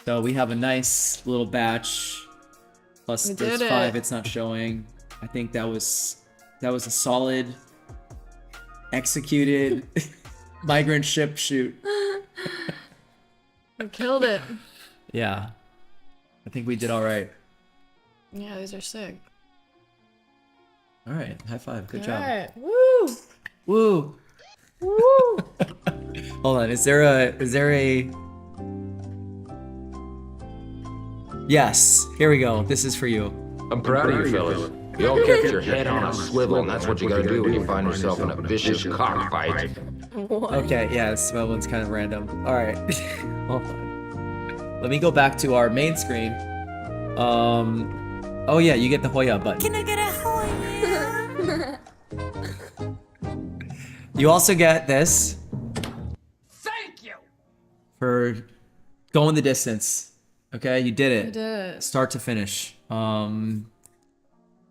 So we have a nice little batch. Plus We there's did 5 it. it's not showing. I think that was a solid executed migrant ship shoot. We killed it. Yeah. I think we did all right. Yeah, these are sick. All right. High five. Good job. Alright. Woo! Woo. Woo! Hold on. Is there a Yes. Here we go. This is for you. I'm proud of you fellas. You all kept your head on a swivel, and that's what you gotta do when you find yourself in a vicious cockfight. Okay, yeah, this one's kind of random. All right. Hold on. Let me go back to our main screen. Oh yeah, you get the Hoya button. Can I get a Hoya? You also get this. Thank you. For going the distance. Okay, you did it. I did it. Start to finish.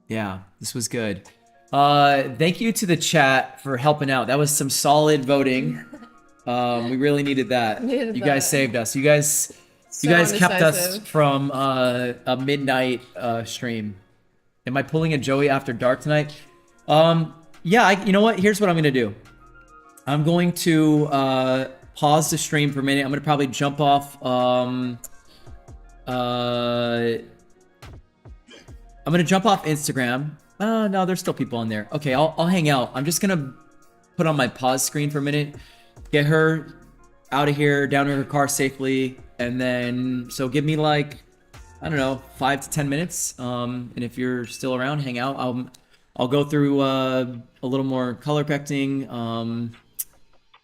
Yeah, this was good. Thank you to the chat for helping out. That was some solid voting. We really needed that. Needed You guys that. saved us. You guys kept us indecisive. from a midnight stream. Am I pulling a Joey after dark tonight? Yeah, you know what? Here's what I'm gonna do. I'm going to pause the stream for a minute. I'm gonna probably jump off. I'm gonna jump off Instagram. No, there's still people on there. Okay, I'll hang out. I'm just gonna put on my pause screen for a minute, get her out of here, down to her car safely, and then so give me like, I don't know, 5 to 10 minutes. And if you're still around, hang out. I'll go through a little more color correcting.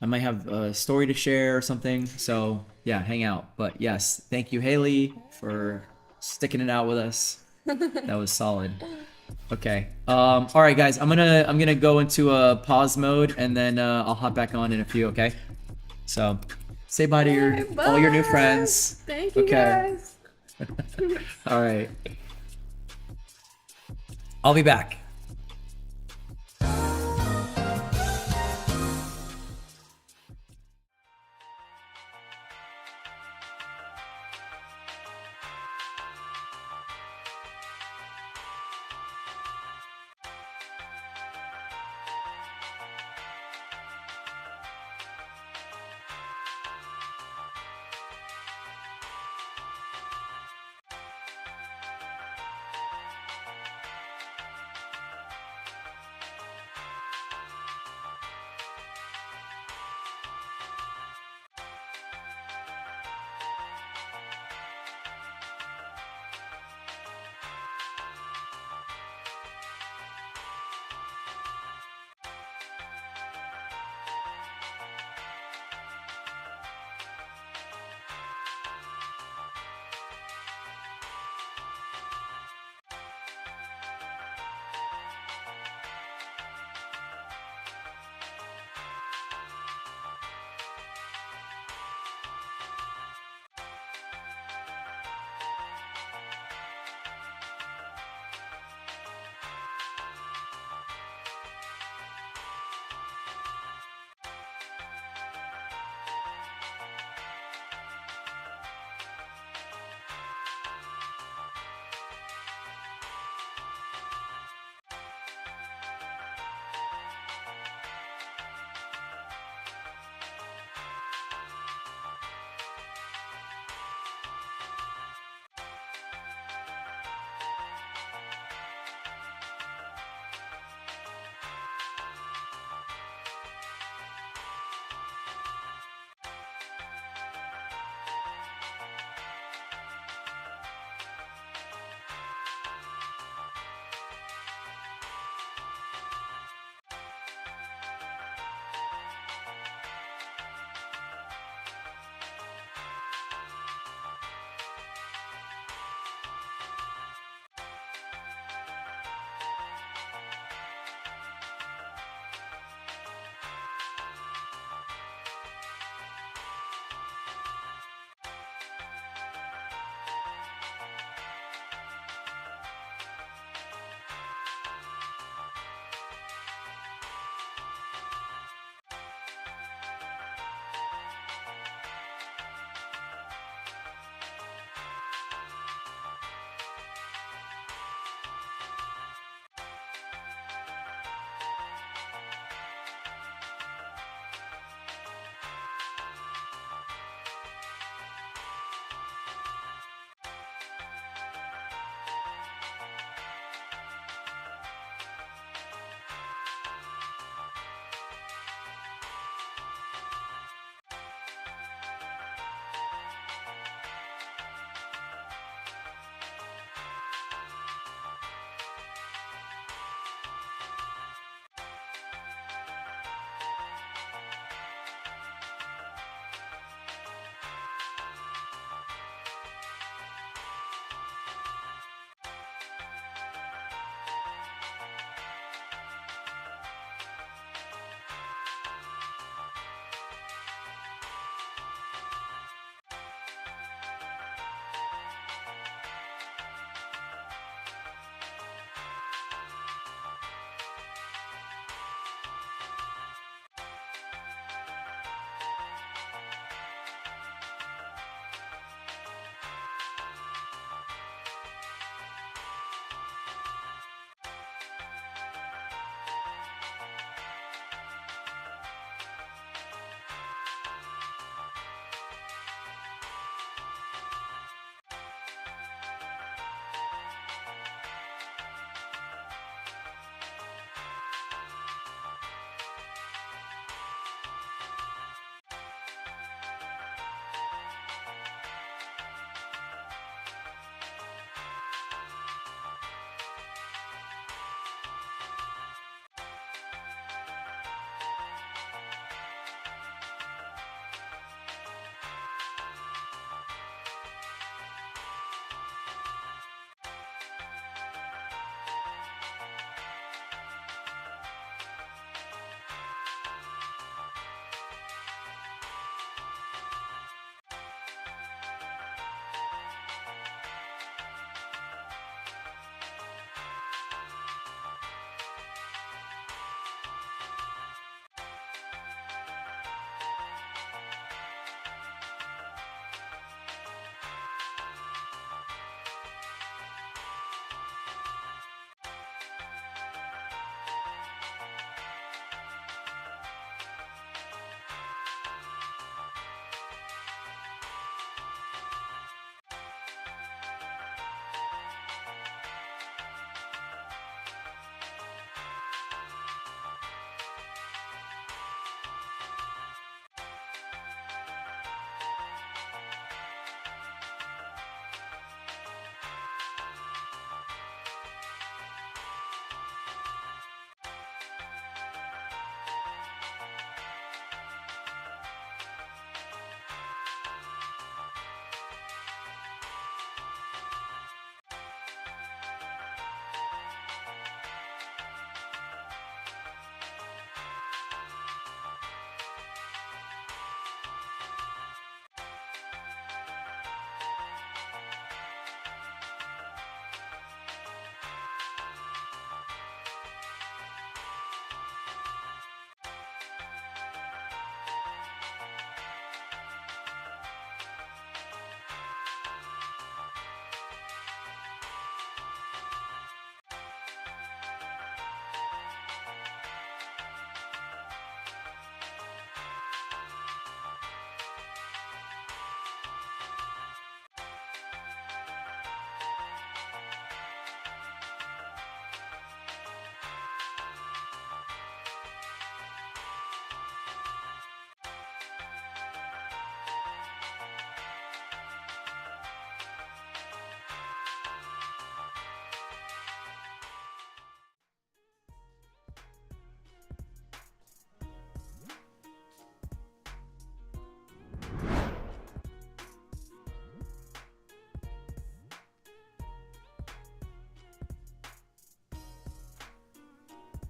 I might have a story to share or something. So yeah, hang out. But yes, thank you, Hayley, for sticking it out with us. That was solid. Okay. All right, guys. I'm gonna go into a pause mode, and then I'll hop back on in a few. Okay. So, say bye to all your new friends. Thank you guys. All right. I'll be back.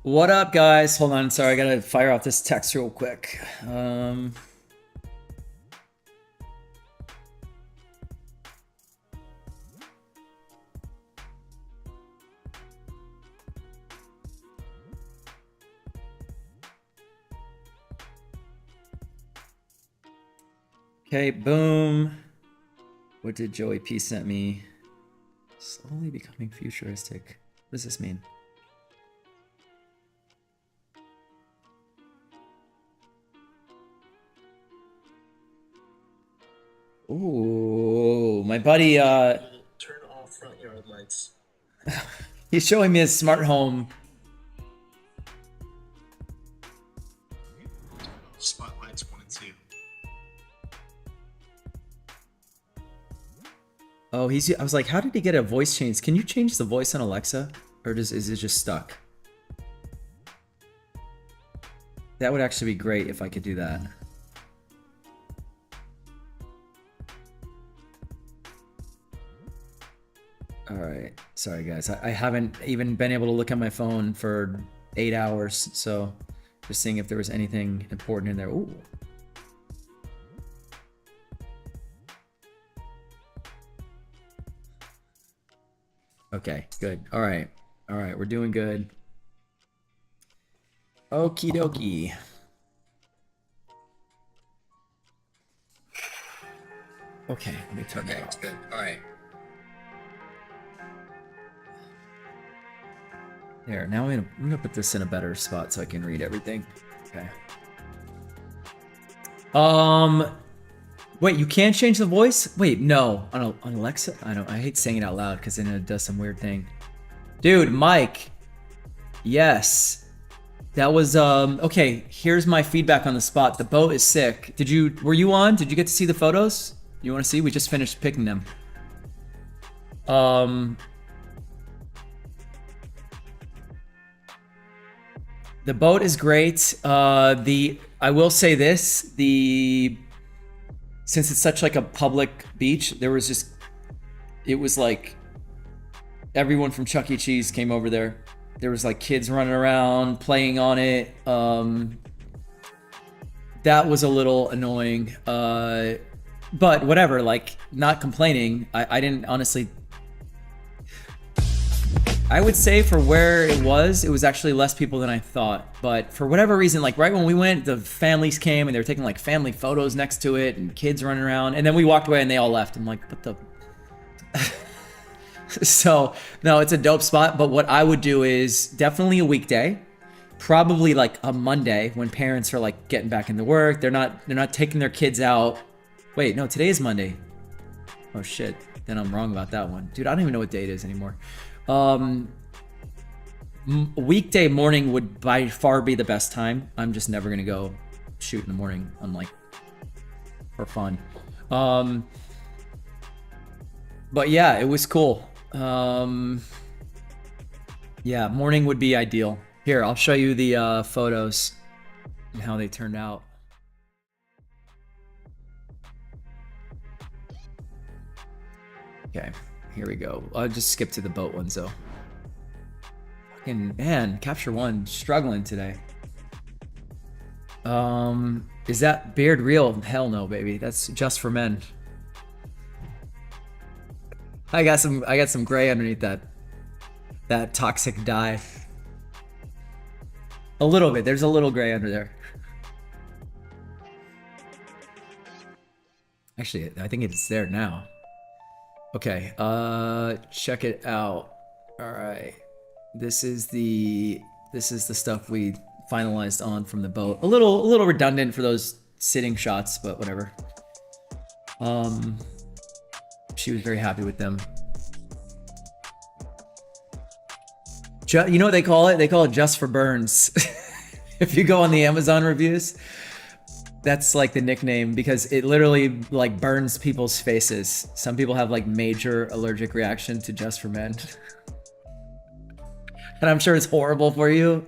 What up, guys? Hold on, sorry, I gotta fire off this text real quick. Okay, boom. What did Joey P sent me? Slowly becoming futuristic. What does this mean? Ooh, my buddy, Turn off front yard lights. he's showing me his smart home. Spotlights 1 and 2. Oh, I was like, how did he get a voice change? Can you change the voice on Alexa? Or is it just stuck? That would actually be great if I could do that. Alright, sorry guys. I haven't even been able to look at my phone for 8 hours, so just seeing if there was anything important in there. Ooh. Okay, good. Alright, we're doing good. Okie dokie. Okay, let me turn that off. Good. All right. There, now I'm gonna put this in a better spot so I can read everything. Okay. Wait, you can't change the voice? Wait, no. On Alexa? I hate saying it out loud because then it does some weird thing. Dude, Mike. Yes. That was, okay, here's my feedback on the spot. The boat is sick. Were you on? Did you get to see the photos? You want to see? We just finished picking them. The boat is great. I will say this, since it's such like a public beach, it was like everyone from Chuck E. Cheese came over there. There was like kids running around, playing on it. That was a little annoying. But whatever, like not complaining. I didn't honestly, I would say for where it was actually less people than I thought. But for whatever reason, like right when we went, the families came and they were taking like family photos next to it and kids running around. And then we walked away and they all left. I'm like, what the? So, no, it's a dope spot. But what I would do is definitely a weekday. Probably like a Monday when parents are like getting back into work. They're not taking their kids out. Wait, no, today is Monday. Oh shit, then I'm wrong about that one. Dude, I don't even know what day it is anymore. Weekday morning would by far be the best time. I'm just never gonna go shoot in the morning. I'm like, for fun. But yeah, it was cool. Yeah, morning would be ideal. Here, I'll show you the photos and how they turned out. Okay, here we go. I'll just skip to the boat ones though. Fucking man, capture one struggling today. Is that beard real? Hell no, baby. That's just for men. I got some gray underneath that toxic dye. A little bit. There's a little gray under there. Actually, I think it's there now. Okay, check it out. All right, this is the stuff we finalized on from the boat. A little redundant for those sitting shots, but whatever. She was very happy with them. You know what they call it? They call it just for burns. If you go on the Amazon reviews, that's like the nickname because it literally like burns people's faces. Some people have like major allergic reaction to just for men. And I'm sure it's horrible for you.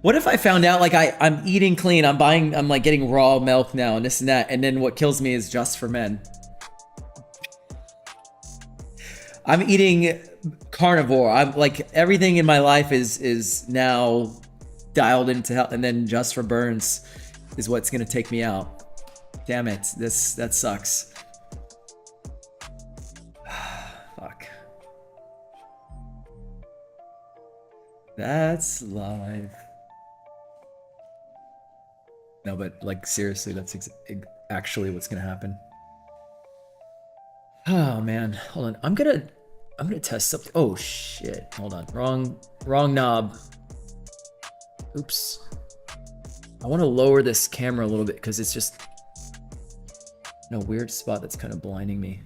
What if I found out like I'm eating clean, I'm like getting raw milk now and this and that, and then what kills me is just for men? I'm eating carnivore. I'm like everything in my life is now dialed into health, and then just for burns is what's gonna take me out. Damn it, that sucks. Fuck. That's life. No, but like seriously, that's actually what's gonna happen. Oh man, hold on. I'm gonna test something. Oh shit, hold on. Wrong knob. Oops. I want to lower this camera a little bit because it's just in a weird spot that's kind of blinding me.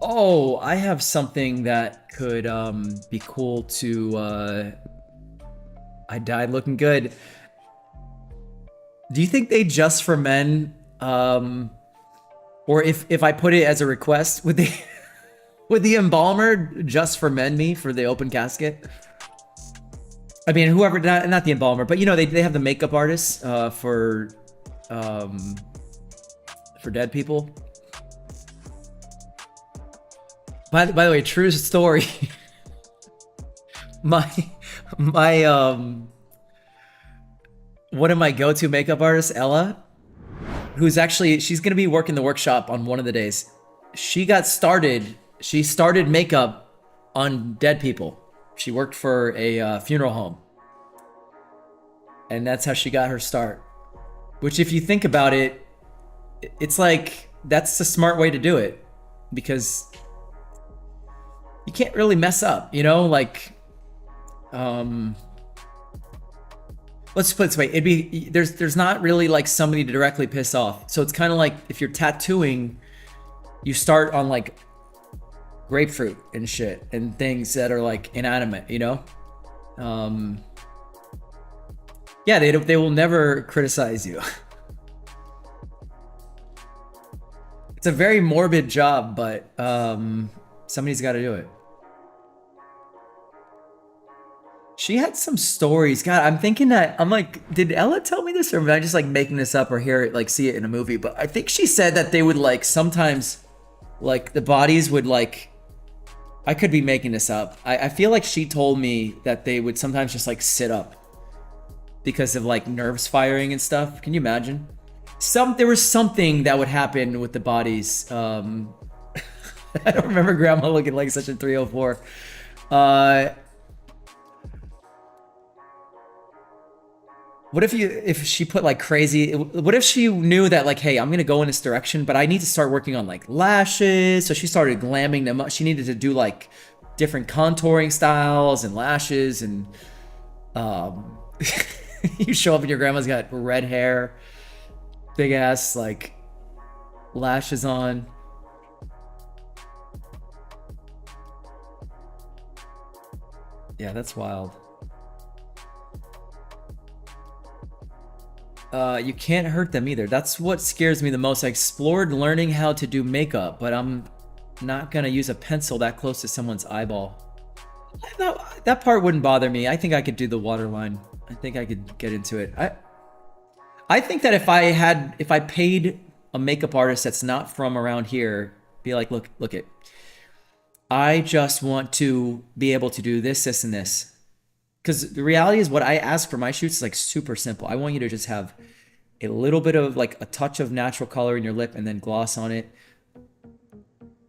Oh, I have something that could be cool to I died looking good. Do you think they just for men or if I put it as a request, would they would the embalmer just for men me for the open casket? I mean, whoever, not the embalmer, but you know, they have the makeup artists for dead people. By the way, true story. my one of my go-to makeup artists, Ella, who's actually, she's gonna be working the workshop on one of the days. She started makeup on dead people. She worked for a funeral home. And that's how she got her start. Which if you think about it, it's like, that's the smart way to do it. Because you can't really mess up, you know? Like, let's put it this way. There's not really like somebody to directly piss off. So it's kind of like if you're tattooing, you start on like grapefruit and shit and things that are like inanimate, you know? Yeah, they will never criticize you. It's a very morbid job, but somebody's got to do it. She had some stories. God, I'm thinking that, I'm like, did Ella tell me this or am I just like making this up or hear it, like see it in a movie? But I think she said that they would like sometimes, like the bodies would like, I could be making this up. I feel like she told me that they would sometimes just like sit up because of like nerves firing and stuff. Can you imagine? There was something that would happen with the bodies. I don't remember Grandma looking like such a 304. What if she put like crazy, what if she knew that like, hey, I'm gonna go in this direction, but I need to start working on like lashes. So she started glamming them up. She needed to do like different contouring styles and lashes and you show up and your grandma's got red hair, big ass like lashes on. Yeah, that's wild. You can't hurt them either. That's what scares me the most. I explored learning how to do makeup, but I'm not gonna use a pencil that close to someone's eyeball. That part wouldn't bother me. I think I could do the waterline. I think I could get into it. I think that if I paid a makeup artist that's not from around here, be like, look it. I just want to be able to do this, this, and this. Because the reality is what I ask for my shoots is like super simple. I want you to just have a little bit of like a touch of natural color in your lip and then gloss on it.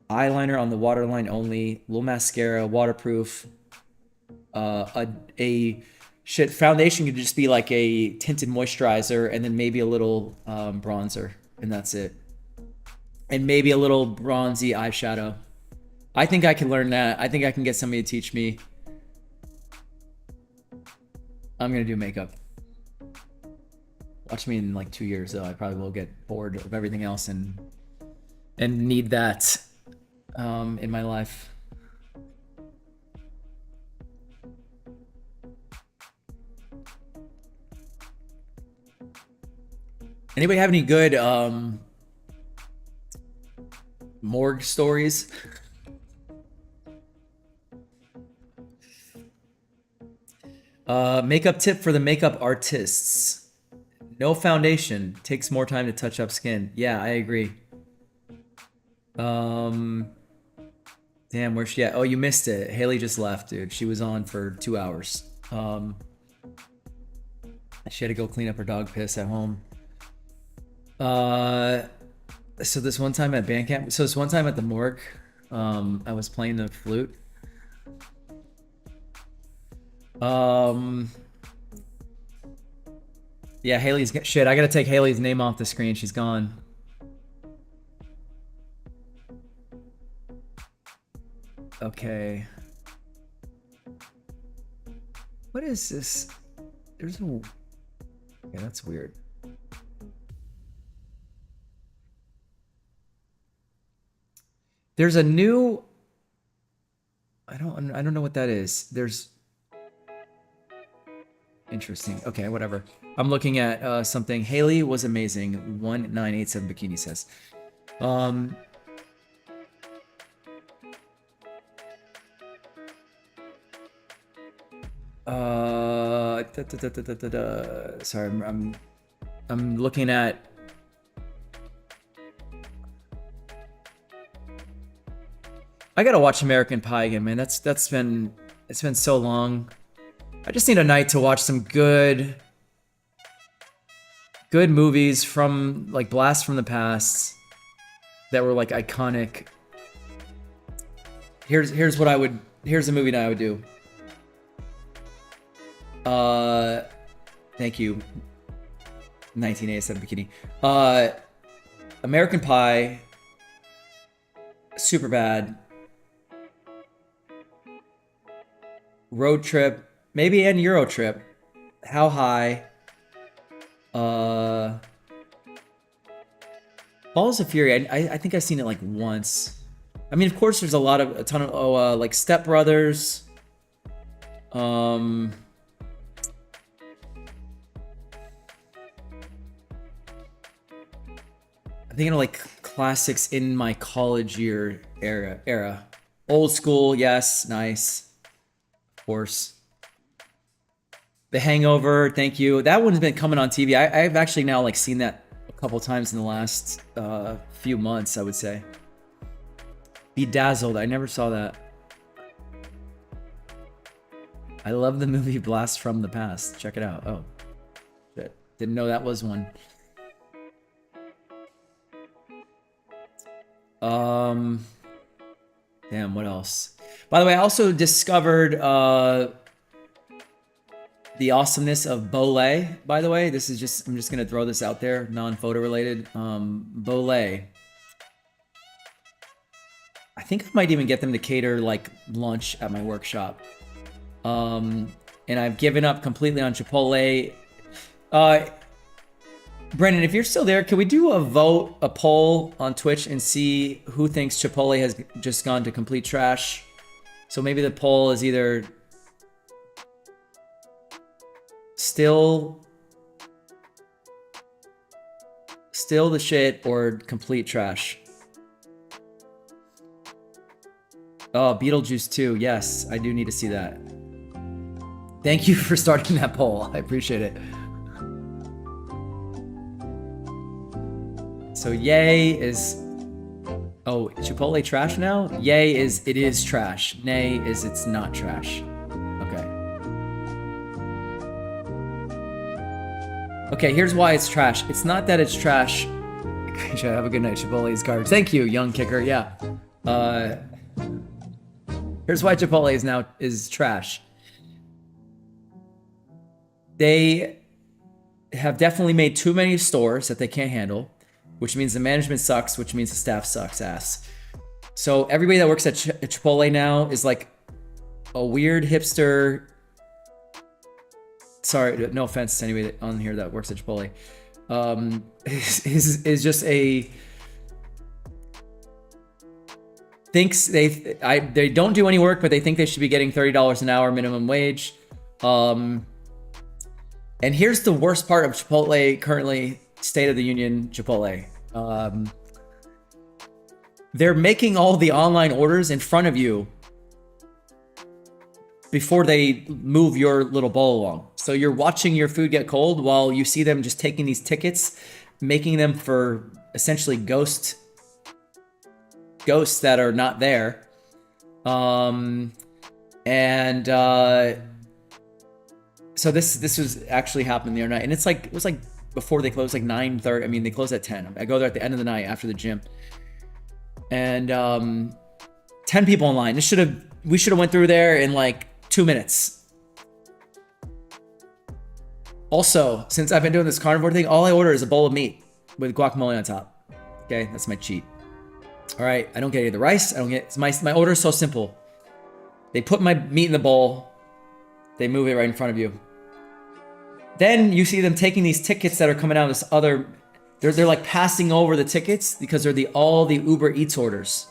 Eyeliner on the waterline only. Little mascara, waterproof. Foundation could just be like a tinted moisturizer and then maybe a little bronzer. And that's it. And maybe a little bronzy eyeshadow. I think I can learn that. I think I can get somebody to teach me. I'm gonna do makeup. Watch me in like 2 years though. I probably will get bored of everything else and need that in my life. Anybody have any good morgue stories? Makeup tip for the makeup artists. No foundation. Takes more time to touch up skin. Yeah, I agree. Damn, where's she at? Oh, you missed it. Hayley just left, dude. She was on for 2 hours. She had to go clean up her dog piss at home. So this one time at band camp, so this one time at the morgue, I was playing the flute. Yeah, Hayley's shit. I gotta take Hayley's name off the screen. She's gone. Okay. What is this? There's a. Yeah, that's weird. There's a new. I don't know what that is. There's. Interesting. Okay, whatever. I'm looking at something. Hayley was amazing. 1987 bikini says. Sorry, I'm looking at. I gotta watch American Pie again, man. It's been so long. I just need a night to watch some good movies from like Blast from the Past that were like iconic. Here's a movie that I would do. Thank you. 1987 bikini. American Pie. Superbad. Road Trip. Maybe an Euro Trip. How High. Balls of Fury. I think I've seen it like once. I mean, of course, there's a ton of like Step Brothers. I'm thinking of like classics in my college year era. Old School, yes, nice. Of course. The Hangover, thank you. That one's been coming on TV. I've actually now like seen that a couple times in the last few months, I would say. Bedazzled, I never saw that. I love the movie Blast from the Past. Check it out. Oh, shit. Didn't know that was one. Damn, what else? By the way, I also discovered the awesomeness of Bolé. By the way, I'm just gonna throw this out there, non-photo related. Bolé. I think I might even get them to cater like lunch at my workshop. And I've given up completely on Chipotle. Brendan, if you're still there, can we do a poll on Twitch and see who thinks Chipotle has just gone to complete trash? So maybe the poll is either still the shit or complete trash. Oh, Beetlejuice 2. Yes, I do need to see that. Thank you for starting that poll. I appreciate it. So yay is, oh, Chipotle trash now? Yay is it is trash. Nay is it's not trash. Okay. Okay, here's why it's trash. It's not that it's trash. Have a good night. Chipotle is garbage. Thank you, young kicker. Yeah. Here's why Chipotle is trash. They have definitely made too many stores that they can't handle, which means the management sucks, which means the staff sucks ass. So everybody that works at Chipotle now is like a weird hipster. Sorry, no offense to anybody on here that works at Chipotle. Is just a thinks they don't do any work, but they think they should be getting $30 an hour minimum wage. And here's the worst part of Chipotle currently. State of the Union Chipotle. They're making all the online orders in front of you before they move your little bowl along. So you're watching your food get cold while you see them just taking these tickets, making them for essentially ghosts that are not there. So this was actually happening the other night, and it was like before they closed, like 9:30. I mean, they closed at 10. I go there at the end of the night after the gym, and 10 people in line. We should have went through there in like 2 minutes. Also, since I've been doing this carnivore thing, all I order is a bowl of meat with guacamole on top. Okay, that's my cheat. All right, I don't get any of the rice. I don't get my order is so simple. They put my meat in the bowl. They move it right in front of you. Then you see them taking these tickets that are coming out of this other. They're like passing over the tickets because they're all the Uber Eats orders.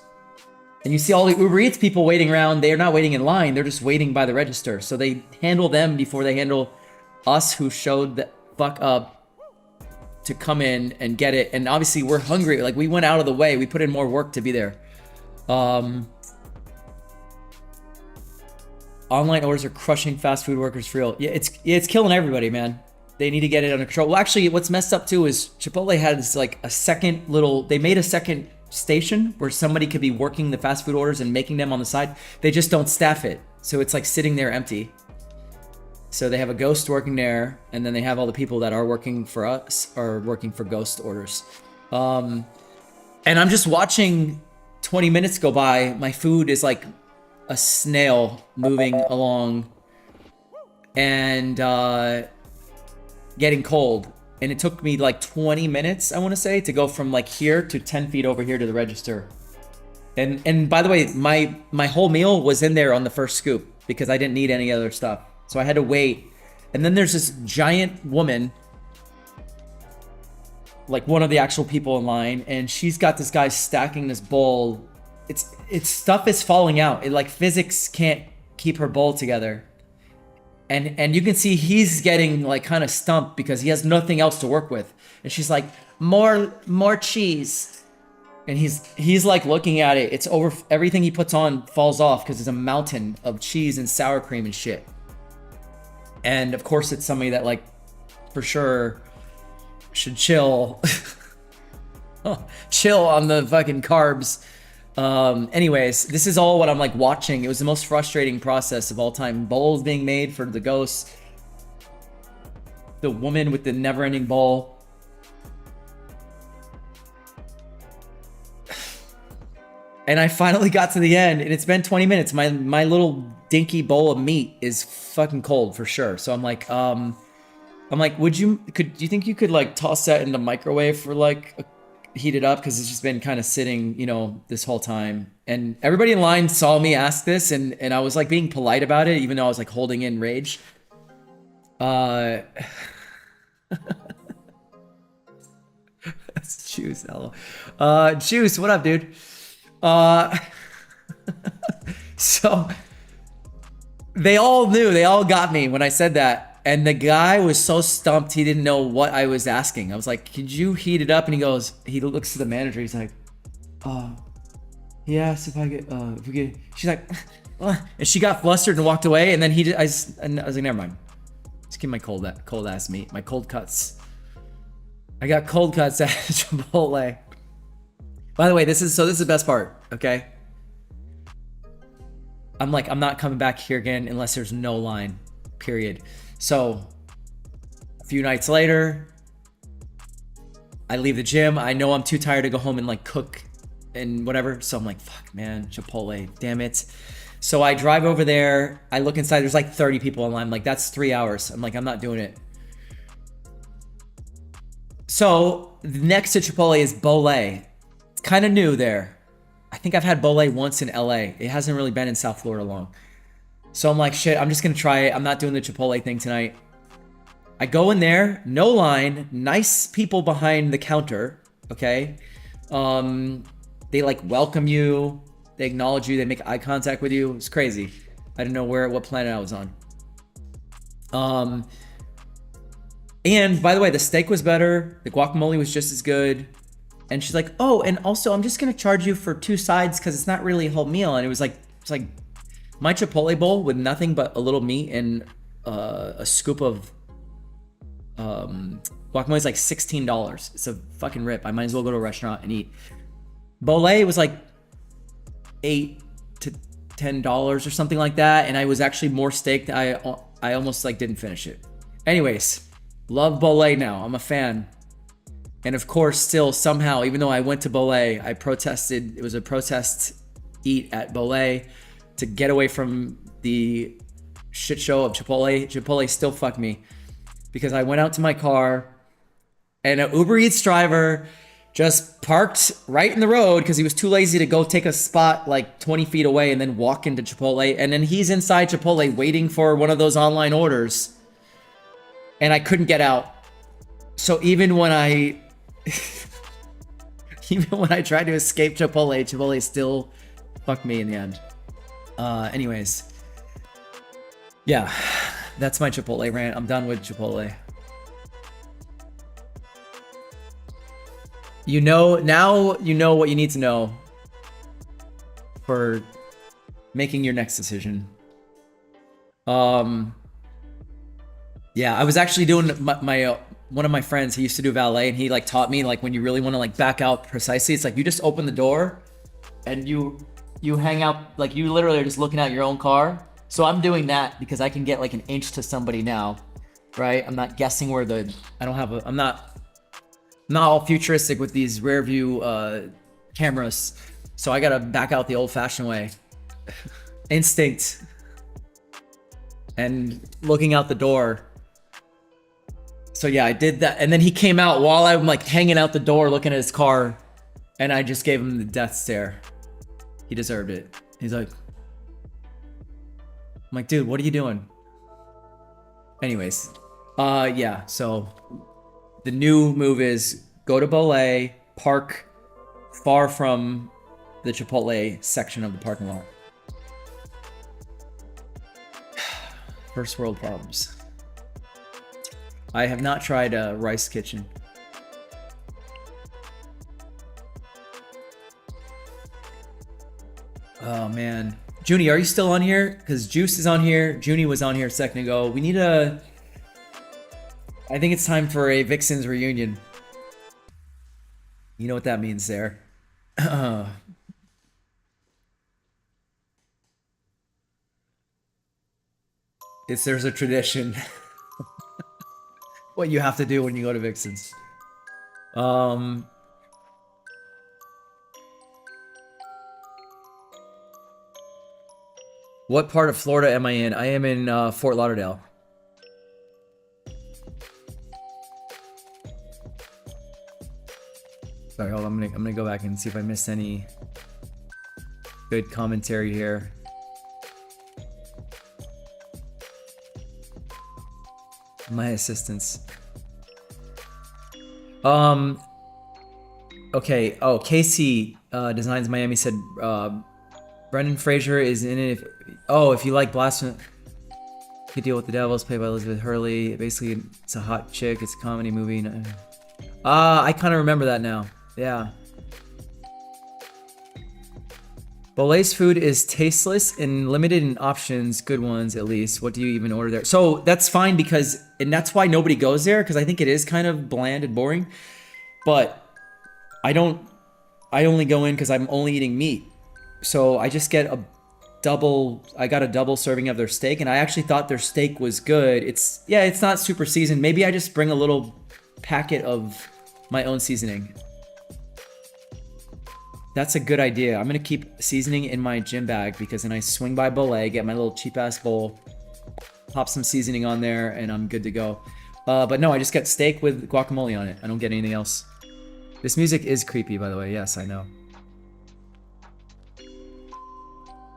And you see all the Uber Eats people waiting around. They're not waiting in line. They're just waiting by the register. So they handle them before they handle us who showed the fuck up to come in and get it. And obviously we're hungry. Like, we went out of the way. We put in more work to be there. Online orders are crushing fast food workers for real. Yeah, it's killing everybody, man. They need to get it under control. Well, actually, what's messed up too is Chipotle has like a second little. They made a second station where somebody could be working the fast food orders and making them on the side. They just don't staff it, so it's like sitting there empty. So they have a ghost working there, and then they have all the people that are working for us are working for ghost orders. And I'm just watching 20 minutes go by. My food is like a snail moving along and getting cold. And it took me like 20 minutes, I want to say, to go from like here to 10 feet over here to the register. And by the way, my whole meal was in there on the first scoop because I didn't need any other stuff. So I had to wait. And then there's this giant woman, like one of the actual people in line, and she's got this guy stacking this bowl. It's stuff is falling out. It like physics can't keep her bowl together. And you can see he's getting like kind of stumped because he has nothing else to work with. And she's like, more cheese. And he's like looking at it. It's over. Everything he puts on falls off because there's a mountain of cheese and sour cream and shit. And of course it's somebody that like for sure should chill. Chill on the fucking carbs. Anyways, this is all what I'm like watching. It was the most frustrating process of all time. Bowls being made for the ghosts. The woman with the never-ending bowl. And I finally got to the end, and it's been 20 minutes. My little dinky bowl of meat is fucking cold for sure. So I'm like, do you think you could like toss that in the microwave for like heat it up, because it's just been kind of sitting, you know, this whole time. And everybody in line saw me ask this, and I was like being polite about it, even though I was like holding in rage. That's Juice, hello. Juice, what up, dude? So they all knew, they all got me when I said that. And the guy was so stumped, he didn't know what I was asking. I was like, could you heat it up? And he looks to the manager. He's like, he asked if I get, if we get, she's like, and she got flustered and walked away. And then I was like, never mind. Just give my cold ass meat, my cold cuts. I got cold cuts at Chipotle. By the way, this is the best part, okay? I'm like, I'm not coming back here again unless there's no line, period. So a few nights later, I leave the gym. I know I'm too tired to go home and like cook and whatever. So I'm like, fuck, man, Chipotle, damn it. So I drive over there. I look inside. There's like 30 people in line. I'm like, that's 3 hours. I'm like, I'm not doing it. So next to Chipotle is Bolé. It's kind of new there. I think I've had Bolé once in LA. It hasn't really been in South Florida long. So I'm like, shit, I'm just going to try it. I'm not doing the Chipotle thing tonight. I go in there, no line, nice people behind the counter, okay? They like welcome you. They acknowledge you. They make eye contact with you. It's crazy. I didn't know what planet I was on. And by the way, the steak was better. The guacamole was just as good. And she's like, oh, and also I'm just going to charge you for 2 sides because it's not really a whole meal. And it's like my Chipotle bowl with nothing but a little meat and a scoop of guacamole is like $16. It's a fucking rip. I might as well go to a restaurant and eat. Bolé was like $8 to $10 or something like that, and I was actually more staked. I almost like didn't finish it. Anyways, love Bolé now. I'm a fan. And of course, still somehow, even though I went to Bolé, I protested. It was a protest eat at Bolé to get away from the shit show of Chipotle. Chipotle still fucked me because I went out to my car and an Uber Eats driver just parked right in the road because he was too lazy to go take a spot like 20 feet away and then walk into Chipotle. And then he's inside Chipotle waiting for one of those online orders. And I couldn't get out. So even when I tried to escape Chipotle still fucked me in the end. Anyways. Yeah, that's my Chipotle rant. I'm done with Chipotle. You know, now you know what you need to know for making your next decision. Yeah, I was actually doing my one of my friends, he used to do valet, and he like taught me like when you really want to like back out precisely, it's like you just open the door and you hang out, like you literally are just looking at your own car. So I'm doing that because I can get like an inch to somebody now, right? I'm not guessing where I'm not all futuristic with these rear view cameras. So I gotta back out the old fashioned way. Instinct. And looking out the door. So yeah, I did that. And then he came out while I'm like hanging out the door looking at his car. And I just gave him the death stare. He deserved it. He's like, I'm like, dude, what are you doing? Anyways, yeah, so the new move is go to Bolé, park far from the Chipotle section of the parking lot. First world problems. I have not tried a rice kitchen. Oh man. Junie, are you still on here? Because Juice is on here. Junie was on here a second ago. We need I think it's time for a Vixens reunion. You know what that means there. There's a tradition. What you have to do when you go to Vixens. What part of Florida am I in? I am in Fort Lauderdale. Sorry, hold on. I'm gonna go back and see if I missed any good commentary here. My assistants. Okay. Oh, Casey Designs Miami said Brendan Fraser is in it. If you like Blasphemy, Could Deal with the Devils, played by Elizabeth Hurley. Basically, it's a hot chick. It's a comedy movie. I kind of remember that now. Yeah. Bolé's food is tasteless and limited in options, good ones at least. What do you even order there? So that's fine because, and that's why nobody goes there, because I think it is kind of bland and boring. But I only go in because I'm only eating meat. So I just get I got a double serving of their steak, and I actually thought their steak was good. It's not super seasoned. Maybe I just bring a little packet of my own seasoning. That's a good idea. I'm gonna keep seasoning in my gym bag because then I swing by Bolé, get my little cheap ass bowl, pop some seasoning on there, and I'm good to go. But no, I just get steak with guacamole on it. I don't get anything else. This music is creepy, by the way. Yes, I know.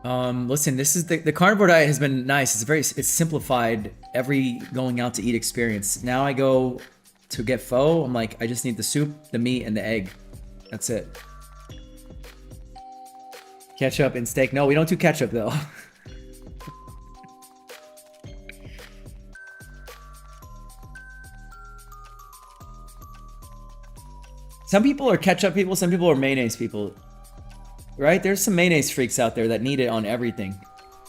Listen, this is the carnivore diet has been nice. It's simplified every going out to eat experience. Now I go to get pho. I'm like, I just need the soup, the meat, and the egg. That's it. Ketchup and steak. No, we don't do ketchup though. Some people are ketchup people, some people are mayonnaise people. Right? There's some mayonnaise freaks out there that need it on everything.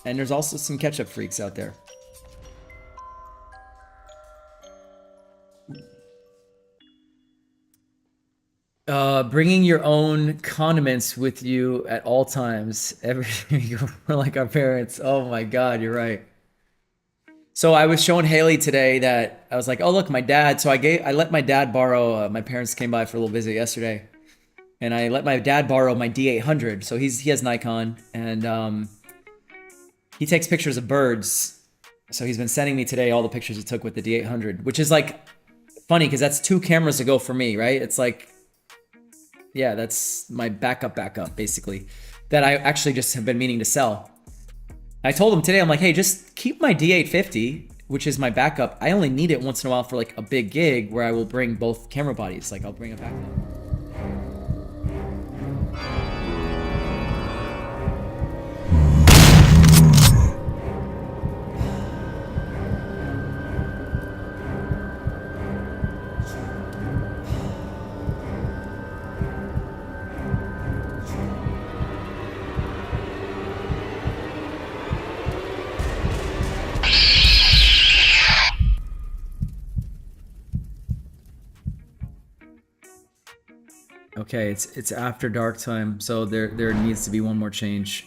And there's also some ketchup freaks out there. Bringing your own condiments with you at all times. We're like our parents. Oh my God, you're right. So I was showing Hayley today that I was like, oh look, my dad. So I let my dad borrow. My parents came by for a little visit yesterday, and I let my dad borrow my D800. So he has Nikon, and he takes pictures of birds. So he's been sending me today all the pictures he took with the D800, which is like funny because that's 2 cameras to go for me, right? It's like, yeah, that's my backup basically, that I actually just have been meaning to sell. I told him today, I'm like, hey, just keep my D850, which is my backup. I only need it once in a while for like a big gig where I will bring both camera bodies. Like I'll bring a backup. Okay, it's after dark time, so there needs to be one more change.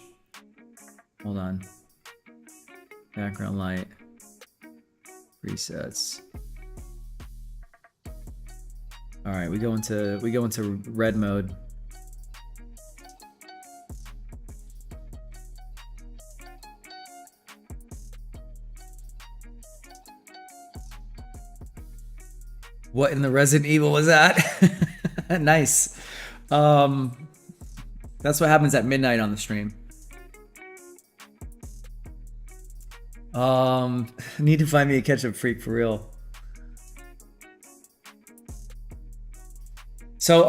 Hold on. Background light. Presets. All right, we go into red mode. What in the Resident Evil was that? Nice. That's what happens at midnight on the stream. Need to find me a ketchup freak for real. So,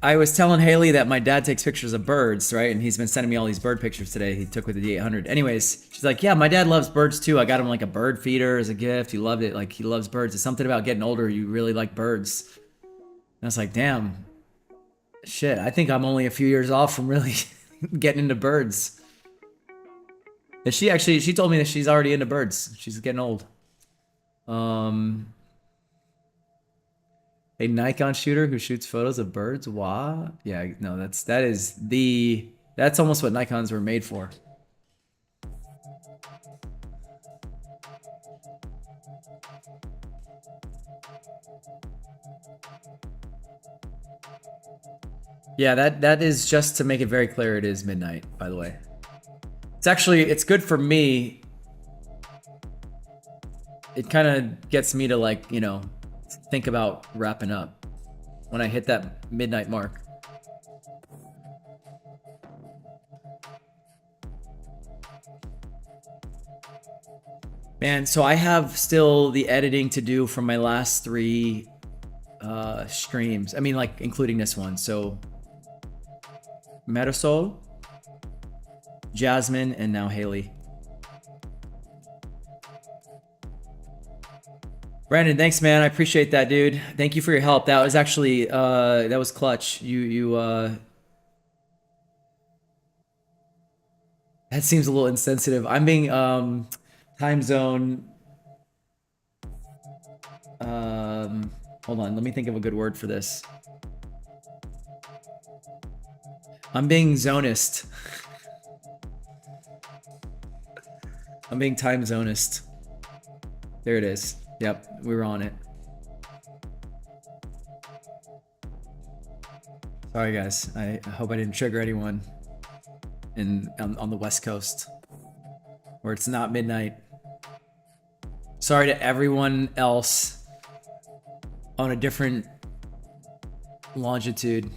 I was telling Hayley that my dad takes pictures of birds, right? And he's been sending me all these bird pictures today he took with the D800. Anyways, she's like, yeah, my dad loves birds too. I got him like a bird feeder as a gift. He loved it. Like, he loves birds. It's something about getting older. You really like birds. And I was like, damn, shit, I think I'm only a few years off from really getting into birds. And she told me that she's already into birds. She's getting old. A Nikon shooter who shoots photos of birds? Wow. Yeah, no, that's almost what Nikons were made for. Yeah, that is just to make it very clear. It is midnight, by the way. It's good for me. It kind of gets me to, like, you know, think about wrapping up when I hit that midnight mark. Man, so I have still the editing to do from my last 3 streams. I mean, like, including this one. So Marisol, Jasmine, and now Hayley. Brandon, thanks, man. I appreciate that, dude. Thank you for your help. That was actually that was clutch. That seems a little insensitive. I'm being time zone. Hold on, let me think of a good word for this. I'm being zonist. I'm being time zonist. There it is. Yep, we were on it. Sorry, guys. I hope I didn't trigger anyone on the West Coast, where it's not midnight. Sorry to everyone else on a different longitude.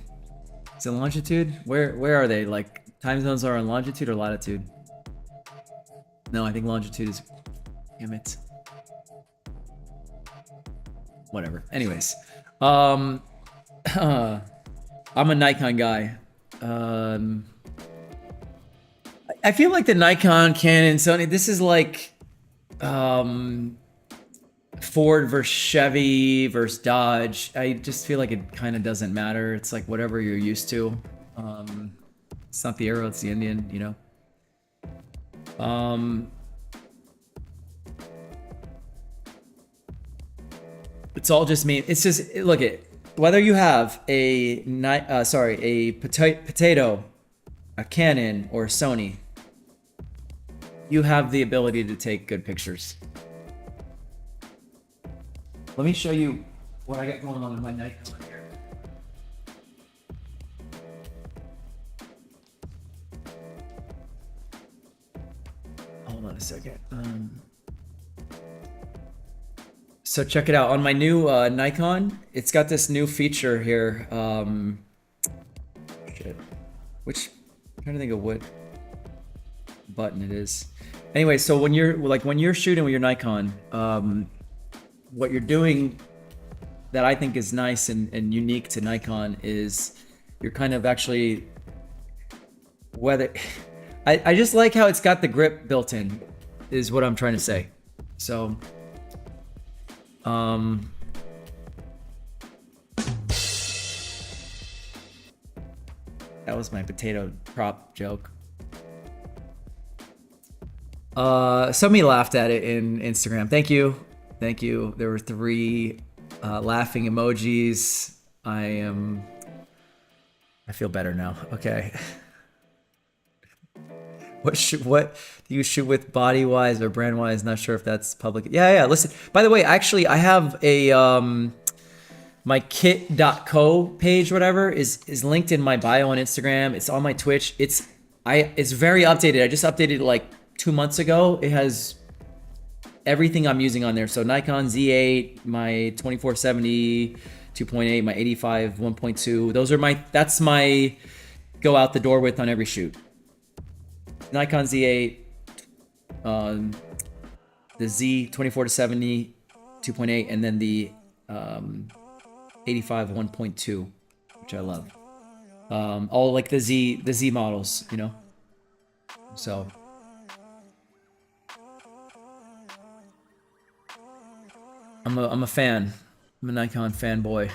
Is it longitude? Where are they? Like, time zones are on longitude or latitude? No, I think longitude is... Damn it. Whatever. Anyways. I'm a Nikon guy. I feel like the Nikon, Canon, Sony, this is like Ford versus Chevy versus Dodge. I just feel like it kind of doesn't matter. It's like whatever you're used to. It's not the arrow, it's the Indian, you know. It's all just me. It's just, look, whether you have a potato, a Canon, or a Sony, you have the ability to take good pictures. Let me show you what I got going on with my Nikon here. Hold on a second. So check it out. On my new Nikon, it's got this new feature here. Shit. Which, I'm trying to think of what button it is. Anyway, so when you're shooting with your Nikon, what you're doing that I think is nice and unique to Nikon is you're kind of actually I just like how it's got the grip built in, is what I'm trying to say. So that was my potato prop joke. Somebody laughed at it in Instagram. Thank you. There were 3 laughing emojis. I feel better now. Okay. What do you shoot with, body wise or brand wise? Not sure if that's public. Yeah. Listen, by the way, actually, I have a my kit.co page, whatever, is linked in my bio on Instagram. It's on my Twitch. It's very updated. I just updated it like 2 months ago. It has everything I'm using on there. So Nikon Z8, my 2470 2.8, my 85 1.2. That's my go out the door with on every shoot. Nikon Z8, the Z 24-70 2.8, and then the 85 1.2, which I love. All like the Z models, you know. So I'm a fan. I'm a Nikon fanboy.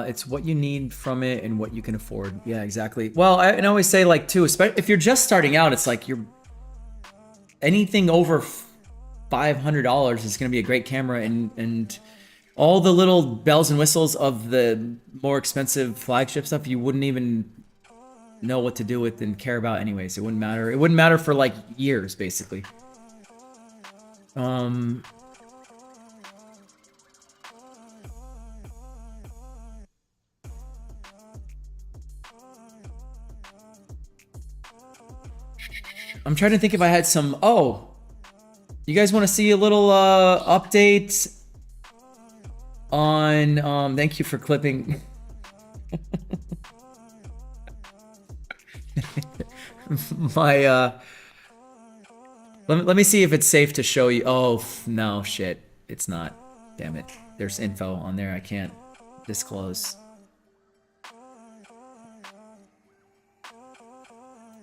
It's what you need from it and what you can afford. Yeah, exactly. Well, I always say, like, too, especially if you're just starting out, it's like anything over $500 is going to be a great camera, and all the little bells and whistles of the more expensive flagship stuff you wouldn't even know what to do with and care about anyways. It wouldn't matter. It wouldn't matter for like years, basically. I'm trying to think if I had some. Oh, you guys want to see a little update on? Thank you for clipping. My let me see if it's safe to show you. Oh no, shit, it's not. Damn it. There's info on there I can't disclose.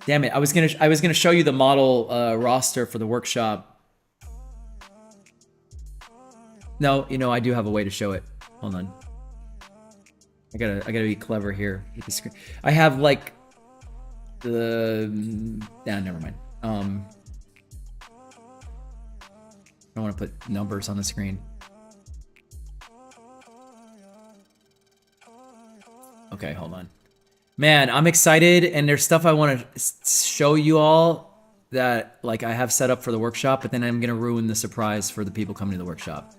Damn it, I was gonna show you the model roster for the workshop. No, you know, I do have a way to show it. Hold on. I gotta be clever here with the screen. I have like never mind. I don't want to put numbers on the screen. Okay, hold on. Man, I'm excited, and there's stuff I want to show you all that like I have set up for the workshop, but then I'm gonna ruin the surprise for the people coming to the workshop.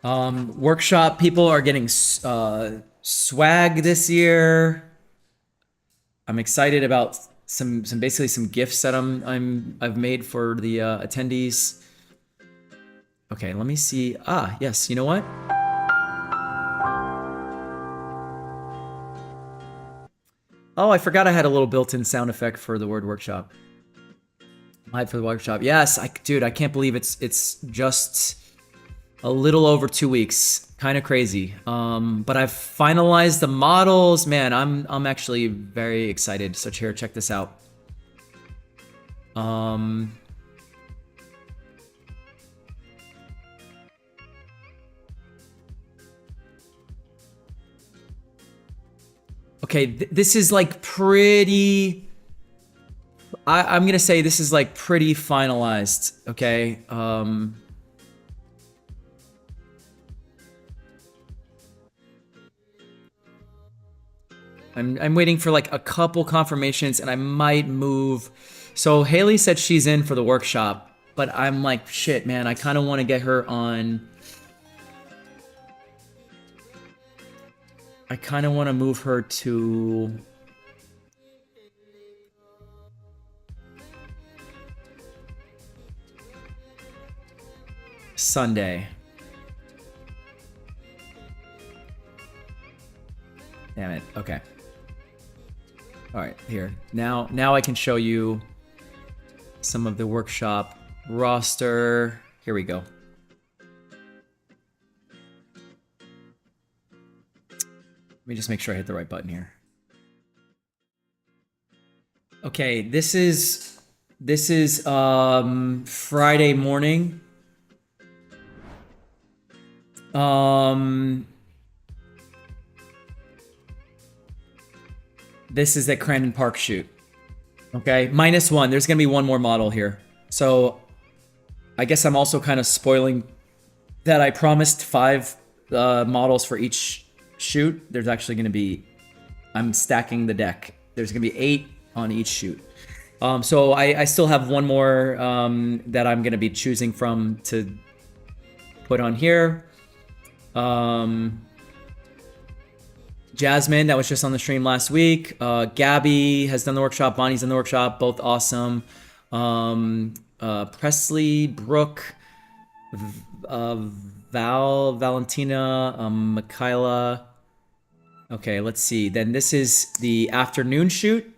Workshop people are getting swag this year. I'm excited about some basically some gifts that I've made for the attendees. Okay, let me see. Ah, yes. You know what? Oh, I forgot I had a little built-in sound effect for the word workshop. Live for the workshop. Yes, dude, I can't believe it's just a little over 2 weeks. Kind of crazy. But I've finalized the models. Man, I'm actually very excited. So here, check this out. Okay, this is like pretty. I'm gonna say this is like pretty finalized. Okay. I'm waiting for like a couple confirmations, and I might move. So Hayley said she's in for the workshop, but I'm like, shit, man. I kind of want to get her on. I kind of want to move her to. Sunday. Damn it. Okay. All right, here. Now I can show you some of the workshop roster. Here we go. Let me just make sure I hit the right button here. Okay, this is Friday morning. This is at Crandon Park shoot. Okay, -1. There's gonna be one more model here. So I guess I'm also kind of spoiling that I promised 5 models for each shoot. There's actually gonna be, I'm stacking the deck. There's gonna be 8 on each shoot. So I still have one more that I'm gonna be choosing from to put on here. Jasmine, that was just on the stream last week. Gabby has done the workshop. Bonnie's done the workshop. Both awesome. Presley, Brooke, Valentina, Michaela. Okay, let's see. Then this is the afternoon shoot.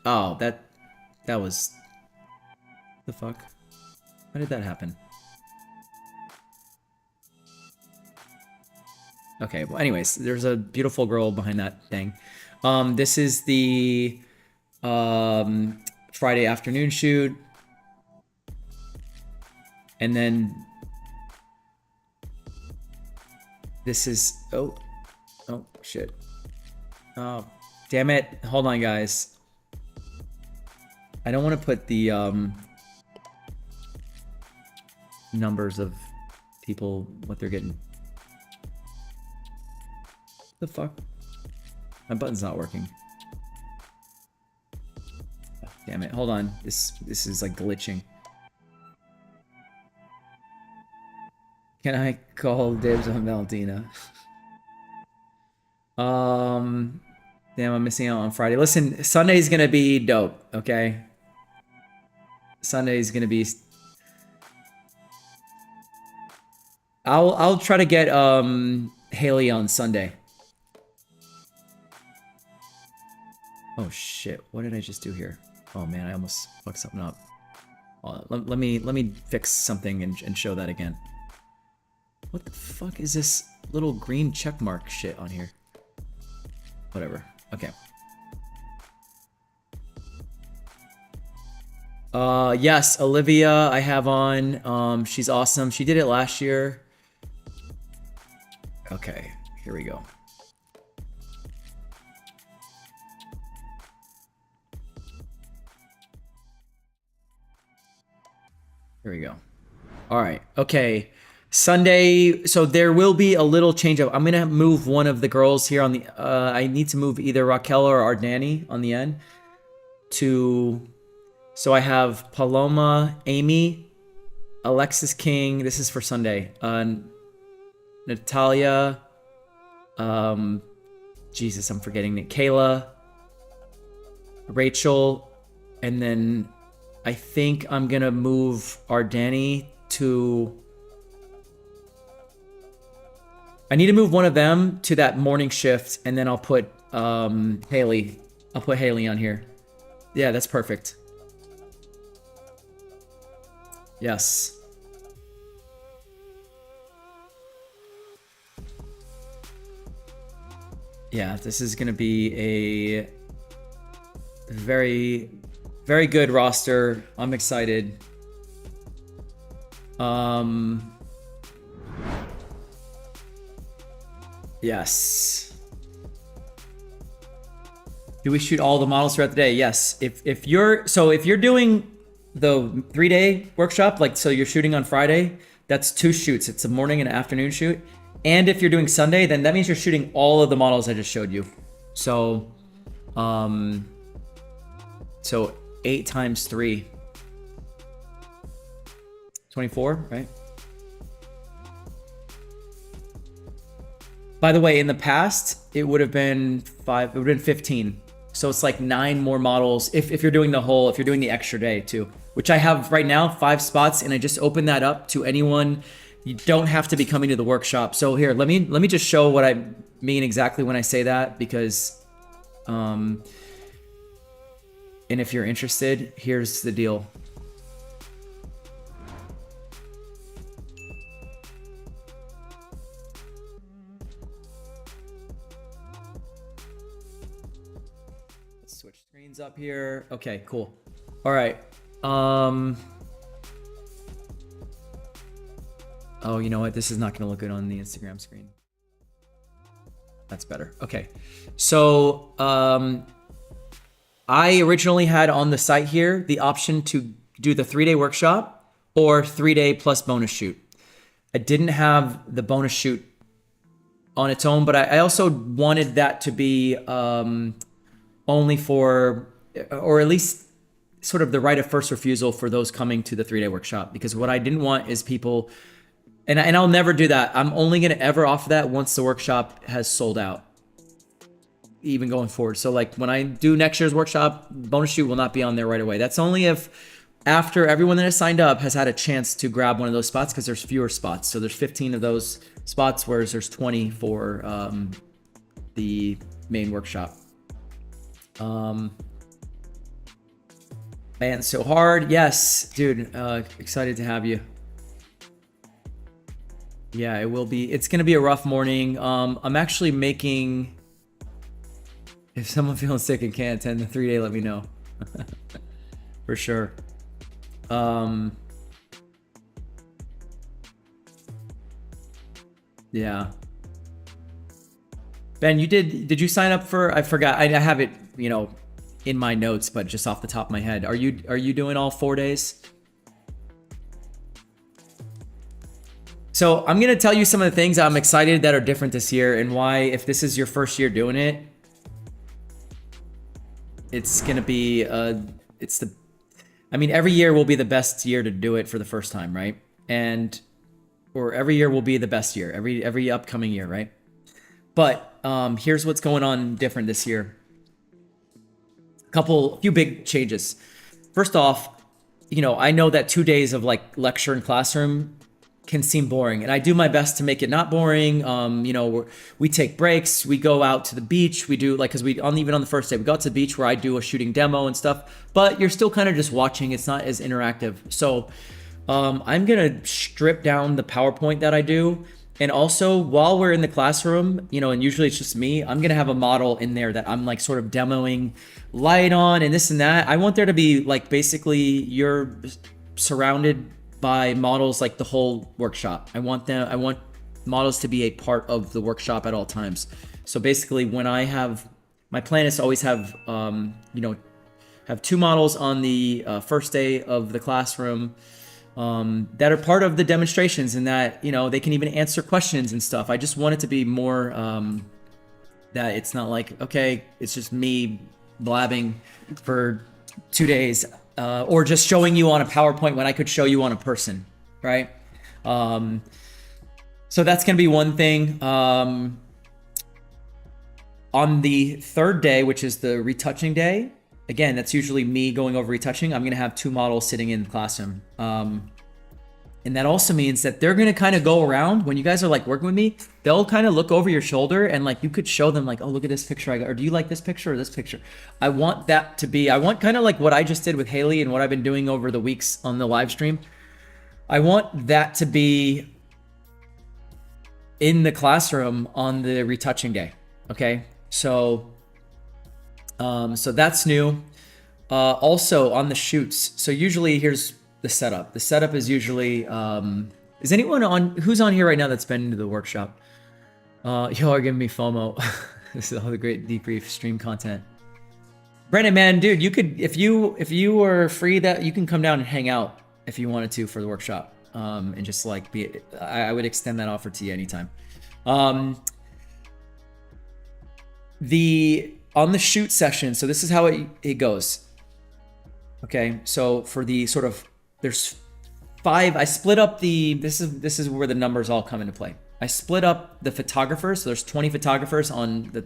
Oh, that was... The fuck? How did that happen? Okay, well, anyways, there's a beautiful girl behind that thing. This is the Friday afternoon shoot. And then this is, oh, shit. Oh, damn it. Hold on, guys. I don't want to put the numbers of people, what they're getting. The fuck? My button's not working. Damn it. Hold on. This is like glitching. Can I call dibs on Valentina? Damn, I'm missing out on Friday. Listen, Sunday's gonna be dope, okay? Sunday's gonna be... I'll try to get Hayley on Sunday. Oh shit, what did I just do here? Oh man, I almost fucked something up. Let me fix something and show that again. What the fuck is this little green checkmark shit on here? Whatever. Okay. Yes, Olivia I have on. She's awesome. She did it last year. Okay, here we go. Here we go. All right. Okay. Sunday. So there will be a little change up. I'm going to move one of the girls here on the... I need to move either Raquel or Ardani on the end to... So I have Paloma, Amy, Alexis King. This is for Sunday. Natalia. Jesus, I'm forgetting it. Kayla. Rachel. And then... I think I'm gonna move Ardani to... I need to move one of them to that morning shift, and then I'll put Hayley. I'll put Hayley on here. Yeah, that's perfect. Yes. Yeah, this is gonna be a very... Very good roster. I'm excited. Yes. Do we shoot all the models throughout the day? Yes. If you're doing the 3-day workshop, like so you're shooting on Friday, that's 2 shoots. It's a morning and afternoon shoot. And if you're doing Sunday, then that means you're shooting all of the models I just showed you. So 8 times 3. 24, right? By the way, in the past, it would have been 15. So it's like 9 more models if you're doing if you're doing the extra day too, which I have right now 5 spots, and I just opened that up to anyone. You don't have to be coming to the workshop. So here, let me just show what I mean exactly when I say that, because and if you're interested, here's the deal. Switch screens up here. Okay, cool. All right. Oh, you know what? This is not going to look good on the Instagram screen. That's better. Okay. So, I originally had on the site here the option to do the 3-day workshop or 3-day plus bonus shoot. I didn't have the bonus shoot on its own, but I also wanted that to be only for, or at least sort of the right of first refusal for those coming to the 3-day workshop, because what I didn't want is people, and I'll never do that. I'm only going to ever offer that once the workshop has sold out, even going forward. So like when I do next year's workshop, bonus shoot will not be on there right away. That's only if after everyone that has signed up has had a chance to grab one of those spots, because there's fewer spots. So there's 15 of those spots, whereas there's 20 for the main workshop. Man, so hard. Yes, dude. Excited to have you. Yeah, it will be. It's gonna be a rough morning. I'm actually making. If someone feeling sick and can't attend the 3-day, let me know. For sure. Yeah. Ben, did you sign up for, I forgot. I have it, in my notes, but just off the top of my head. Are you doing all 4 days? So I'm going to tell you some of the things I'm excited that are different this year, and why, if this is your first year doing it, it's going to be, every year will be the best year to do it for the first time, right? Or every year will be the best year, every upcoming year, right? But here's what's going on different this year. A few big changes. First off, I know that 2 days of like lecture and classroom can seem boring, and I do my best to make it not boring. We take breaks, we go out to the beach, we do even on the first day, we go out to the beach where I do a shooting demo and stuff, but you're still kind of just watching. It's not as interactive. So I'm gonna strip down the PowerPoint that I do. And also, while we're in the classroom, and usually it's just me, I'm gonna have a model in there that I'm like sort of demoing light on and this and that. I want there to be like, basically you're surrounded by models like the whole workshop. I want models to be a part of the workshop at all times. So basically my plan is to always have 2 models on the first day of the classroom, that are part of the demonstrations, and that they can even answer questions and stuff. I just want it to be more that it's not like, okay, it's just me blabbing for 2 days, or just showing you on a PowerPoint when I could show you on a person, right? So that's gonna be one thing. On the 3rd day, which is the retouching day, again, that's usually me going over retouching. I'm gonna have 2 models sitting in the classroom. And that also means that they're gonna kind of go around when you guys are like working with me. They'll kind of look over your shoulder, and like you could show them like, oh, look at this picture I got, or do you like this picture or this picture? I want kind of like what I just did with Hayley and what I've been doing over the weeks on the live stream. I want that to be in the classroom on the retouching day. Okay, so that's new. Also on the shoots. So usually here's the setup. The setup is usually, is anyone who's on here right now that's been to the workshop? Y'all are giving me FOMO. This is all the great debrief stream content. Brennan, man, dude, you could if you were free, that you can come down and hang out if you wanted to for the workshop, and just like be. I would extend that offer to you anytime. On the shoot session, so this is how it goes. Okay, so for the sort of there's 5. I split up this is where the numbers all come into play. I split up the photographers, so there's 20 photographers on the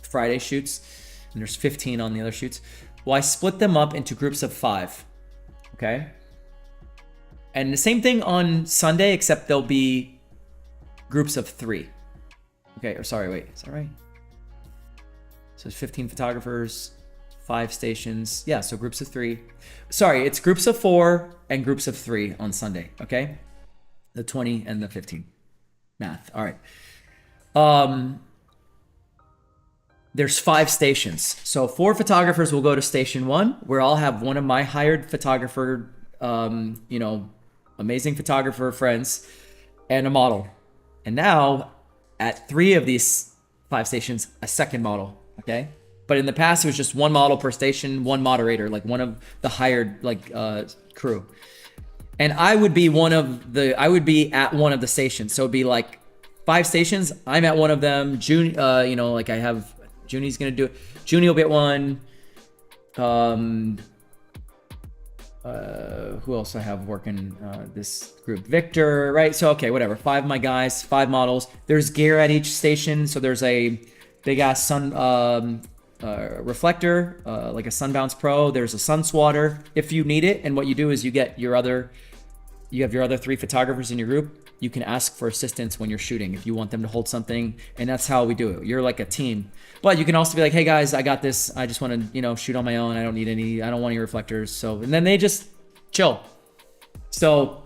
Friday shoots, and there's 15 on the other shoots. Well, I split them up into groups of 5. Okay, and the same thing on Sunday, except there'll be groups of 3. Okay, or sorry, wait, is that right? So it's 15 photographers, 5 stations. Yeah, so groups of 3. Sorry, it's groups of 4 and groups of 3 on Sunday, okay? The 20 and the 15. Math, all right. There's 5 stations. So 4 photographers will go to station 1, where I'll have one of my hired photographer, amazing photographer friends, and a model. And now, at 3 of these 5 stations, a second model. Okay, but in the past it was just 1 model per station, 1 moderator, like one of the hired crew, and I would be at one of the stations. So it'd be like 5 stations. I'm at one of them. June, I have Junie's gonna do it. Junie will be at one. Who else I have working this group? Victor, right? So okay, whatever. 5 of my guys, 5 models. There's gear at each station, so there's a big ass sun reflector, like a Sunbounce Pro. There's a sun swatter if you need it. And what you do is you have your other 3 photographers in your group. You can ask for assistance when you're shooting if you want them to hold something, and that's how we do it. You're like a team. But you can also be like, hey guys, I got this. I just want to shoot on my own. I don't want any reflectors. So, and then they just chill. So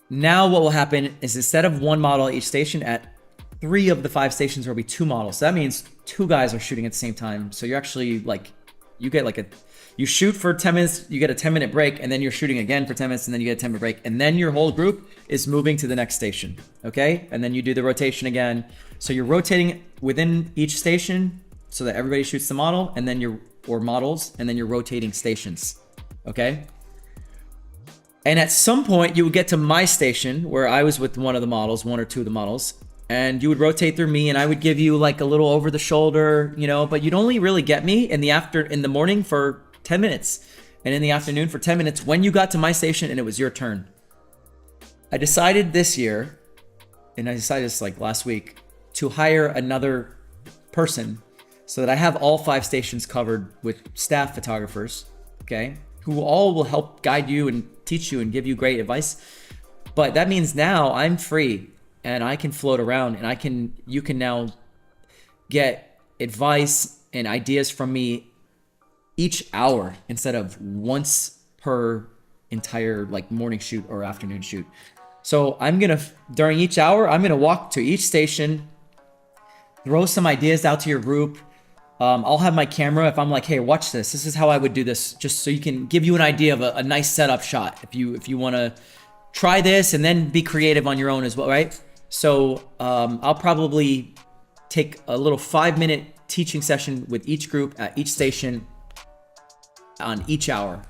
now what will happen is instead of 1 model at each station, at 3 of the 5 stations there will be 2 models. So that means 2 guys are shooting at the same time. So you're actually you shoot for 10 minutes, you get a 10-minute break, and then you're shooting again for 10 minutes, and then you get a 10-minute break, and then your whole group is moving to the next station, okay? And then you do the rotation again. So you're rotating within each station so that everybody shoots the model, and then models, and then you're rotating stations, okay? And at some point, you would get to my station where I was with one of the models, 1 or 2 of the models, and you would rotate through me, and I would give you like a little over the shoulder, but you'd only really get me in the morning for 10 minutes, and in the afternoon for 10 minutes when you got to my station and it was your turn. I decided this year, and I decided this like last week, to hire another person so that I have all 5 stations covered with staff photographers, okay, who all will help guide you and teach you and give you great advice. But that means now I'm free and I can float around, and you can now get advice and ideas from me each hour instead of once per entire like morning shoot or afternoon shoot. So during each hour, I'm gonna walk to each station, throw some ideas out to your group. I'll have my camera. If I'm like, hey, watch this. This is how I would do this, just so you can give you an idea of a nice setup shot. If you want to try this and then be creative on your own as well, right? So I'll probably take a little 5-minute teaching session with each group at each station on each hour.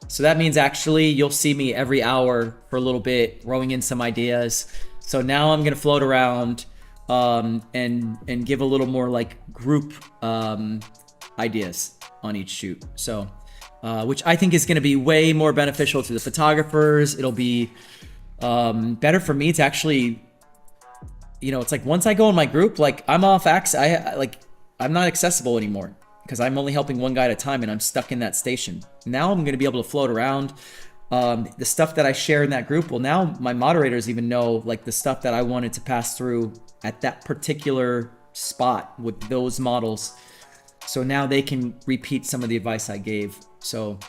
So that means actually you'll see me every hour for a little bit, throwing in some ideas. So now I'm gonna float around and give a little more like group ideas on each shoot. So which I think is gonna be way more beneficial to the photographers. It'll be better for me to actually, it's like once I go in my group, like I'm off I'm not accessible anymore, because I'm only helping one guy at a time and I'm stuck in that station. Now I'm going to be able to float around. The stuff that I share in that group, well, now my moderators even know like the stuff that I wanted to pass through at that particular spot with those models. So now they can repeat some of the advice I gave. So,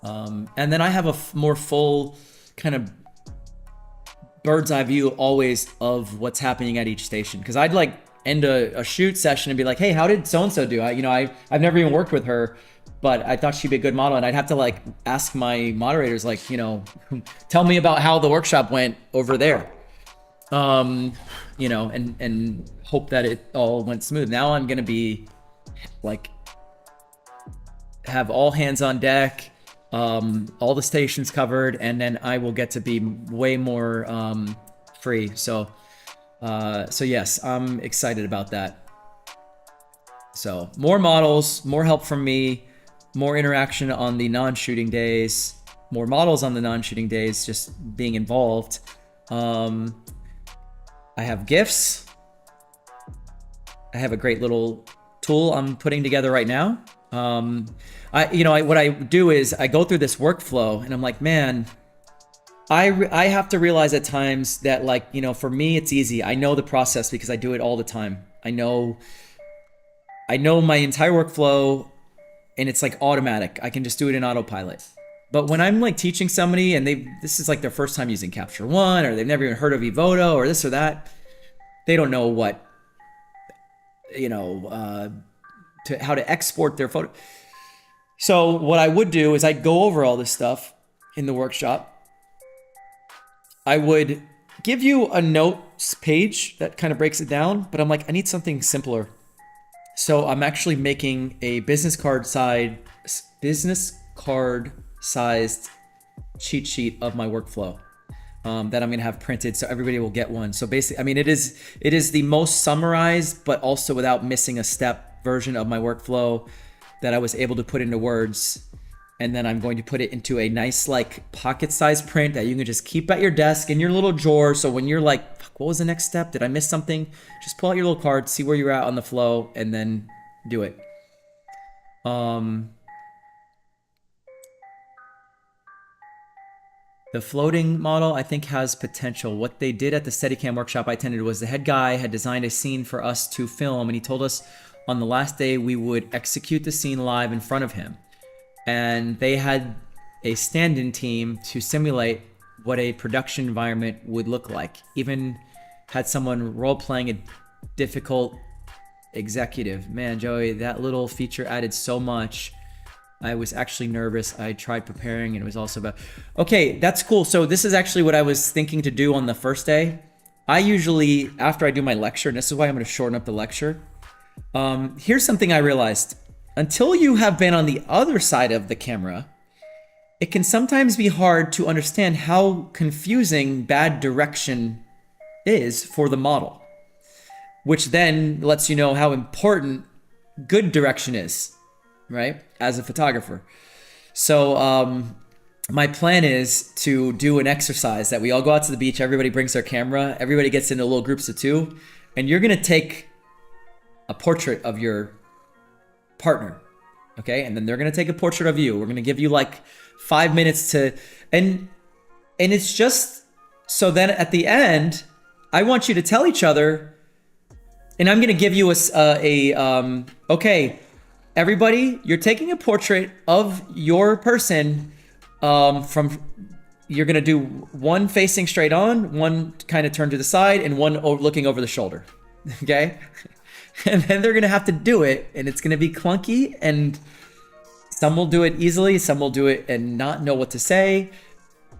and then I have a more full kind of bird's eye view always of what's happening at each station. Because I'd like end a shoot session and be like, hey, how did so-and-so do? I've never even worked with her, but I thought she'd be a good model. And I'd have to like ask my moderators, like, tell me about how the workshop went over there. You know, and hope that it all went smooth. Now I'm gonna be like have all hands on deck, all the stations covered, and then I will get to be way more free. So yes, I'm excited about that. So more models, more help from me, more interaction on the non-shooting days, more models on the non-shooting days, just being involved. I have gifts. I have a great little tool I'm putting together right now. What I do is I go through this workflow and I'm like, man, I have to realize at times that, like, you know, for me, it's easy. I know the process because I do it all the time. I know my entire workflow and it's like automatic. I can just do it in autopilot. But when I'm like teaching somebody and this is like their first time using Capture One, or they've never even heard of Evoto or this or that, they don't know what, you know, how to export their photo. So what I would do is I'd go over all this stuff in the workshop. I would give you a notes page that kind of breaks it down, but I'm like, I need something simpler. So I'm actually making a business card sized cheat sheet of my workflow that I'm gonna have printed, so everybody will get one. So basically, I mean, it is the most summarized, but also without missing a step version of my workflow that I was able to put into words. And then I'm going to put it into a nice like pocket-sized print that you can just keep at your desk in your little drawer. So when you're like, fuck, what was the next step? Did I miss something? Just pull out your little card, see where you're at on the flow, and then do it. The floating model, I think, has potential. What they did at the Steadicam workshop I attended was the head guy had designed a scene for us to film, and he told us on the last day we would execute the scene live in front of him. And they had a stand-in team to simulate what a production environment would look like. Even had someone role-playing a difficult executive. Man, Joey, that little feature added so much. I was actually nervous. I tried preparing and it was also about... Okay, that's cool. So this is actually what I was thinking to do on the first day. I usually, after I do my lecture, and this is why I'm going to shorten up the lecture. Here's something I realized. Until you have been on the other side of the camera, it can sometimes be hard to understand how confusing bad direction is for the model, which then lets you know how important good direction is, right? As a photographer. So my plan is to do an exercise that we all go out to the beach, everybody brings their camera, everybody gets into little groups of 2, and you're gonna take a portrait of your partner, okay? And then they're gonna take a portrait of you. We're gonna give you like 5 minutes to, and it's just, so then at the end, I want you to tell each other, and I'm gonna give you okay, everybody, you're taking a portrait of your person you're gonna do one facing straight on, one kind of turned to the side, and one looking over the shoulder, okay? And then they're gonna have to do it, and it's gonna be clunky, and some will do it easily, some will do it and not know what to say,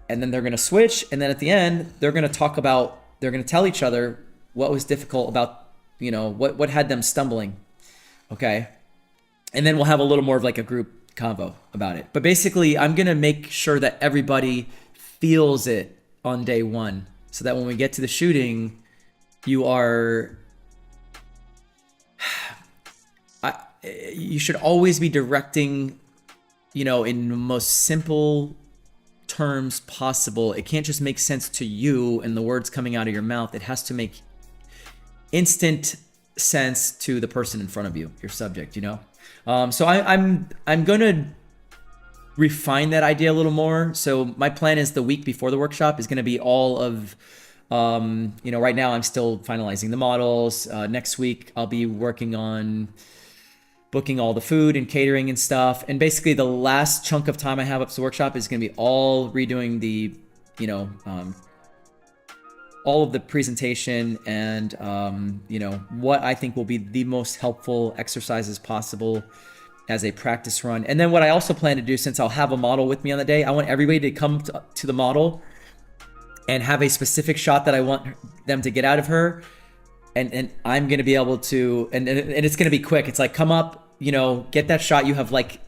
and then they're gonna switch, and then at the end, they're gonna tell each other what was difficult about, you know, what had them stumbling, okay? And then we'll have a little more of like a group convo about it. But basically, I'm gonna make sure that everybody feels it on day one, so that when we get to the shooting, you should always be directing, you know, in the most simple terms possible. It can't just make sense to you and the words coming out of your mouth. It has to make instant sense to the person in front of you, your subject, you know? So I'm gonna refine that idea a little more. So my plan is the week before the workshop is gonna be all of, you know, right now I'm still finalizing the models. Next week I'll be working on booking all the food and catering and stuff. And basically the last chunk of time I have up to the workshop is gonna be all redoing the, you know, all of the presentation and, you know, what I think will be the most helpful exercises possible as a practice run. And then what I also plan to do, since I'll have a model with me on the day, I want everybody to come to the model and have a specific shot that I want them to get out of her, and I'm gonna be able to, and it's gonna be quick. It's like, come up, you know, get that shot. You have like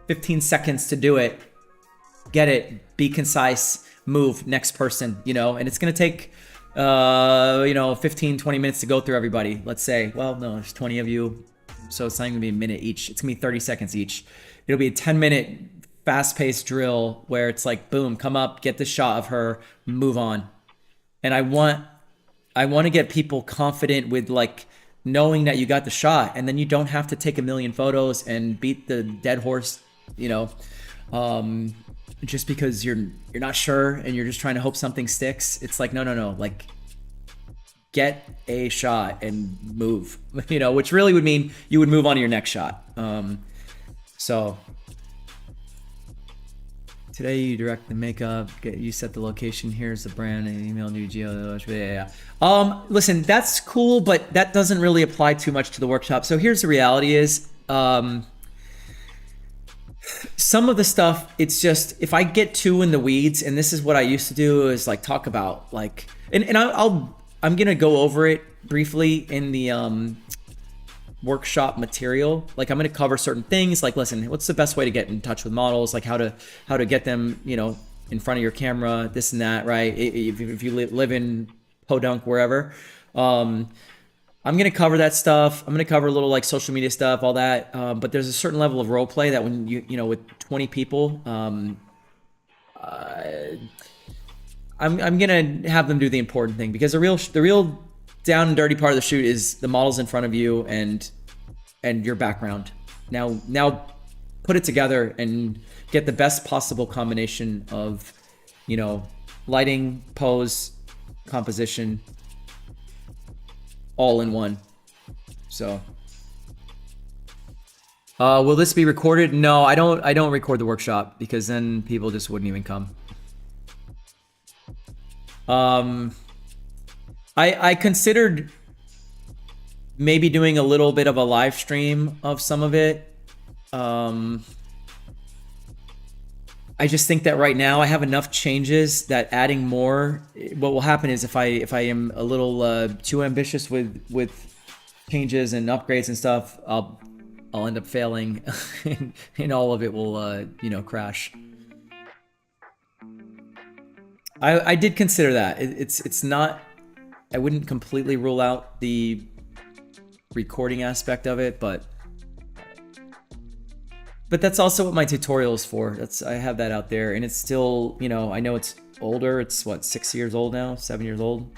15 seconds to do it. Get it, be concise, move, next person, you know, and it's gonna take 15, 20 minutes to go through everybody. Let's say, well, no, there's 20 of you, so it's not gonna be a minute each. It's gonna be 30 seconds each. It'll be a 10-minute fast-paced drill where it's like, boom, come up, get the shot of her, move on. And I want to get people confident with like knowing that you got the shot, and then you don't have to take a million photos and beat the dead horse, you know, just because you're not sure and you're just trying to hope something sticks. It's like, no, like get a shot and move, you know, which really would mean you would move on to your next shot. So today you direct the makeup, you set the location, here's the brand, and email new geo. Yeah. Listen, that's cool, but that doesn't really apply too much to the workshop. So here's the reality is, some of the stuff, it's just, if I get too in the weeds, and this is what I used to do, is like talk about like, and I'm gonna go over it briefly in the workshop material. Like I'm gonna cover certain things, like, listen, what's the best way to get in touch with models, like how to get them, you know, in front of your camera, this and that, right? If you live in Podunk, wherever, I'm gonna cover that stuff. I'm gonna cover a little like social media stuff, all that. But there's a certain level of role play that when you know, with 20 people, I'm gonna have them do the important thing, because the real down and dirty part of the shoot is the models in front of you and your background. Now put it together and get the best possible combination of, you know, lighting, pose, composition, all in one. So will this be recorded? No, I don't record the workshop, because then people just wouldn't even come. I considered maybe doing a little bit of a live stream of some of it. I just think that right now I have enough changes that adding more, what will happen is if I am a little too ambitious with changes and upgrades and stuff, I'll end up failing and all of it will you know, crash. I did consider that. It's not, I wouldn't completely rule out the recording aspect of it, but that's also what my tutorial is for. I have that out there, and it's still, you know, I know it's older. It's what, 6 years old now, 7 years old.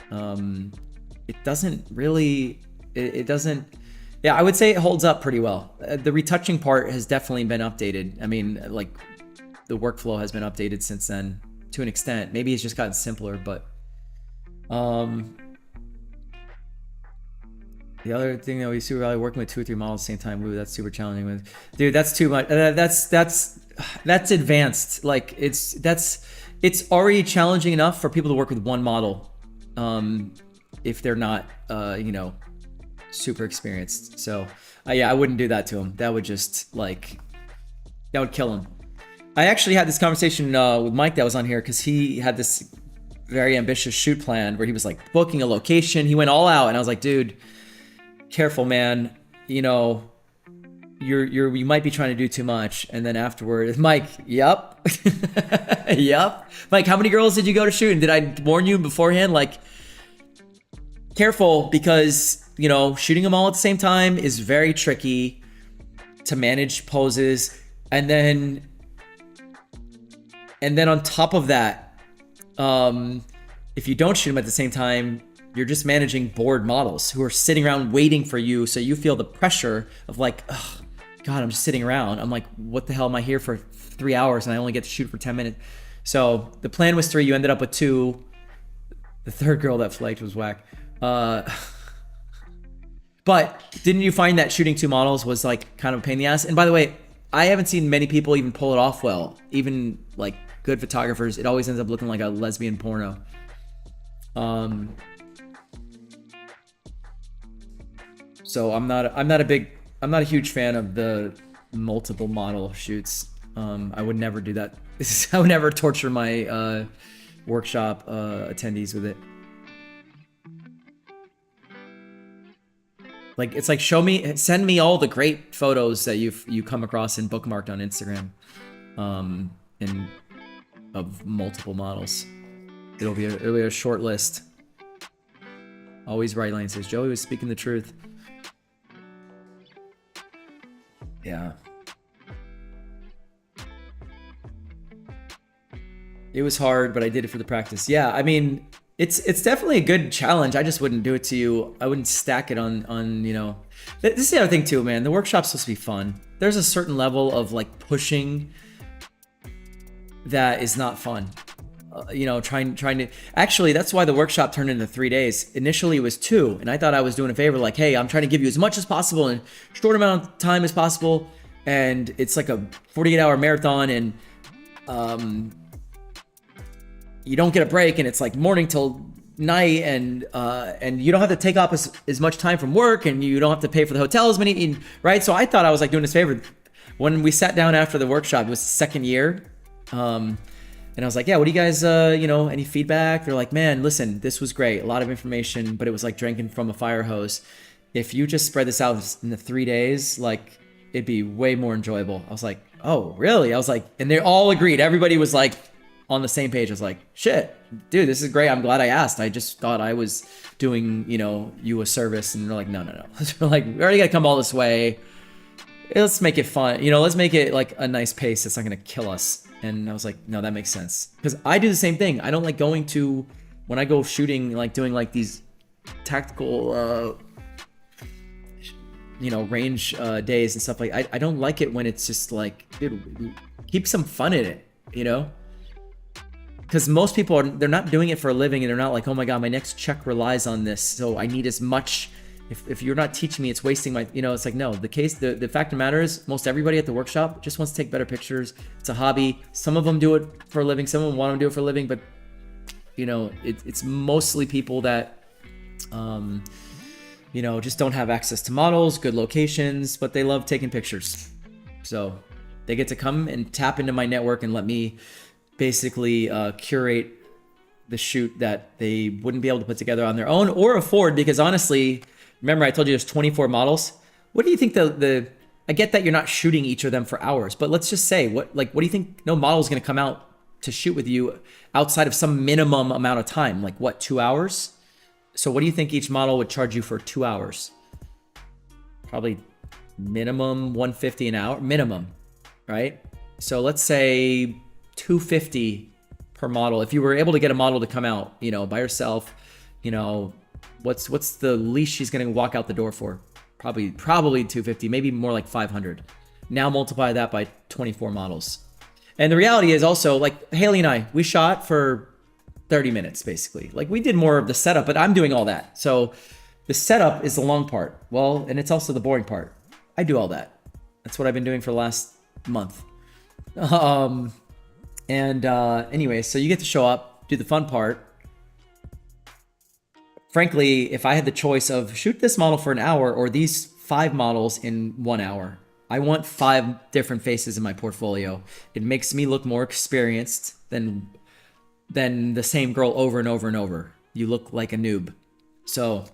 It doesn't really, it doesn't, yeah, I would say it holds up pretty well. The retouching part has definitely been updated. I mean, like the workflow has been updated since then to an extent. Maybe it's just gotten simpler, but the other thing that we super value, working with 2 or 3 models at the same time. Ooh, that's super challenging. With, dude, that's too much. That's advanced. Like it's already challenging enough for people to work with one model, if they're not, you know, super experienced. So yeah, I wouldn't do that to him. That would just like, that would kill him. I actually had this conversation with Mike that was on here, because he had this very ambitious shoot plan where he was like booking a location. He went all out, and I was like, dude, careful, man. You know, you might be trying to do too much. And then afterward, Mike, yep. Yep. Mike, how many girls did you go to shoot? And did I warn you beforehand? Like, careful, because, you know, shooting them all at the same time is very tricky to manage poses. And then on top of that, if you don't shoot them at the same time, you're just managing bored models who are sitting around waiting for you. So you feel the pressure of like, oh, God, I'm just sitting around. I'm like, what the hell am I here for 3 hours and I only get to shoot for 10 minutes? So the plan was 3. You ended up with 2. The third girl that flaked was whack. But didn't you find that shooting 2 models was like kind of a pain in the ass? And by the way, I haven't seen many people even pull it off well. Even like good photographers, it always ends up looking like a lesbian porno. So I'm not a huge fan of the multiple model shoots. I would never do that. I would never torture my workshop attendees with it. Like it's like send me all the great photos that you come across and bookmarked on Instagram, and of multiple models. It'll be a short list. Always right lane says Joey was speaking the truth. Yeah. It was hard, but I did it for the practice. Yeah, I mean, it's definitely a good challenge. I just wouldn't do it to you. I wouldn't stack it on you know. This is the other thing too, man. The workshop's supposed to be fun. There's a certain level of like pushing that is not fun. You know, trying to actually, that's why the workshop turned into 3 days. Initially it was 2, and I thought I was doing a favor, like, hey, I'm trying to give you as much as possible in short amount of time as possible, and it's like a 48-hour marathon, and you don't get a break, and it's like morning till night, and you don't have to take off as much time from work, and you don't have to pay for the hotel as many, right? So I thought I was like doing this favor. When we sat down after the workshop, it was the second year, and I was like, yeah, what do you guys, you know, any feedback? They're like, man, listen, this was great. A lot of information, but it was like drinking from a fire hose. If you just spread this out in the 3 days, like, it'd be way more enjoyable. I was like, oh, really? I was like, and they all agreed. Everybody was like on the same page. I was like, shit, dude, this is great. I'm glad I asked. I just thought I was doing, you know, you a service. And they're like, no. They're like, we already got to come all this way. Let's make it fun. You know, let's make it like a nice pace that's not going to kill us. And I was like, no, that makes sense. Because I do the same thing. I don't like going to, when I go shooting, like doing like these tactical, you know, range days and stuff like, I don't like it when it's just like, dude, keep some fun in it, you know? Because most people they're not doing it for a living, and they're not like, oh my God, my next check relies on this. So I need as much. If you're not teaching me, it's wasting my, you know, it's like, no, the fact of the matter is most everybody at the workshop just wants to take better pictures. It's a hobby. Some of them do it for a living. Some of them want to do it for a living, but you know, it's mostly people that, you know, just don't have access to models, good locations, but they love taking pictures. So they get to come and tap into my network and let me basically curate the shoot that they wouldn't be able to put together on their own or afford, because honestly, remember I told you there's 24 models. What do you think I get that you're not shooting each of them for hours, but let's just say, what do you think no model is going to come out to shoot with you outside of some minimum amount of time? Like what, 2 hours? So what do you think each model would charge you for 2 hours? Probably minimum $150 an hour, minimum, right? So let's say $250 per model. If you were able to get a model to come out, you know, by herself, you know, what's the least she's going to walk out the door for? Probably $250, maybe more like $500. Now multiply that by 24 models. And the reality is also, like Hayley and I, we shot for 30 minutes basically. Like we did more of the setup, but I'm doing all that. So the setup is the long part. Well, and it's also the boring part. I do all that. That's what I've been doing for the last month. Anyway, so you get to show up, do the fun part. Frankly, if I had the choice of shoot this model for an hour or these 5 models in 1 hour, I want 5 different faces in my portfolio. It makes me look more experienced than the same girl over and over and over. You look like a noob. So,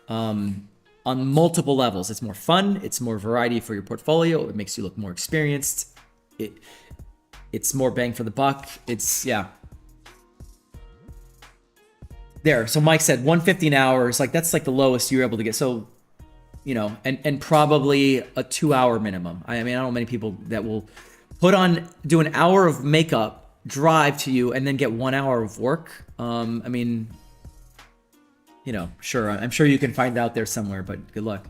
on multiple levels, it's more fun. It's more variety for your portfolio. It makes you look more experienced. It's more bang for the buck. Yeah. There. So Mike said 150 an hour is like, that's like the lowest you're able to get. So, you know, and probably a 2 hour minimum. I mean, I don't know many people that will do an hour of makeup, drive to you, and then get 1 hour of work. I mean, you know, sure. I'm sure you can find out there somewhere, but good luck.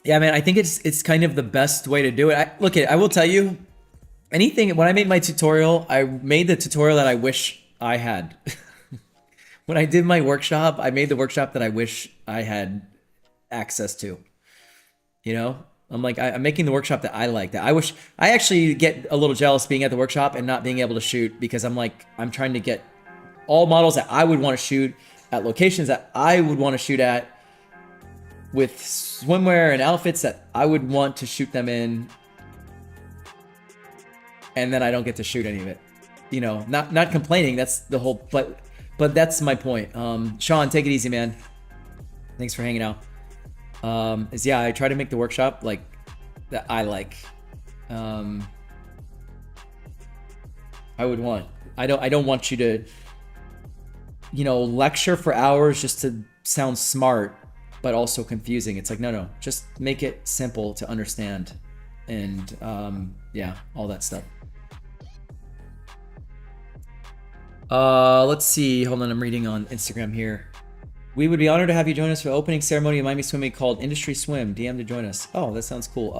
Yeah, man, I think it's kind of the best way to do it. I will tell you, when I made my tutorial, I made the tutorial that I wish I had. When I did my workshop, I made the workshop that I wish I had access to. You know? I'm like, I'm making the workshop that I like. That I actually get a little jealous being at the workshop and not being able to shoot, because I'm like, I'm trying to get all models that I would want to shoot at locations that I would want to shoot at, with swimwear and outfits that I would want to shoot them in. and then I don't get to shoot any of it. You know, not complaining. That's the whole. But that's my point. Sean, take it easy, man. Thanks for hanging out. Yeah, I try to make the workshop like that I like. I don't want you to, you know, lecture for hours just to sound smart, but also confusing. It's like, no, just make it simple to understand. And yeah, all that stuff. Let's see. Hold on, I'm reading on Instagram here. We would be honored to have you join us for the opening ceremony of Miami Swim Meet called Industry Swim. DM to join us. Oh, that sounds cool.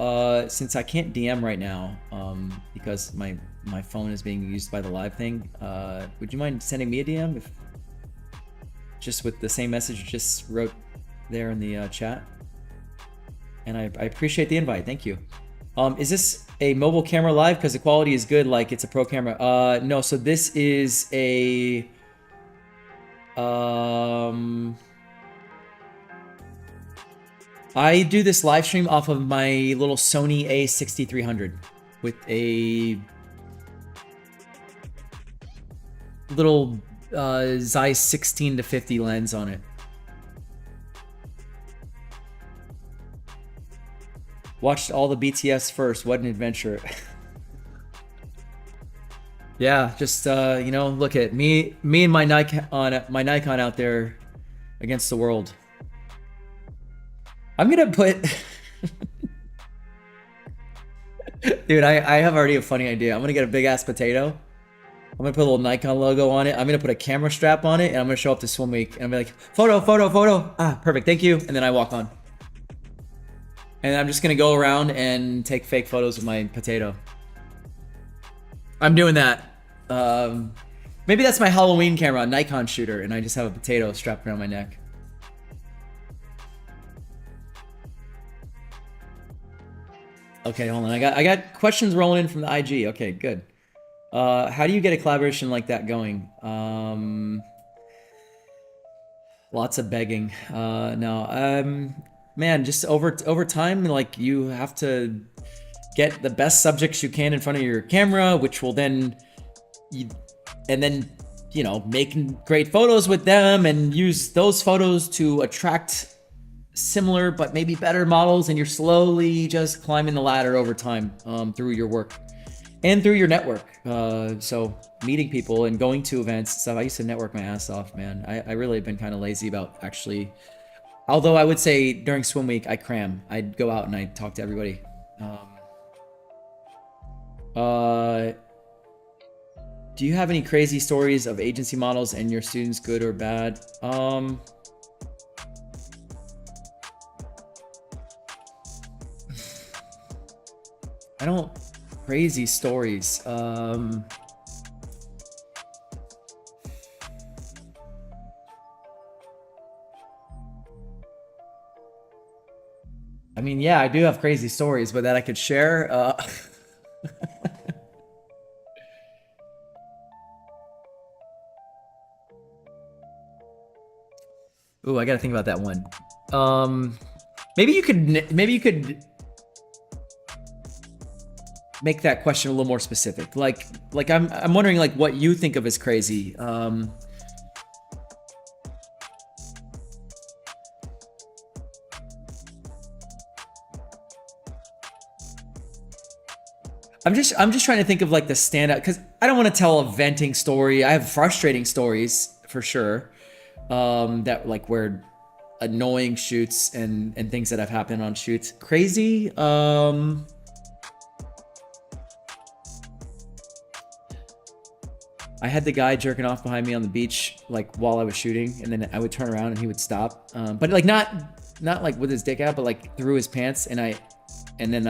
Since I can't DM right now, because my phone is being used by the live thing, would you mind sending me a DM just with the same message you just wrote there in the chat? And I appreciate the invite. Thank you. Is this a mobile camera live? Because the quality is good, like it's a pro camera. No, so this is a I do this live stream off of my little Sony A6300 with a little Zeiss 16-50 lens on it. Watched all the BTS first. What an adventure. Yeah, just you know, look at me and my Nikon out there against the world. I'm gonna put dude, I have already a funny idea. I'm gonna get a big ass potato. I'm gonna put a little Nikon logo on it. I'm gonna put a camera strap on it, and I'm gonna show up to Swim Week, and I'm gonna be like, photo. Ah, perfect, thank you. And then I walk on. And I'm just gonna go around and take fake photos with my potato. I'm doing that. Maybe that's my Halloween camera, a Nikon shooter, and I just have a potato strapped around my neck. Okay, hold on. I got questions rolling in from the IG. Okay, good. How do you get a collaboration like that going? Lots of begging. No. Man, just over time, like you have to get the best subjects you can in front of your camera, which will then, you know, make great photos with them and use those photos to attract similar but maybe better models, and you're slowly just climbing the ladder over time through your work and through your network. So meeting people and going to events and stuff. I used to network my ass off, man. I really have been kind of lazy about actually, although I would say during Swim Week I cram. I'd go out and I'd talk to everybody. Do you have any crazy stories of agency models and your students, good or bad? I don't crazy stories. I mean, yeah, I do have crazy stories, but that I could share. Ooh, I gotta think about that one. Maybe you could make that question a little more specific. Like I'm wondering like what you think of as crazy. I'm just trying to think of like the standout, because I don't want to tell a venting story. I have frustrating stories for sure. That like where annoying shoots and things that have happened on shoots. Crazy. I had the guy jerking off behind me on the beach, like while I was shooting, and then I would turn around and he would stop. But like not like with his dick out, but like through his pants, and then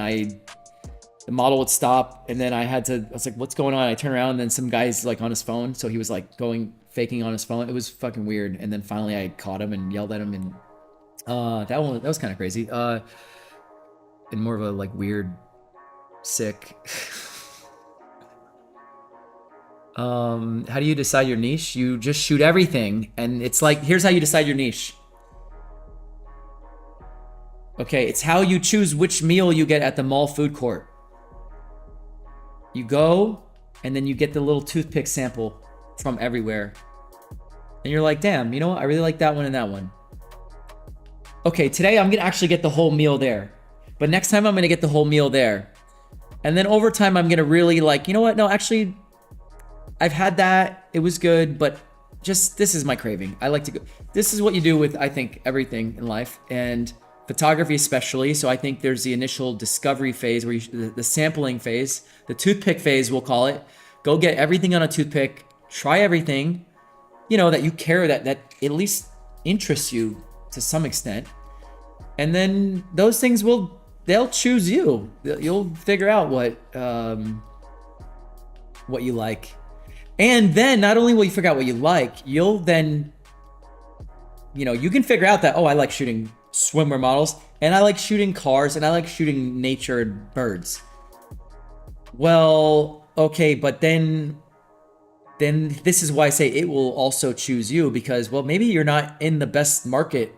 the model would stop, and then I was like, what's going on? I turn around, and then some guy's like on his phone, so he was like faking on his phone. It was fucking weird. And then finally I caught him and yelled at him, and that was kind of crazy. And more of a like weird, sick. How do you decide your niche? You just shoot everything, and it's like, here's how you decide your niche. Okay, it's how you choose which meal you get at the mall food court. You go, and then you get the little toothpick sample from everywhere. And you're like, damn, you know what? I really like that one and that one. Okay, today I'm gonna actually get the whole meal there. But next time I'm gonna get the whole meal there. And then over time, I'm gonna really like, you know what? No, actually, I've had that. It was good, but just, this is my craving. I like to go. This is what you do with, I think, everything in life, and photography especially. So I think there's the initial discovery phase where the sampling phase, the toothpick phase, we'll call it. Go get everything on a toothpick, try everything, you know, that you care, that at least interests you to some extent. And then those things they'll choose you. You'll figure out what you like. And then not only will you figure out what you like, you'll then, you know, you can figure out that, oh, I like shooting swimwear models, and I like shooting cars, and I like shooting nature and birds. Well, okay, but then this is why I say it will also choose you, because, well, maybe you're not in the best market,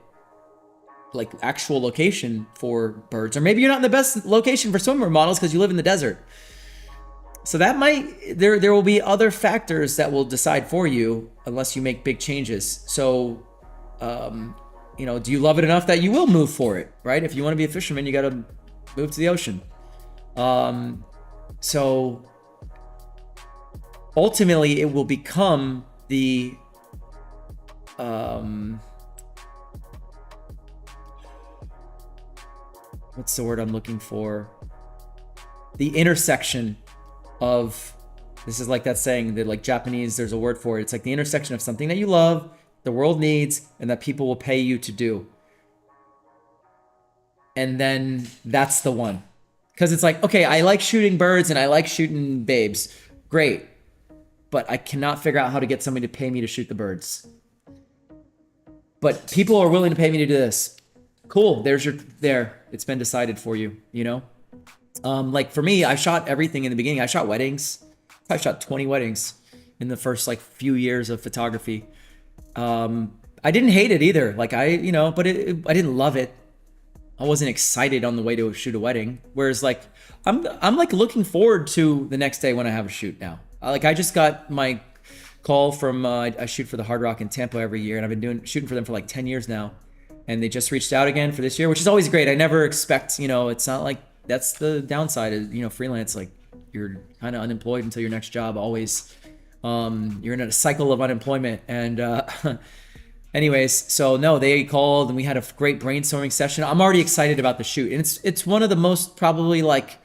like actual location for birds, or maybe you're not in the best location for swimwear models because you live in the desert. So that there will be other factors that will decide for you unless you make big changes. So, you know, do you love it enough that you will move for it, right? If you want to be a fisherman, you got to move to the ocean. So ultimately it will become the, what's the word I'm looking for? The intersection of, this is like that saying that, like, Japanese, there's a word for it. It's like the intersection of something that you love, the world needs, and that people will pay you to do. And then that's the one. Because it's like, okay, I like shooting birds and I like shooting babes. Great. But I cannot figure out how to get somebody to pay me to shoot the birds. But people are willing to pay me to do this. Cool, there. It's been decided for you, you know? Like for me, I shot everything in the beginning. I shot weddings. I shot 20 weddings in the first like few years of photography. I didn't hate it either. Like but I didn't love it. I wasn't excited on the way to shoot a wedding. Whereas like, I'm like looking forward to the next day when I have a shoot now. Like I just got my call from, I shoot for the Hard Rock in Tampa every year, and I've been shooting for them for like 10 years now. And they just reached out again for this year, which is always great. I never expect, you know, it's not like, that's the downside of, you know, freelance. Like you're kind of unemployed until your next job always. You're in a cycle of unemployment. And anyways, so no, they called and we had a great brainstorming session. I'm already excited about the shoot. And it's one of the most probably like,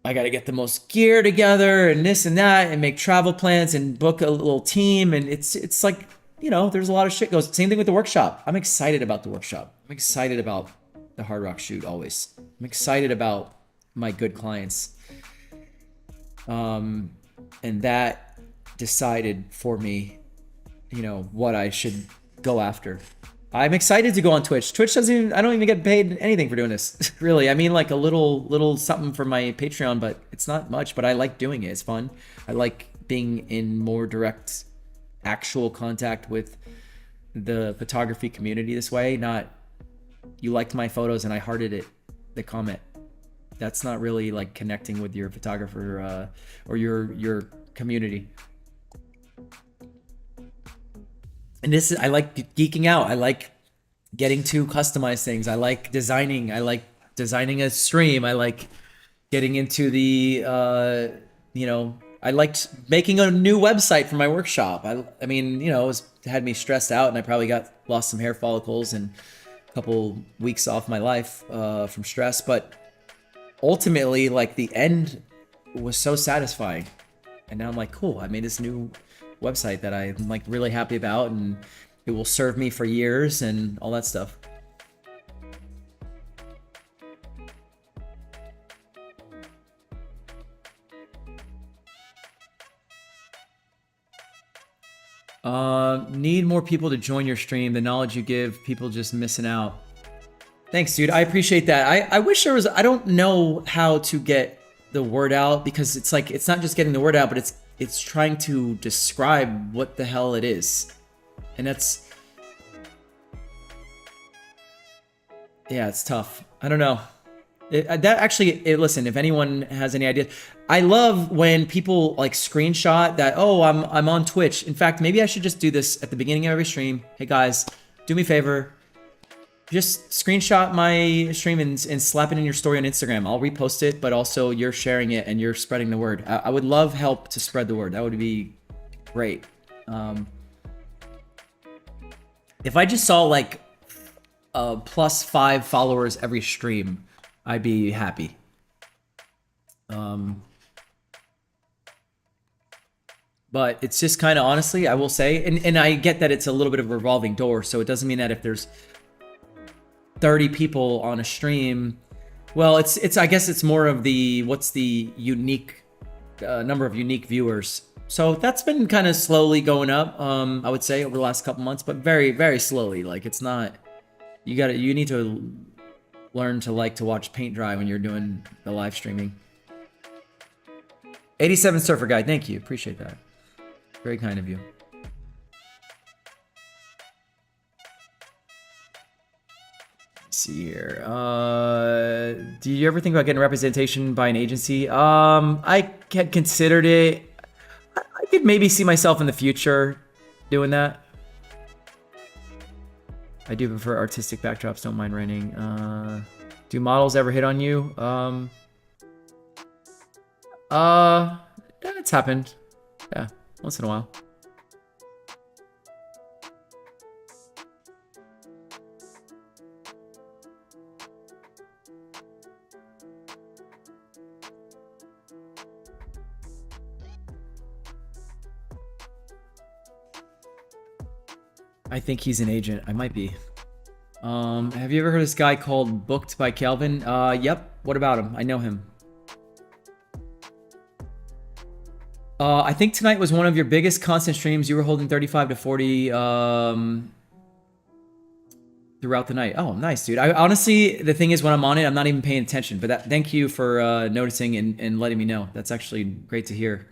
I got to get the most gear together and this and that and make travel plans and book a little team. And it's like, you know, there's a lot of shit goes. Same thing with the workshop. I'm excited about the workshop. I'm excited about the Hard Rock shoot always. I'm excited about my good clients. And that decided for me, you know, what I should go after. I'm excited to go on Twitch. Twitch I don't even get paid anything for doing this. Really. I mean, like a little something for my Patreon, but it's not much, but I like doing it. It's fun. I like being in more direct actual contact with the photography community this way. Not, you liked my photos and I hearted it, the comment. That's not really like connecting with your photographer or your community. And I like geeking out. I like getting to customize things. I like designing. I like designing a stream. I like getting into the, you know, I liked making a new website for my workshop. I mean, you know, it had me stressed out, and I probably lost some hair follicles and a couple weeks off my life from stress. But ultimately, like the end was so satisfying. And now I'm like, cool, I made this new website that I'm like really happy about, and it will serve me for years and all that stuff. Need more people to join your stream. The knowledge you give, people just missing out. Thanks, dude. I appreciate that. I wish there was, I don't know how to get the word out, because it's like, it's not just getting the word out, but it's trying to describe what the hell it is. And that's, yeah, it's tough. I don't know. That actually, listen, if anyone has any ideas, I love when people like screenshot that, oh, I'm on Twitch. In fact, maybe I should just do this at the beginning of every stream. Hey guys, do me a favor. Just screenshot my stream and slap it in your story on Instagram. I'll repost it, but also you're sharing it and you're spreading the word. I would love help to spread the word. That would be great. If I just saw like +5 followers every stream, I'd be happy. But it's just kind of, honestly, I will say, and I get that it's a little bit of a revolving door, so it doesn't mean that if there's 30 people on a stream, well, it's I guess it's more of the, what's the unique number of unique viewers. So that's been kind of slowly going up, I would say, over the last couple months, but very, very slowly. Like, it's not, you need to learn to like to watch paint dry when you're doing the live streaming. 87 Surfer Guy, thank you, appreciate that. Very kind of you. Let's see here. Do you ever think about getting representation by an agency? I had considered it. I could maybe see myself in the future doing that. I do prefer artistic backdrops, don't mind renting. Do models ever hit on you? Yeah, it's happened. Yeah, once in a while. I think he's an agent. I might be. Have you ever heard of this guy called Booked by Calvin? Yep. What about him? I know him. I think tonight was one of your biggest constant streams. You were holding 35 to 40 throughout the night. Oh, nice, dude. I honestly, the thing is, when I'm on it, I'm not even paying attention. But that, thank you for noticing and letting me know. That's actually great to hear.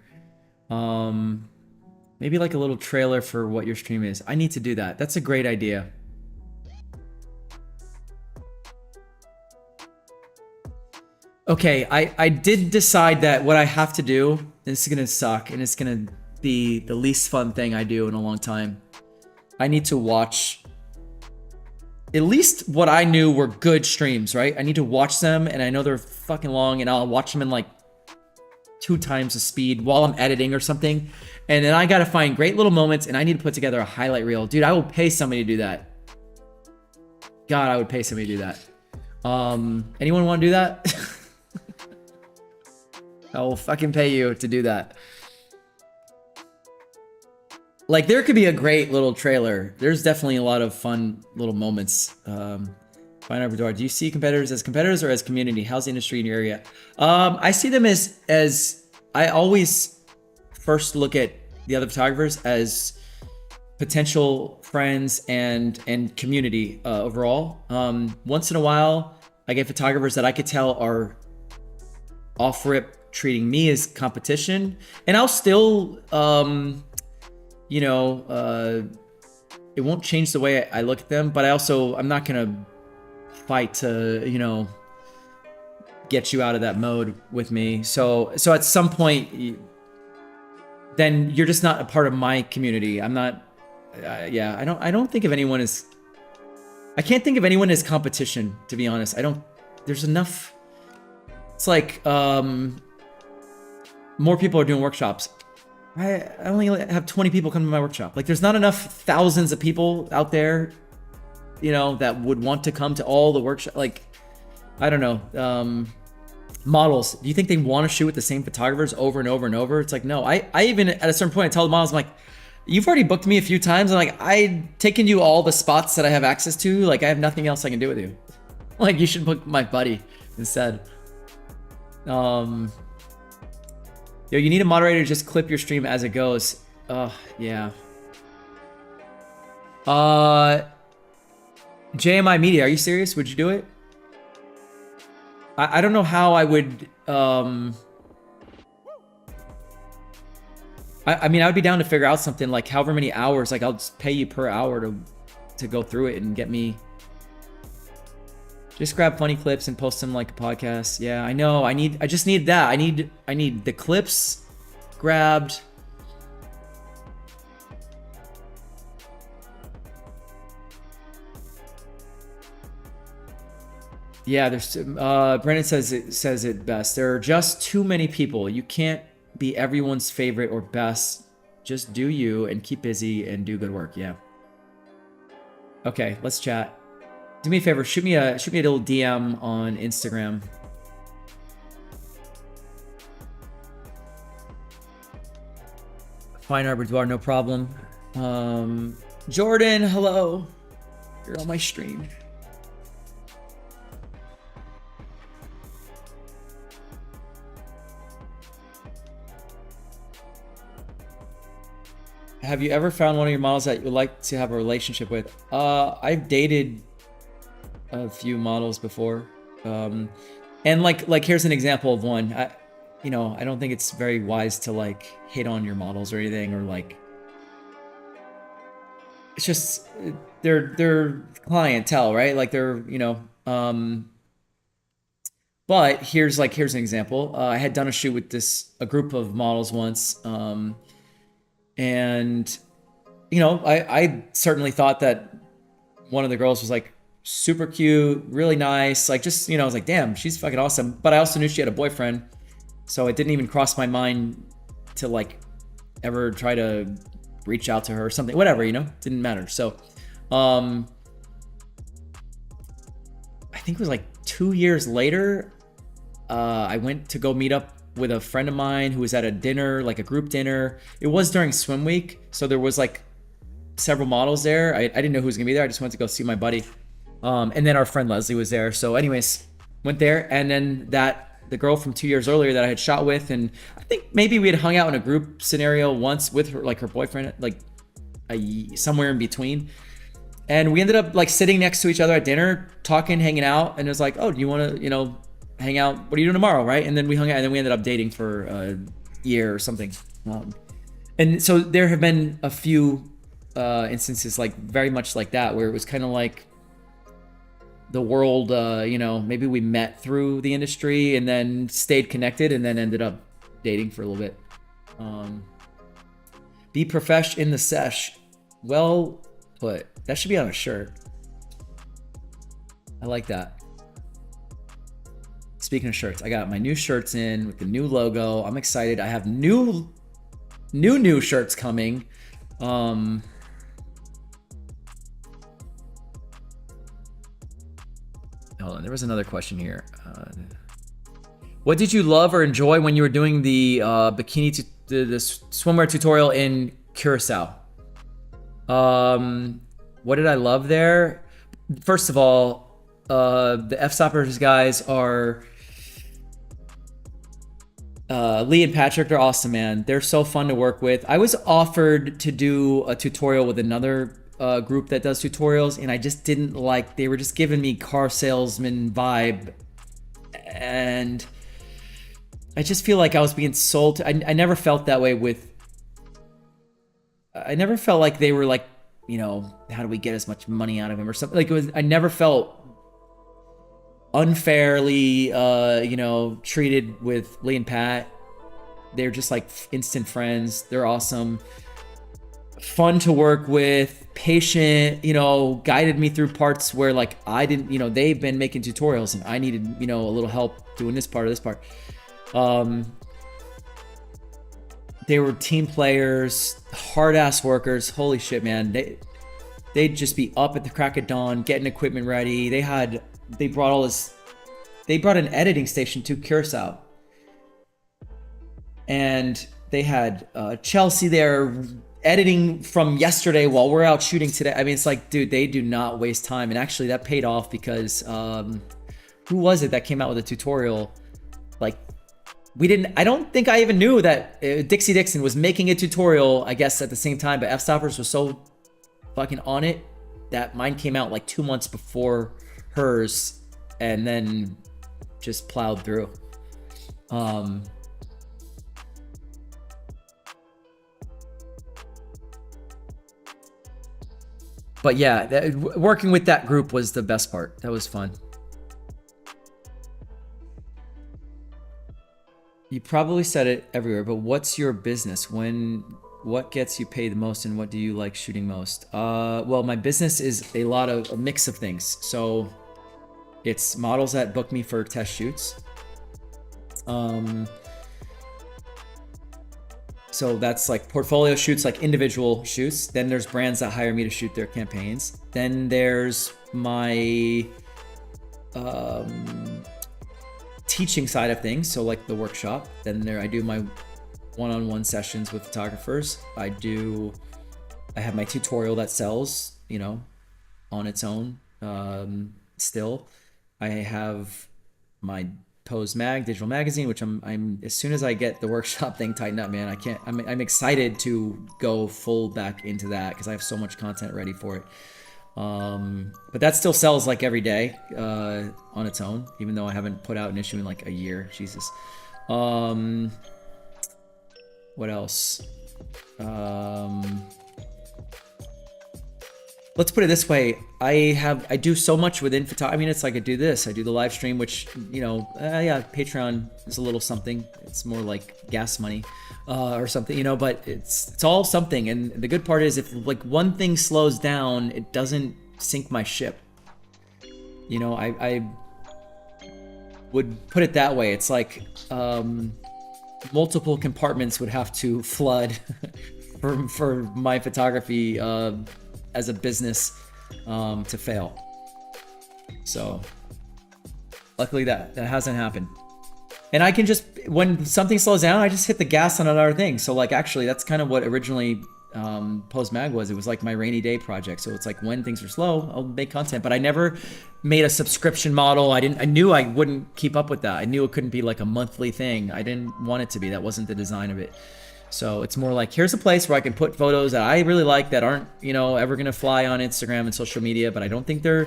Maybe like a little trailer for what your stream is. I need to do that. That's a great idea. Okay, I did decide that what I have to do, and this is gonna suck, and it's gonna be the least fun thing I do in a long time. I need to watch at least what I knew were good streams, right? I need to watch them, and I know they're fucking long, and I'll watch them in like 2 times the speed while I'm editing or something. And then I gotta find great little moments, and I need to put together a highlight reel. Dude, I will pay somebody to do that. God, I would pay somebody to do that. Anyone want to do that? I will fucking pay you to do that. Like, there could be a great little trailer. There's definitely a lot of fun little moments. Fine repertoire. Do you see competitors or as community? How's the industry in your area? I see them as I always first look at the other photographers as potential friends and community overall. Once in a while, I get photographers that I could tell are off rip treating me as competition, and I'll still, you know, it won't change the way I look at them, but I'm not gonna fight to, you know, get you out of that mode with me. So at some point, then you're just not a part of my community. I'm not. Yeah, I don't think of anyone as. I can't think of anyone as competition, to be honest. There's enough. It's like more people are doing workshops. I only have 20 people come to my workshop. Like, there's not enough thousands of people out there, you know, that would want to come to all the workshop. Like, I don't know. Models, do you think they want to shoot with the same photographers over and over and over? It's like, no. I even at a certain point I tell the models, I'm like, you've already booked me a few times. I'm like, I've taken you all the spots that I have access to. Like, I have nothing else I can do with you. Like, you should book my buddy instead. Yo, you need a moderator to just clip your stream as it goes. Yeah. JMI Media, are you serious? Would you do it? I don't know how I would. I mean, I would be down to figure out something like however many hours. Like, I'll just pay you per hour to go through it and get me Just grab funny clips and post them like a podcast. Yeah, I know. I just need that. I need the clips grabbed. Yeah, there's Brennan says it best. There are just too many people. You can't be everyone's favorite or best. Just do you and keep busy and do good work. Yeah. Okay, let's chat. Do me a favor, shoot me a little DM on Instagram. Fine art boudoir, no problem. Jordan, hello. You're on my stream. Have you ever found one of your models that you would like to have a relationship with? I've dated a few models before. And like here's an example of one. I don't think it's very wise to like hit on your models or anything, or like, it's just they're clientele, right? Like they're, but here's an example. I had done a shoot with a group of models once. And I certainly thought that one of the girls was like super cute, really nice. Like just, I was like, damn, she's fucking awesome. But I also knew she had a boyfriend. So it didn't even cross my mind to like ever try to reach out to her or something, whatever, didn't matter. So, I think it was like 2 years later, I went to go meet up with a friend of mine who was at a dinner, like a group dinner. It was during swim week. So there was like several models there. I didn't know who was gonna be there. I just went to go see my buddy. And then our friend Leslie was there. So anyways, went there. And then the girl from 2 years earlier that I had shot with, and I think maybe we had hung out in a group scenario once with her, like her boyfriend, like somewhere in between. And we ended up like sitting next to each other at dinner, talking, hanging out. And it was like, oh, do you want to, hang out? What are you doing tomorrow? Right? And then we hung out, and then we ended up dating for a year or something. And so there have been a few instances like very much like that, where it was kind of like the world, maybe we met through the industry and then stayed connected and then ended up dating for a little bit. Be profesh in the sesh. Well put. That should be on a shirt. I like that. Speaking of shirts, I got my new shirts in with the new logo. I'm excited. I have new shirts coming. Hold on, there was another question here. What did you love or enjoy when you were doing the bikini the swimwear tutorial in Curacao? What did I love there? First of all, the F-Stoppers guys are Lee and Patrick. They're awesome, man. They're so fun to work with. I was offered to do a tutorial with another group that does tutorials, and I just didn't like. They were just giving me car salesman vibe, and I just feel like I was being sold. I never felt that way with. I never felt like they were like, how do we get as much money out of him or something. Like it was. I never felt unfairly, treated with Lee and Pat. They're just like instant friends. They're awesome, fun to work with, patient, guided me through parts where like I didn't, they've been making tutorials and I needed, a little help doing this part or this part. They were team players, hard ass workers. Holy shit, man. They'd just be up at the crack of dawn, getting equipment ready. They brought an editing station to Curacao. And they had Chelsea there editing from yesterday while we're out shooting today. I mean, it's like, dude, they do not waste time. And actually that paid off because who was it that came out with a tutorial? Like, I don't think I even knew that Dixie Dixon was making a tutorial, I guess, at the same time, but F-Stoppers was so fucking on it that mine came out like 2 months before hers and then just plowed through. But yeah, working with that group was the best part. That was fun. You probably said it everywhere, but what's your business? What gets you paid the most, and what do you like shooting most? Well, my business is a mix of things. So it's models that book me for test shoots. So that's like portfolio shoots, like individual shoots. Then there's brands that hire me to shoot their campaigns. Then there's my teaching side of things, so like the workshop. Then I do my one-on-one sessions with photographers. I have my tutorial that sells, on its own. Still, I have my Pose digital magazine, which I'm as soon as I get the workshop thing tightened up, man, I'm excited to go full back into that because I have so much content ready for it. But that still sells like every day on its own, even though I haven't put out an issue in like a year. Jesus. What else? Let's put it this way. I do so much within photography. I mean, it's like I do the live stream, which, Patreon is a little something. It's more like gas money or something, but it's all something. And the good part is if like one thing slows down, it doesn't sink my ship. I would put it that way. It's like multiple compartments would have to flood for my photography as a business to fail. So luckily that hasn't happened. And I can just, when something slows down, I just hit the gas on another thing. So like actually that's kind of what originally Pose Mag was. It was like my rainy day project. So it's like when things are slow, I'll make content. But I never made a subscription model. I knew I wouldn't keep up with that. I knew it couldn't be like a monthly thing. I didn't want it to be. That wasn't the design of it. So it's more like, here's a place where I can put photos that I really like that aren't, ever gonna fly on Instagram and social media, but I don't think they're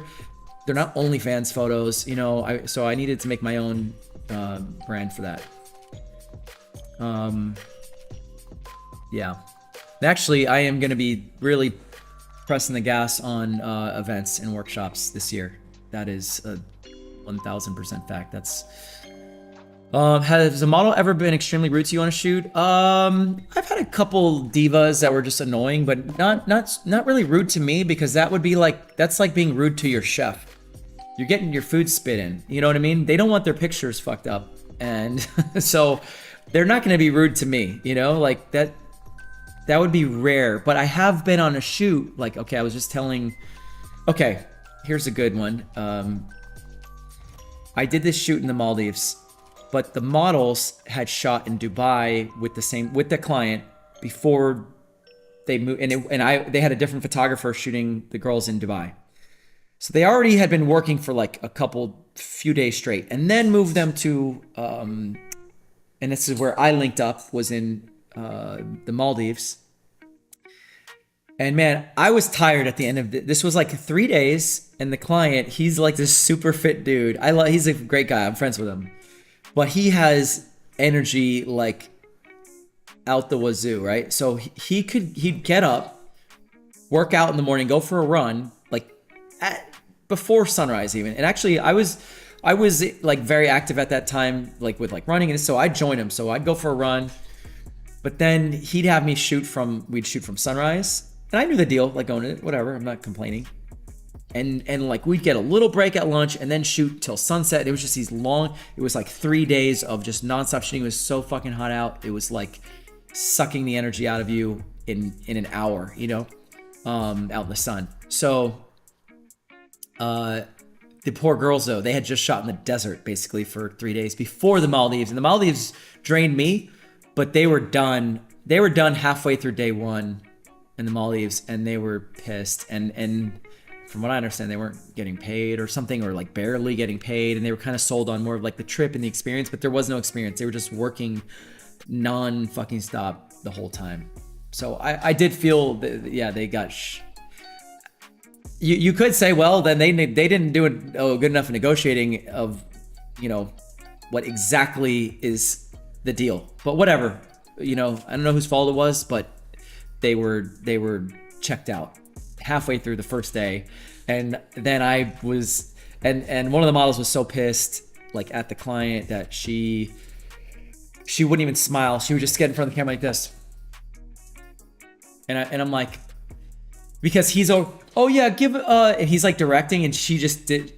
not OnlyFans photos, so I needed to make my own brand for that. Yeah. Actually, I am gonna be really pressing the gas on events and workshops this year. That is a 1000% fact. Has a model ever been extremely rude to you on a shoot? I've had a couple divas that were just annoying, but not really rude to me, because that's like being rude to your chef. You're getting your food spit in, you know what I mean? They don't want their pictures fucked up, and so they're not going to be rude to me, like that would be rare. But I have been on a shoot, like, okay, I was just telling, okay, here's a good one. I did this shoot in the Maldives, but the models had shot in Dubai with the client before they moved, and they had a different photographer shooting the girls in Dubai. So they already had been working for like few days straight, and then moved them to, and this is where I linked up, was in the Maldives. And man, I was tired at the end of this. Was like 3 days, and the client, he's like this super fit dude. He's a great guy. I'm friends with him. But he has energy like out the wazoo, right? So he'd get up, work out in the morning, go for a run, like before sunrise even. And actually, I was like very active at that time, like with like running, and so I'd join him. So I'd go for a run, but then he'd have me we'd shoot from sunrise, and I knew the deal, like going to it, whatever. I'm not complaining. And like we'd get a little break at lunch and then shoot till sunset. It was just it was like 3 days of just nonstop shooting. It was so fucking hot out. It was like sucking the energy out of you in an hour, out in the sun. So the poor girls though, they had just shot in the desert basically for 3 days before the Maldives. And the Maldives drained me, but they were done. They were done halfway through day one in the Maldives, and they were pissed. And from what I understand, they weren't getting paid or something, or like barely getting paid, and they were kind of sold on more of like the trip and the experience, but there was no experience. They were just working non-fucking stop the whole time. So I did feel that, yeah, they got you could say, well, then they didn't do a good enough negotiating of, what exactly is the deal. But whatever, I don't know whose fault it was, but they were checked out halfway through the first day. And then I was, and one of the models was so pissed, like at the client, that she she wouldn't even smile. She would just get in front of the camera like this. And I'm like, because he's oh yeah, and he's like directing, and she just did,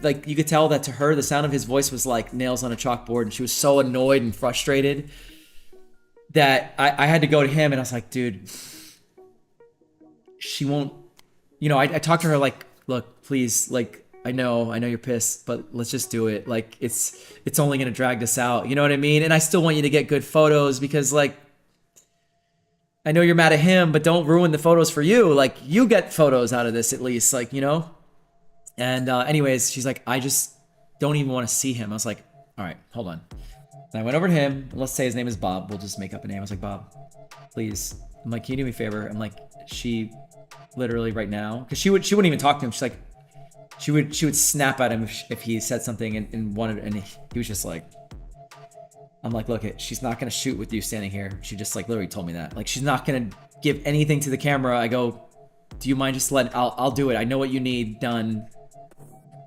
like, you could tell that to her, the sound of his voice was like nails on a chalkboard, and she was so annoyed and frustrated that I had to go to him, and I was like, dude, she won't, you know, I talked to her like, look, please, like, I know you're pissed, but let's just do it. Like, it's only gonna drag this out, you know what I mean? And I still want you to get good photos, because, like, I know you're mad at him, but don't ruin the photos for you. Like, you get photos out of this at least, like, you know? And anyways, she's like, I just don't even want to see him. I was like, all right, hold on. And I went over to him. Let's say his name is Bob. We'll just make up a name. I was like, Bob, please. I'm like, can you do me a favor? I'm like, she literally right now, because she wouldn't even talk to him. She's like, she would snap at him if he said something and wanted, and he was just like, I'm like, look, she's not gonna shoot with you standing here. She just like literally told me that. Like, she's not gonna give anything to the camera. I go, do you mind just I'll do it. I know what you need done,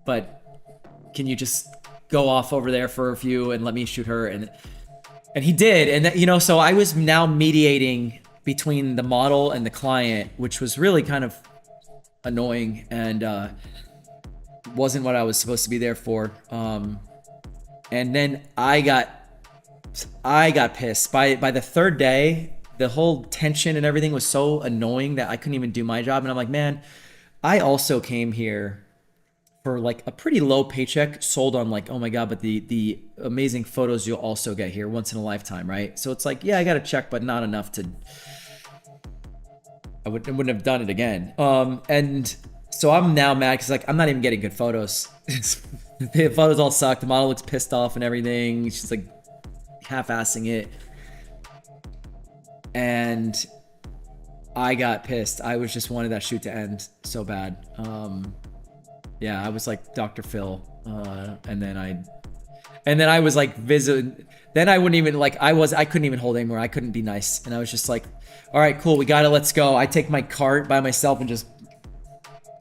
but can you just go off over there for a few and let me shoot her? And he did. And that, you know, so I was now mediating between the model and the client, which was really kind of annoying and wasn't what I was supposed to be there for. And then I got pissed. By the third day, the whole tension and everything was so annoying that I couldn't even do my job. And I'm like, man, I also came here for like a pretty low paycheck, sold on like, oh my God, but the amazing photos you'll also get here once in a lifetime, right? So it's like, yeah, I got a check, but not enough to, I wouldn't have done it again. And so I'm now mad because like, I'm not even getting good photos. The photos all suck. The model looks pissed off and everything. She's like half-assing it. And I got pissed. I was just wanted that shoot to end so bad. Yeah, I was like Dr. Phil. And then I was like then I wouldn't even like, I couldn't even hold anymore. I couldn't be nice. And I was just like, all right, cool. We got it. Let's go. I take my cart by myself and just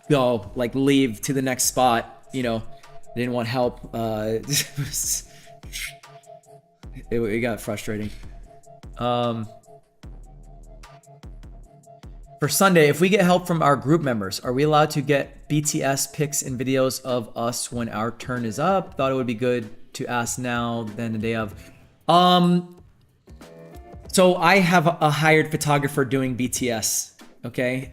go, like, leave to the next spot. You know, I didn't want help. It got frustrating. For Sunday, if we get help from our group members, are we allowed to get BTS pics and videos of us when our turn is up? Thought it would be good to ask now than the day of. So I have a hired photographer doing BTS. Okay.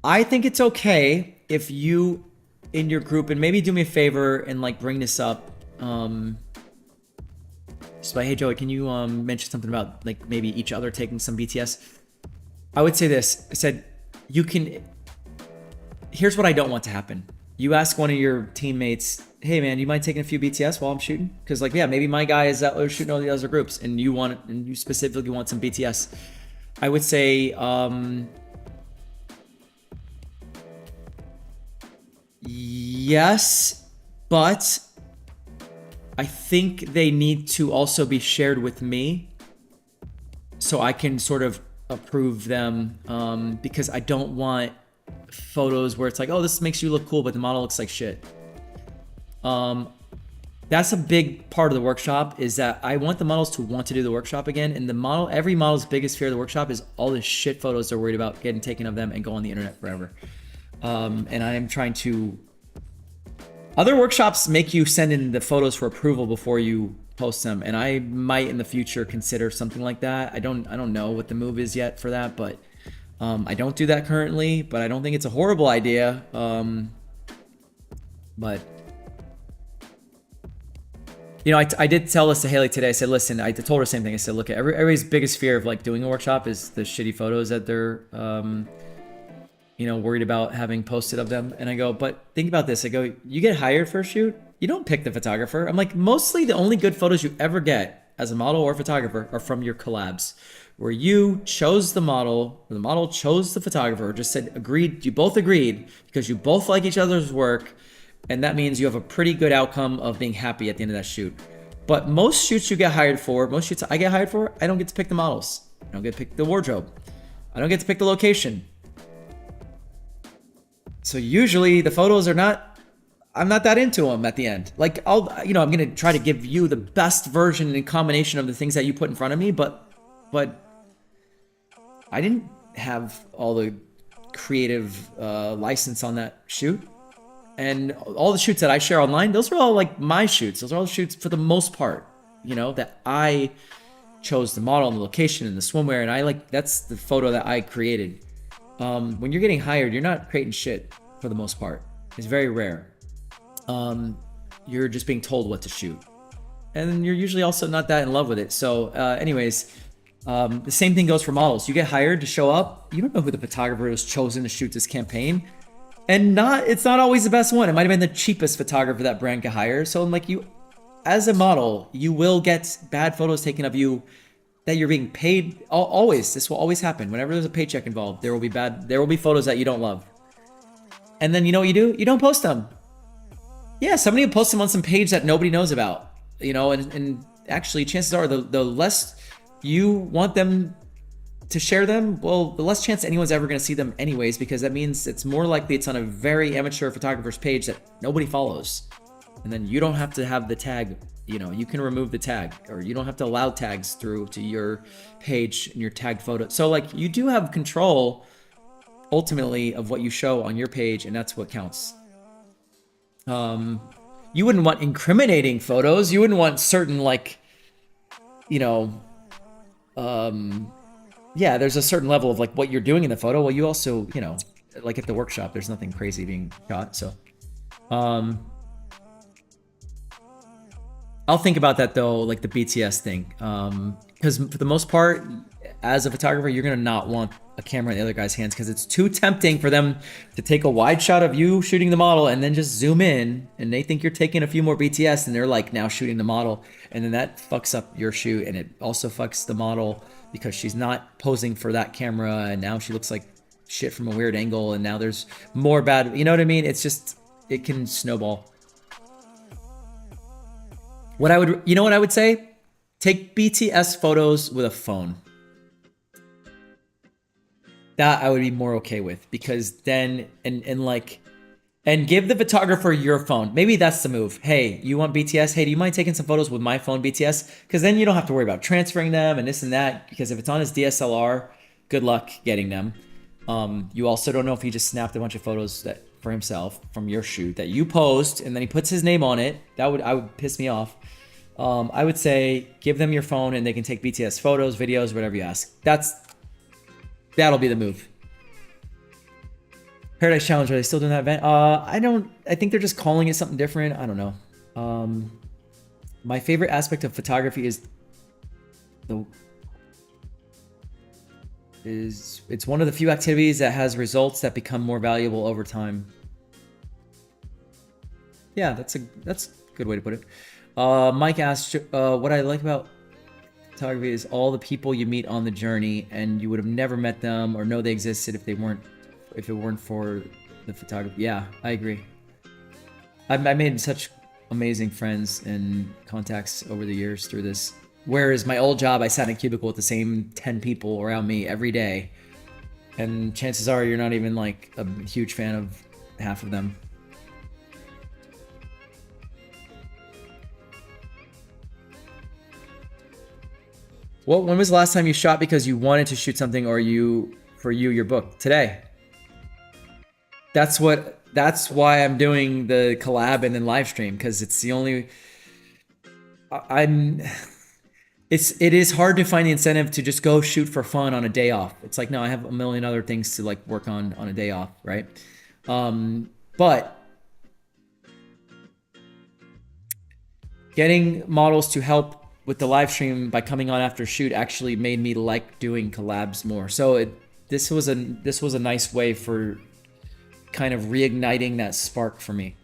I think it's okay if you in your group, and maybe do me a favor and like bring this up. Just like, hey Joey, can you mention something about like maybe each other taking some BTS? I would say this. I said, you can, here's what I don't want to happen. You ask one of your teammates, hey man, you mind taking a few BTS while I'm shooting? Because like, yeah, maybe my guy is out there shooting all the other groups and you specifically want some BTS. I would say, yes, but I think they need to also be shared with me so I can sort of approve them, because I don't want photos where it's like, oh, this makes you look cool, but the model looks like shit. That's a big part of the workshop, is that I want the models to want to do the workshop again. And every model's biggest fear of the workshop is all the shit photos they're worried about getting taken of them and go on the internet forever. And I am trying to... Other workshops make you send in the photos for approval before you post them, and I might in the future consider something like that. I don't know what the move is yet for that, but I don't do that currently, but I don't think it's a horrible idea. But you know, I did tell this to Hayley today. I said, listen, I told her the same thing. I said, look, everybody's biggest fear of like doing a workshop is the shitty photos that they're you know, worried about having posted of them. And I go, but think about this. I go, you get hired for a shoot, you don't pick the photographer. I'm like, mostly the only good photos you ever get as a model or photographer are from your collabs, where you chose the model, or the model chose the photographer, or just said, agreed, you both agreed because you both like each other's work. And that means you have a pretty good outcome of being happy at the end of that shoot. But most shoots you get hired for, most shoots I get hired for, I don't get to pick the models. I don't get to pick the wardrobe. I don't get to pick the location. So usually the photos are not I'm not that into them at the end. Like I'm gonna try to give you the best version and combination of the things that you put in front of me, but I didn't have all the creative license on that shoot. And all the shoots that I share online, those are all like my shoots. Those are all the shoots for the most part, that I chose the model and the location and the swimwear, and that's the photo that I created. When you're getting hired, you're not creating shit for the most part. It's very rare. You're just being told what to shoot, and you're usually also not that in love with it. So anyways, the same thing goes for models. You get hired to show up, you don't know who the photographer has chosen to shoot this campaign, and it's not always the best one. It might have been the cheapest photographer that brand could hire. So I'm like, you as a model, you will get bad photos taken of you that you're being paid. Always, this will always happen. Whenever there's a paycheck involved, there will be photos that you don't love. And then you know what you do? You don't post them. Yeah, somebody will post them on some page that nobody knows about, and actually chances are the less you want them to share them, well, the less chance anyone's ever going to see them anyways, because that means it's more likely it's on a very amateur photographer's page that nobody follows. And then you don't have to have the tag, you can remove the tag, or you don't have to allow tags through to your page and your tagged photo. So like you do have control ultimately of what you show on your page, and that's what counts. You wouldn't want incriminating photos. You wouldn't want certain yeah, there's a certain level of like what you're doing in the photo. Well, you also, like at the workshop, there's nothing crazy being shot. So, I'll think about that though, like the BTS thing. Because for the most part, as a photographer, you're gonna not want a camera in the other guy's hands because it's too tempting for them to take a wide shot of you shooting the model and then just zoom in, and they think you're taking a few more BTS and they're like now shooting the model, and then that fucks up your shoot, and it also fucks the model because she's not posing for that camera, and now she looks like shit from a weird angle, and now there's more bad, you know what I mean? It's just, it can snowball. What I would say? Take BTS photos with a phone. That I would be more okay with, because then, and give the photographer your phone. Maybe that's the move. Hey, you want BTS? Hey, do you mind taking some photos with my phone, BTS? Because then you don't have to worry about transferring them and this and that, because if it's on his DSLR, good luck getting them. You also don't know if he just snapped a bunch of photos for himself from your shoot that you post, and then he puts his name on it. I would piss me off. I would say give them your phone and they can take BTS photos, videos, whatever you ask. That'll be the move. Paradise Challenge, are they still doing that event? I think they're just calling it something different. I don't know. My favorite aspect of photography is it's one of the few activities that has results that become more valuable over time. Yeah, that's a good way to put it. Mike asked, what I like about photography is all the people you meet on the journey, and you would have never met them or know they existed if it weren't for the photography. Yeah, I agree. I made such amazing friends and contacts over the years through this. Whereas my old job, I sat in a cubicle with the same 10 people around me every day, and chances are you're not even like a huge fan of half of them. Well, when was the last time you shot because you wanted to shoot something, or your book? Today. That's why I'm doing the collab and then live stream, because it's the only. It is hard to find the incentive to just go shoot for fun on a day off. It's like, no, I have a million other things to like work on a day off, right? But getting models to help with the live stream by coming on after shoot actually made me like doing collabs more. So this was a nice way for kind of reigniting that spark for me.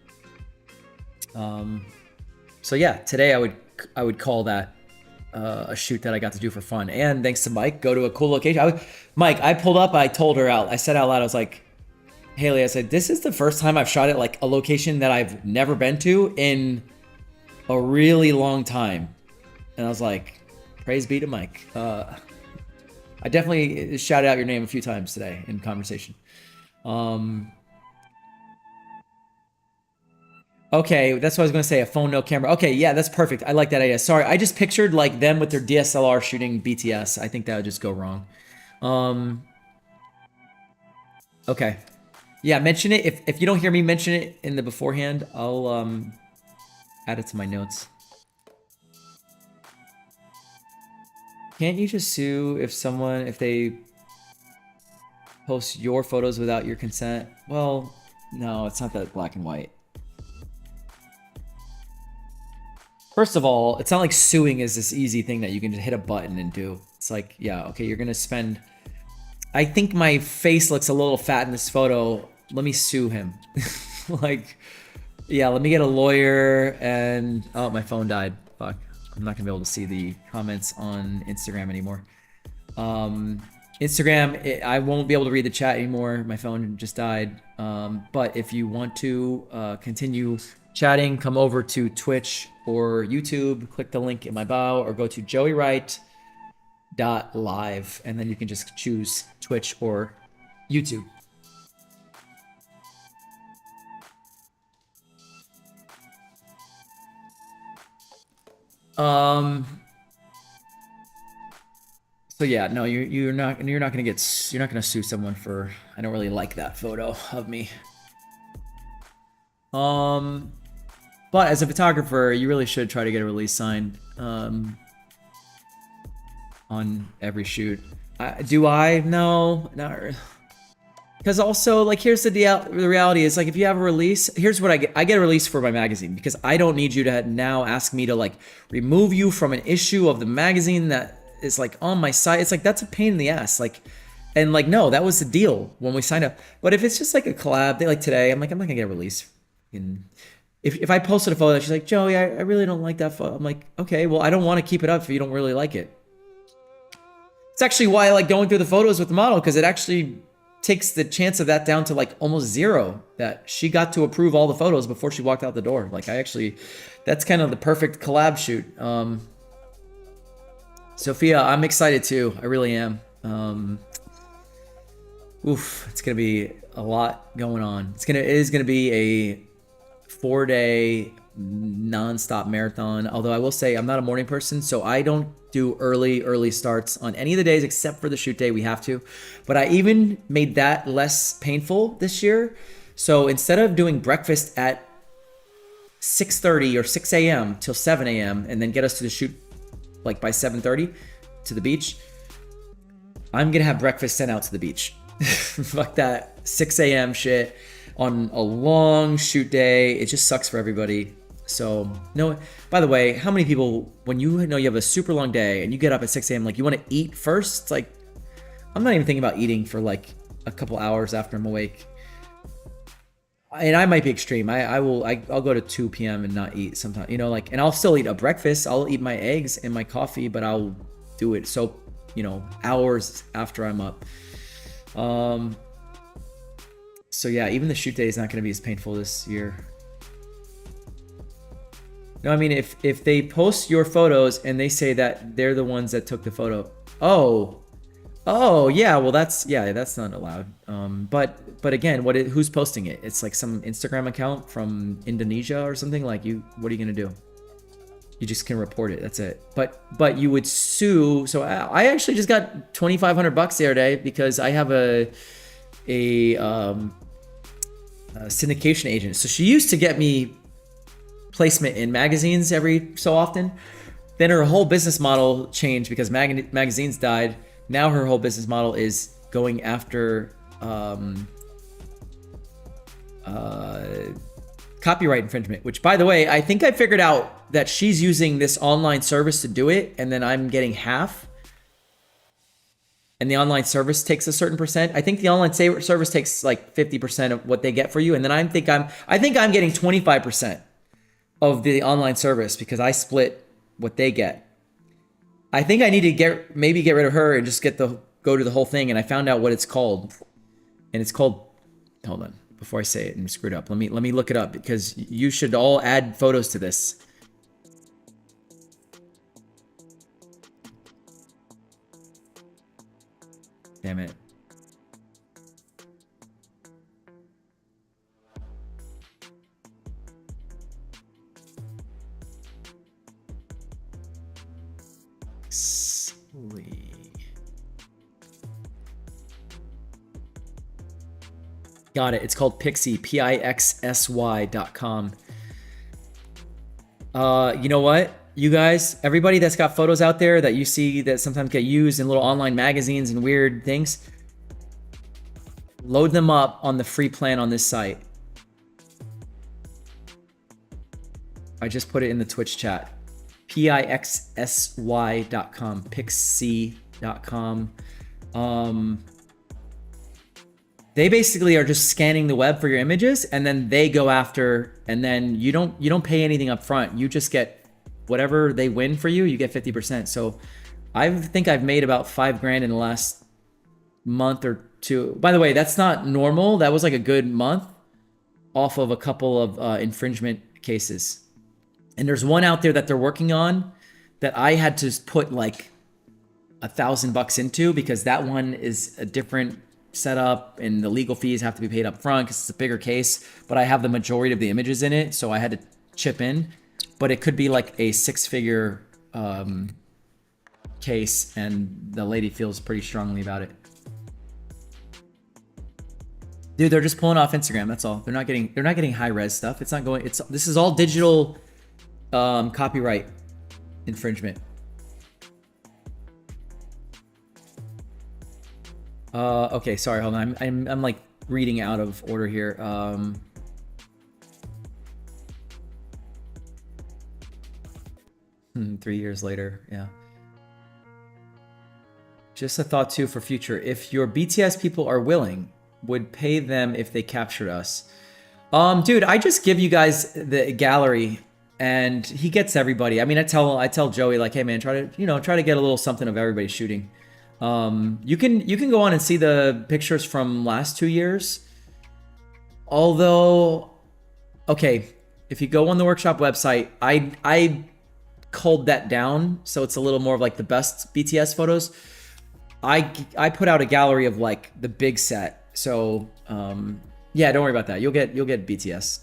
So yeah, today I would call that a shoot that I got to do for fun. And thanks to Mike, go to a cool location. Mike, I pulled up, I told her I said out loud, I was like, Hayley, I said, this is the first time I've shot at like a location that I've never been to in a really long time. And I was like, praise be to Mike. I definitely shouted out your name a few times today in conversation. Okay, that's what I was gonna say. A phone, no camera. Okay, yeah, that's perfect. I like that idea. Sorry, I just pictured like them with their DSLR shooting BTS. I think that would just go wrong. Okay. Yeah, mention it. If you don't hear me mention it in the beforehand, I'll add it to my notes. Can't you just sue if they post your photos without your consent? Well, no, it's not that black and white. First of all, it's not like suing is this easy thing that you can just hit a button and do. It's like, yeah, okay, you're gonna spend... I think my face looks a little fat in this photo. Let me sue him. Like, yeah, let me get a lawyer and... Oh, my phone died. Fuck. I'm not gonna be able to see the comments on Instagram anymore. Instagram, I won't be able to read the chat anymore. My phone just died. But if you want to continue chatting, come over to Twitch or YouTube, click the link in my bio, or go to joeywright.live, and then you can just choose Twitch or YouTube. So yeah, no, you're not gonna sue someone for... I don't really like that photo of me. But as a photographer, you really should try to get a release signed on every shoot. Do I? No, not really. Because also, like, here's the reality is, like, if you have a release, here's what I get. I get a release for my magazine because I don't need you to now ask me to, like, remove you from an issue of the magazine that is, like, on my site. It's like, that's a pain in the ass. Like, and, like, no, that was the deal when we signed up. But if it's just, like, a collab, like, today, I'm like, I'm not gonna get a release. And if I posted a photo, she's like, Joey, I really don't like that photo. I'm like, okay, well, I don't want to keep it up if you don't really like it. It's actually why I like going through the photos with the model, because it actually takes the chance of that down to like almost zero, that she got to approve all the photos before she walked out the door. Like, that's kind of the perfect collab shoot. Sophia, I'm excited too. I really am. It's gonna be a lot going on. It is gonna be a 4-day non-stop marathon. Although I will say I'm not a morning person, so I don't do early starts on any of the days except for the shoot day. We have to, but I even made that less painful this year. So instead of doing breakfast at 6:30 or 6 a.m. till 7 a.m. and then get us to the shoot like by 7:30 to the beach, I'm gonna have breakfast sent out to the beach. Fuck that 6 a.m. shit on a long shoot day. It just sucks for everybody. So, no, by the way, how many people, when you know you have a super long day and you get up at 6 a.m., like, you want to eat first? It's like, I'm not even thinking about eating for like a couple hours after I'm awake. And I might be extreme. I'll go to 2 p.m. and not eat sometimes, you know, like, and I'll still eat a breakfast. I'll eat my eggs and my coffee, but I'll do it so, you know, hours after I'm up. So yeah, even the shoot day is not going to be as painful this year. No, I mean, if they post your photos and they say that they're the ones that took the photo, oh yeah, well that's not allowed. But again, who's posting it? It's like some Instagram account from Indonesia or something. Like, what are you gonna do? You just can report it. That's it. But you would sue. So I actually just got $2,500 the other day because I have a syndication agent. So she used to get me placement in magazines every so often. Then her whole business model changed because magazines died. Now her whole business model is going after copyright infringement, which, by the way, I think I figured out that she's using this online service to do it, and then I'm getting half. And the online service takes a certain percent. I think the online service takes like 50% of what they get for you, and then I think I'm getting 25% of the online service because I split what they get. I think I need to get rid of her and just go to the whole thing. And I found out what it's called, and it's called. Hold on, before I say it and screw it up, let me look it up because you should all add photos to this. Damn it. Got it. It's called Pixie, Pixsy.com. You know what? You guys, everybody that's got photos out there that you see that sometimes get used in little online magazines and weird things, load them up on the free plan on this site. I just put it in the Twitch chat. Pixsy.com, Pixsy.com. They basically are just scanning the web for your images, and then they go after, and then you don't pay anything up front. You just get whatever they win for you, you get 50%. So I think I've made about $5,000 in the last month or two. By the way, that's not normal. That was like a good month off of a couple of infringement cases. And there's one out there that they're working on that I had to put like $1,000 into, because that one is a different setup and the legal fees have to be paid up front because it's a bigger case, but I have the majority of the images in it, so I had to chip in. But it could be like a 6-figure case, and the lady feels pretty strongly about it. Dude, they're just pulling off Instagram, that's all. They're not getting high res stuff. It's not going, this is all digital copyright infringement. Okay, sorry, hold on. I'm like reading out of order here. 3 years later, yeah. Just a thought too for future. If your BTS people are willing, would pay them if they captured us. Dude, I just give you guys the gallery, and he gets everybody. I mean, I tell Joey like, hey man, try to get a little something of everybody shooting. You can go on and see the pictures from last 2 years. Although, okay, if you go on the workshop website, I culled that down, so it's a little more of like the best BTS photos. I put out a gallery of like the big set. So yeah, don't worry about that. You'll get BTS.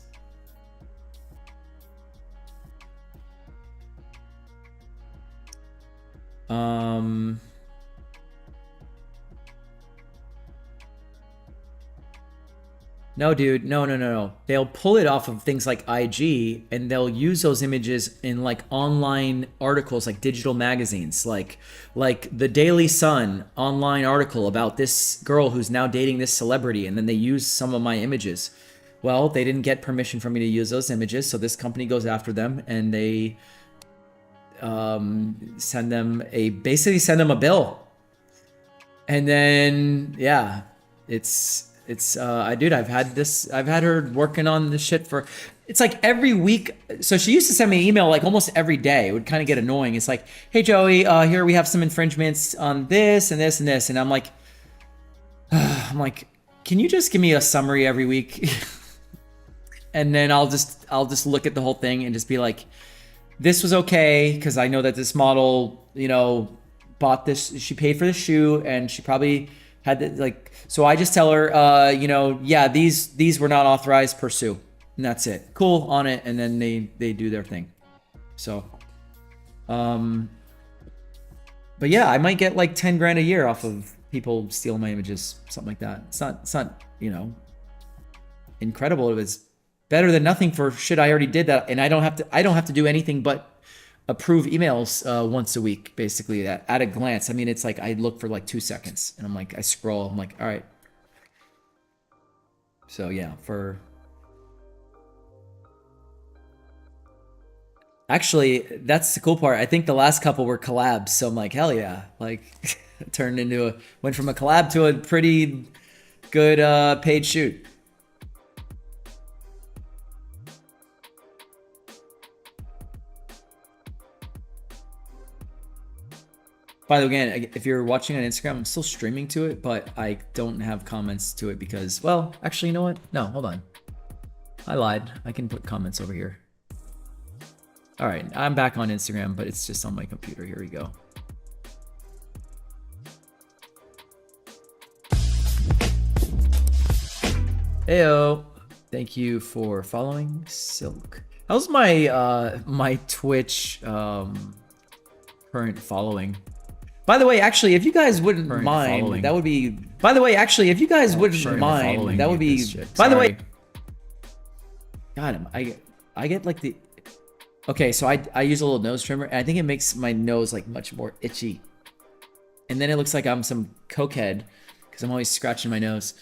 No, dude, no. They'll pull it off of things like IG, and they'll use those images in like online articles, like digital magazines, like the Daily Sun online article about this girl who's now dating this celebrity, and then they use some of my images. Well, they didn't get permission for me to use those images, so this company goes after them, and they send them a bill, and then yeah, dude, I've had her working on this shit for, it's like every week. So she used to send me an email like almost every day. It would kind of get annoying. It's like, hey Joey, here we have some infringements on this and this and this, and I'm like, can you just give me a summary every week? And then I'll just look at the whole thing and just be like, this was okay because I know that this model, bought this, she paid for the shoe, and she probably had the, like, so I just tell her, yeah, these were not authorized, pursue, and that's it. Cool, on it, and then they do their thing. So, but yeah, I might get like 10 grand a year off of people stealing my images, something like that. It's not incredible. It was better than nothing for shit I already did that, and I don't have to do anything but approve emails once a week, basically, at a glance. I mean, it's like I look for like 2 seconds, and I'm like, I scroll, I'm like, all right. So yeah, actually, that's the cool part. I think the last couple were collabs, so I'm like, hell yeah, like went from a collab to a pretty good paid shoot. By the way, again, if you're watching on Instagram, I'm still streaming to it, but I don't have comments to it because, well, actually, you know what? No, hold on. I lied. I can put comments over here. All right, I'm back on Instagram, but it's just on my computer. Here we go. Heyo. Thank you for following Silk. How's my my Twitch current following? By the way, actually, if you guys wouldn't Current mind, following. that would be. By the way, actually, if you guys wouldn't Current mind, following that would me be. this shit. By the way, Sorry. God, I get like the. Okay, so I use a little nose trimmer, and I think it makes my nose like much more itchy. And then it looks like I'm some cokehead because I'm always scratching my nose.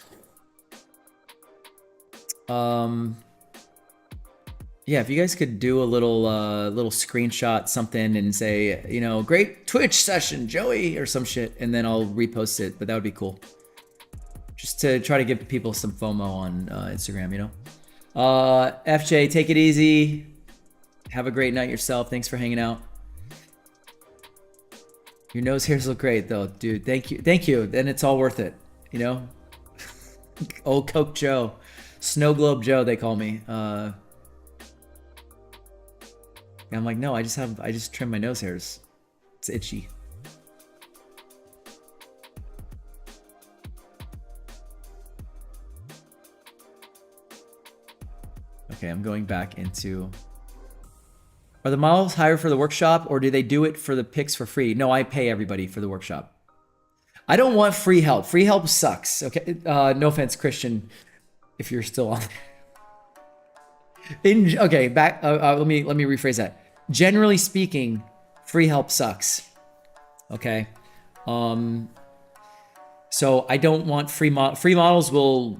Yeah, if you guys could do a little little screenshot something and say, you know, great Twitch session, Joey, or some shit, and then I'll repost it. But that would be cool. Just to try to give people some FOMO on Instagram, you know. FJ, take it easy. Have a great night yourself. Thanks for hanging out. Your nose hairs look great though, dude. Thank you. Thank you. Then it's all worth it, you know? Old Coke Joe. Snow Globe Joe, they call me. And I'm like, no, I just trim my nose hairs. It's itchy. Okay, I'm going back into... Are the models hired for the workshop, or do they do it for the pics for free? No, I pay everybody for the workshop. I don't want free help. Free help sucks. Okay, no offense, Christian, if you're still on. Okay, back. Let me rephrase that. Generally speaking, free help sucks. Okay, so I don't want free models will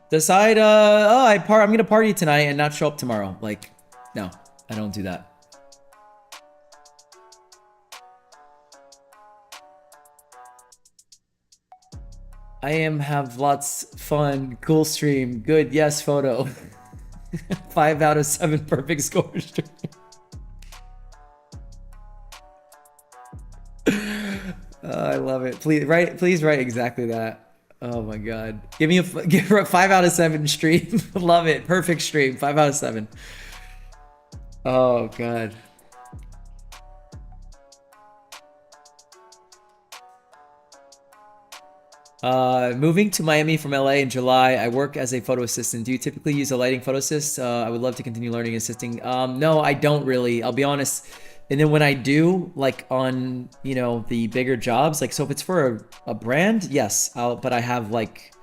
decide. Oh, I'm gonna party tonight and not show up tomorrow. Like, no, I don't do that. I have lots fun, cool stream, good, yes, photo. 5 out of 7 perfect score stream. I love it. Please write exactly that. Oh my god. Give her a 5 out of 7 stream. Love it. Perfect stream. 5 out of 7. Oh god. Moving to Miami from LA in July. I work as a photo assistant. Do you typically use a lighting photo assist? I would love to continue learning and assisting. No, I don't really. I'll be honest. And then when I do, like on, you know, the bigger jobs, like, so if it's for a brand, yes, but I have like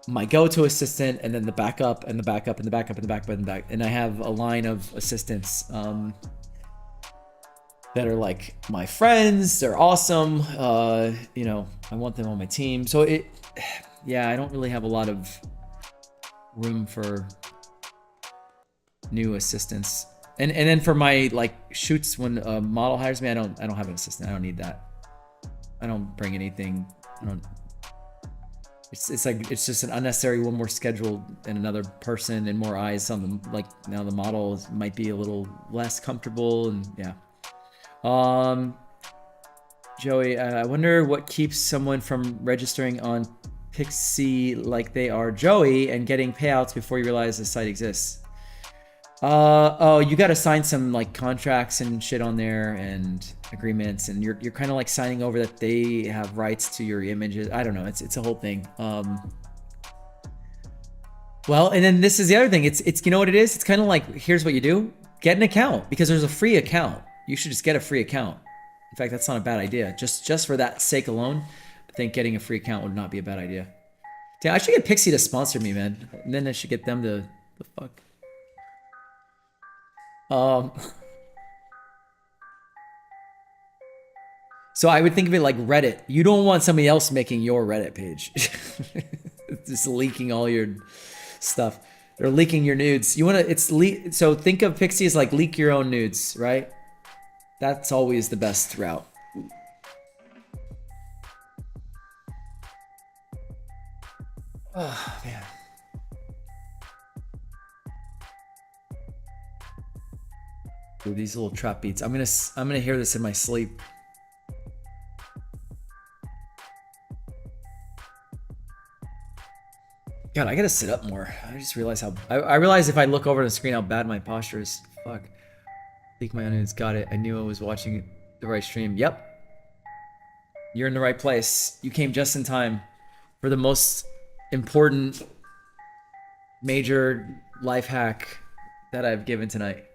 my go-to assistant and then the backup and the backup and the backup and the backup and the back. And I have a line of assistants, that are like my friends. They're awesome. You know, I want them on my team. So yeah, I don't really have a lot of room for new assistants. And then for my like shoots, when a model hires me, I don't have an assistant. I don't need that. I don't bring anything. It's like, it's just an unnecessary one more schedule and another person and more eyes on them. Like now the model might be a little less comfortable, and yeah. Joey, I wonder what keeps someone from registering on Pixie like they are Joey and getting payouts before you realize the site exists. Oh, you gotta sign some like contracts and shit on there and agreements, and you're kind of like signing over that they have rights to your images. I don't know. It's a whole thing. Well, and then this is the other thing. It's you know what it is? It's kind of like, here's what you do. Get an account, because there's a free account. You should just get a free account. In fact, that's not a bad idea. Just for that sake alone, I think getting a free account would not be a bad idea. Damn, I should get Pixie to sponsor me, man. And then I should get them to the fuck. So I would think of it like Reddit. You don't want somebody else making your Reddit page. Just leaking all your stuff. They're leaking your nudes. You want to, so think of Pixie as like leak your own nudes, right? That's always the best route. Oh, man. Dude, these little trap beats. I'm gonna hear this in my sleep. God, I gotta sit up more. I just realized how I realized if I look over the screen how bad my posture is. Fuck. Leak my onions. Got it. I knew I was watching the right stream. Yep. You're in the right place. You came just in time for the most important major life hack that I've given tonight.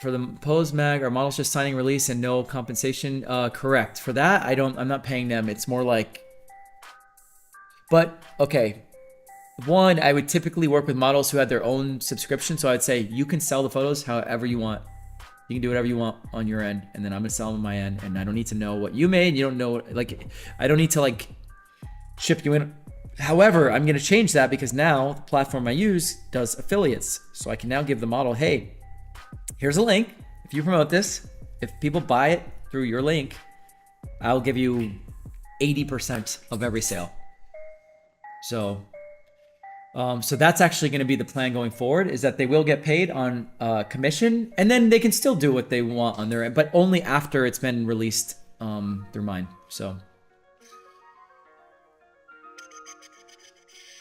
For the pose mag, our models just signing release and no compensation. Correct. For that, I'm not paying them. It's more like, but okay. One, I would typically work with models who had their own subscription. So I'd say you can sell the photos however you want. You can do whatever you want on your end, and then I'm gonna sell them on my end, and I don't need to know what you made. You don't know, like, I don't need to like ship you in. However, I'm gonna change that because now the platform I use does affiliates. So I can now give the model, hey, here's a link. If you promote this, if people buy it through your link, I'll give you 80% of every sale. So that's actually going to be the plan going forward, is that they will get paid on commission, and then they can still do what they want on their end, but only after it's been released through mine. So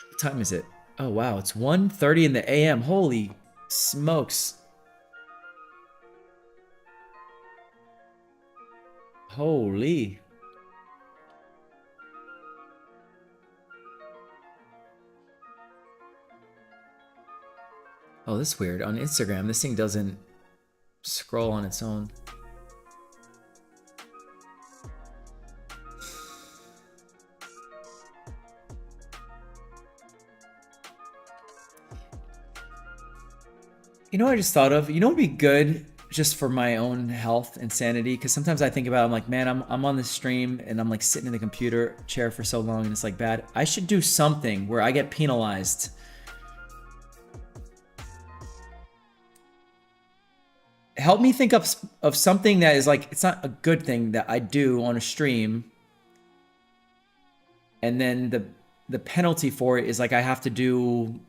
what time is it? Oh wow, it's 1:30 in the AM. Holy smokes. Holy. Oh, this is weird. On Instagram, this thing doesn't scroll on its own. You know what I just thought of? You know what would be good just for my own health and sanity? Because sometimes I think about, I'm like, man, I'm on this stream and I'm like sitting in the computer chair for so long and it's like bad. I should do something where I get penalized. Help me think of something that is like, it's not a good thing that I do on a stream. And then the penalty for it is like I have to do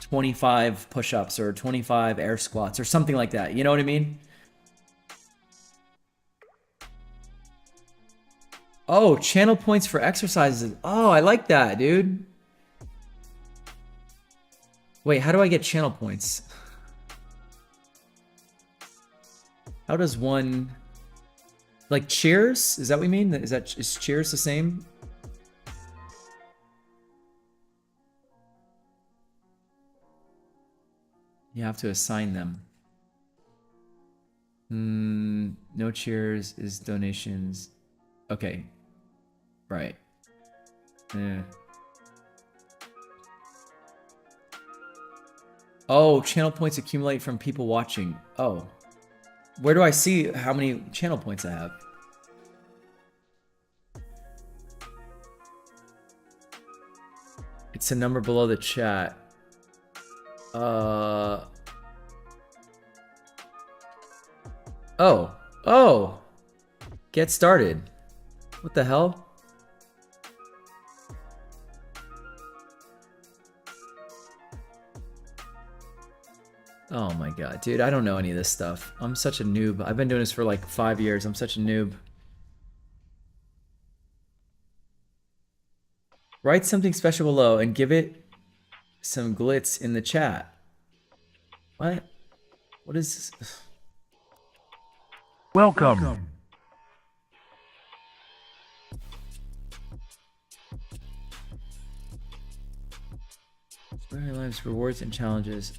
25 push-ups or 25 air squats or something like that. You know what I mean? Oh, channel points for exercises. Oh, I like that, dude. Wait, how do I get channel points? How does one, like cheers? Is that what you mean? Is cheers the same? You have to assign them. No cheers is donations. Okay. Right. Yeah. Oh, channel points accumulate from people watching. Oh. Where do I see how many channel points I have? It's a number below the chat. Oh. Get started. What the hell? Oh my god, dude, I don't know any of this stuff. I'm such a noob. I've been doing this for like 5 years. I'm such a noob. Write something special below and give it some glitz in the chat. What? What is this? Welcome. Very lives, rewards, and challenges.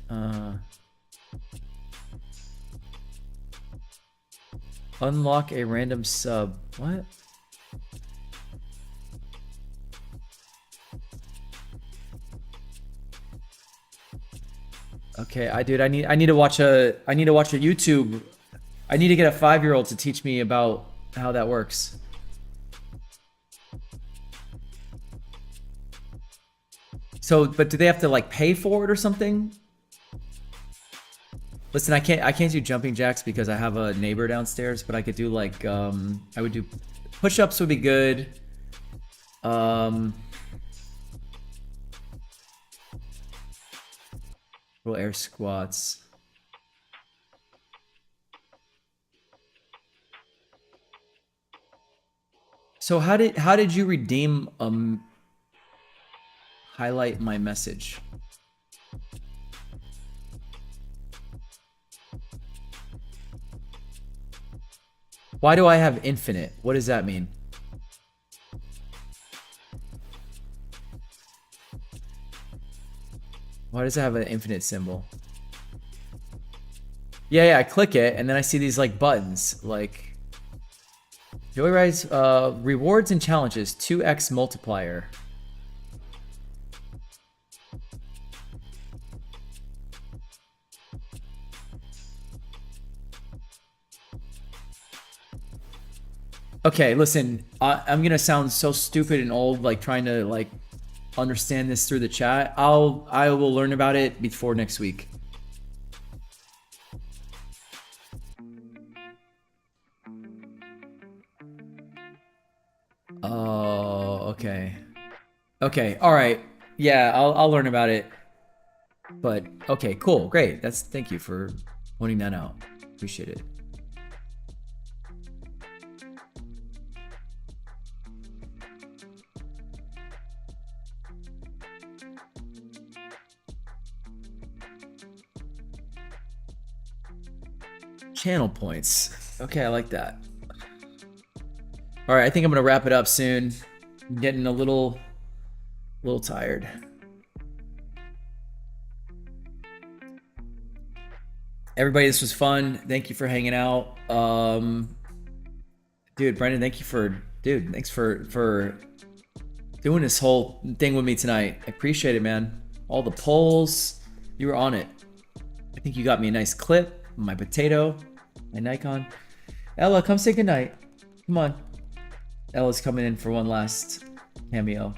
Unlock a random sub. What? Okay, I need to watch a YouTube. I need to get a 5-year-old to teach me about how that works. So, but do they have to like pay for it or something? Listen, I can't do jumping jacks because I have a neighbor downstairs, but I could do like I would do push-ups would be good. Little air squats. So how did you redeem highlight my message? Why do I have infinite? What does that mean? Why does it have an infinite symbol? Yeah, I click it, and then I see these like buttons, like Joyride's rewards and challenges, 2x multiplier. Okay, listen, I'm gonna sound so stupid and old, like trying to like understand this through the chat. I will learn about it before next week. Oh, okay. Okay, all right. Yeah, I'll learn about it. But okay, cool, great. Thank you for pointing that out. Appreciate it. Channel points. Okay, I like that. All right, I think I'm gonna wrap it up soon. I'm getting a little tired. Everybody, this was fun. Thank you for hanging out. Dude, Brendan, thanks for doing this whole thing with me tonight. I appreciate it, man. All the polls, you were on it. I think you got me a nice clip. My potato, my Nikon. Ella, come say goodnight. Come on. Ella's coming in for one last cameo.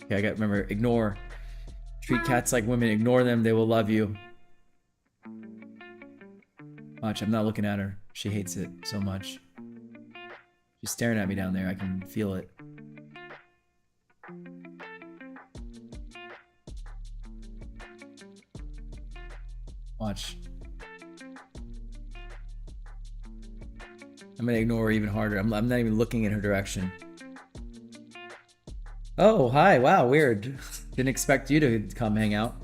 Okay, I got to remember, ignore. Treat cats like women. Ignore them. They will love you. Watch, I'm not looking at her. She hates it so much. She's staring at me down there. I can feel it. Watch. I'm gonna ignore her even harder. I'm not even looking in her direction. Oh, hi. Wow, weird. Didn't expect you to come hang out.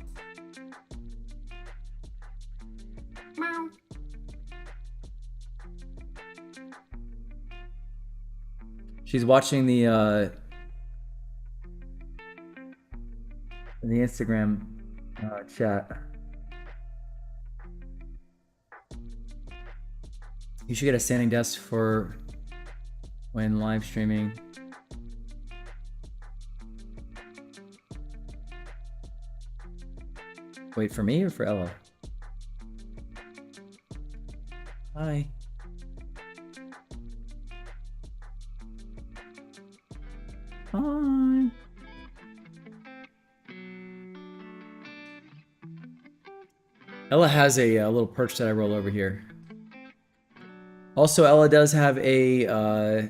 She's watching the Instagram chat. You should get a standing desk for when live streaming. Wait, for me or for Ella? Hi. Hi. Ella has a little perch that I roll over here. Also, Ella does have a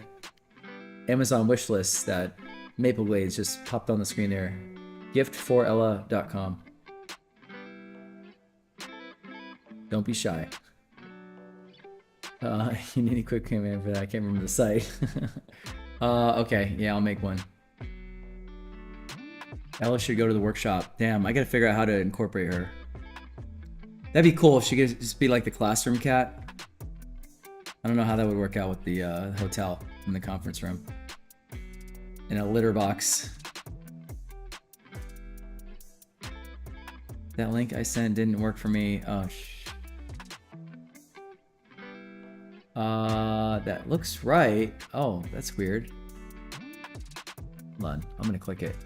Amazon wish list that Maple Glades just popped on the screen there. Giftforella.com. Don't be shy. You need a quick command for that. I can't remember the site. Okay, yeah, I'll make one. Ella should go to the workshop. Damn, I gotta figure out how to incorporate her. That'd be cool if she could just be like the classroom cat. I don't know how that would work out with the hotel in the conference room. In a litter box. That link I sent didn't work for me. Oh, that looks right. Oh, that's weird. Hold on, I'm gonna click it.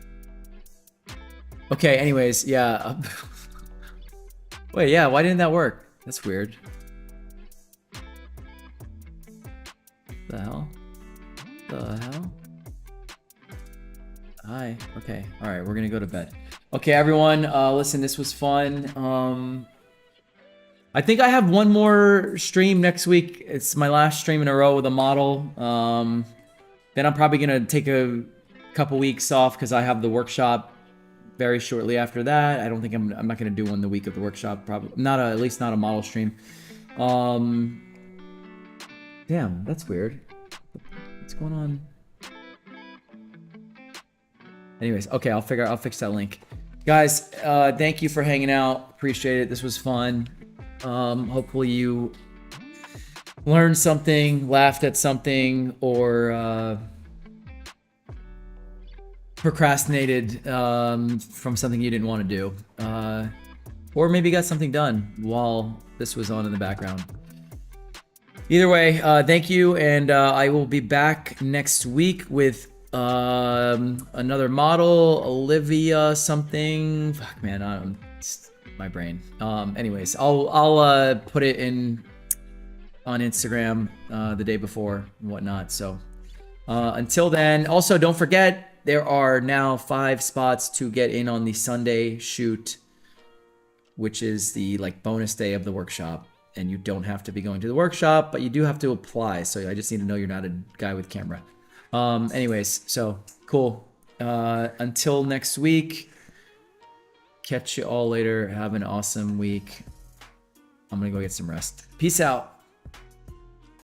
Okay, anyways, yeah. Wait, yeah, why didn't that work? That's weird. The hell? The hell? Hi. Okay. All right. We're gonna go to bed. Okay, everyone. Listen, this was fun. I think I have one more stream next week. It's my last stream in a row with a model. Then I'm probably gonna take a couple weeks off because I have the workshop very shortly after that. I don't think I'm not gonna do one the week of the workshop. Probably not. At least not a model stream. Damn, that's weird. What's going on? Anyways, okay, I'll fix that link. Guys, thank you for hanging out. Appreciate it. This was fun. Hopefully you learned something, laughed at something, or procrastinated from something you didn't want to do. Or maybe got something done while this was on in the background. Either way, thank you, and I will be back next week with another model, Olivia something. Fuck, man, my brain. Anyways, I'll put it in on Instagram the day before and whatnot. So until then, also don't forget there are now 5 spots to get in on the Sunday shoot, which is the like bonus day of the workshop. And you don't have to be going to the workshop, but you do have to apply. So I just need to know you're not a guy with camera. Anyways, so cool. Until next week, catch you all later. Have an awesome week. I'm gonna go get some rest. Peace out.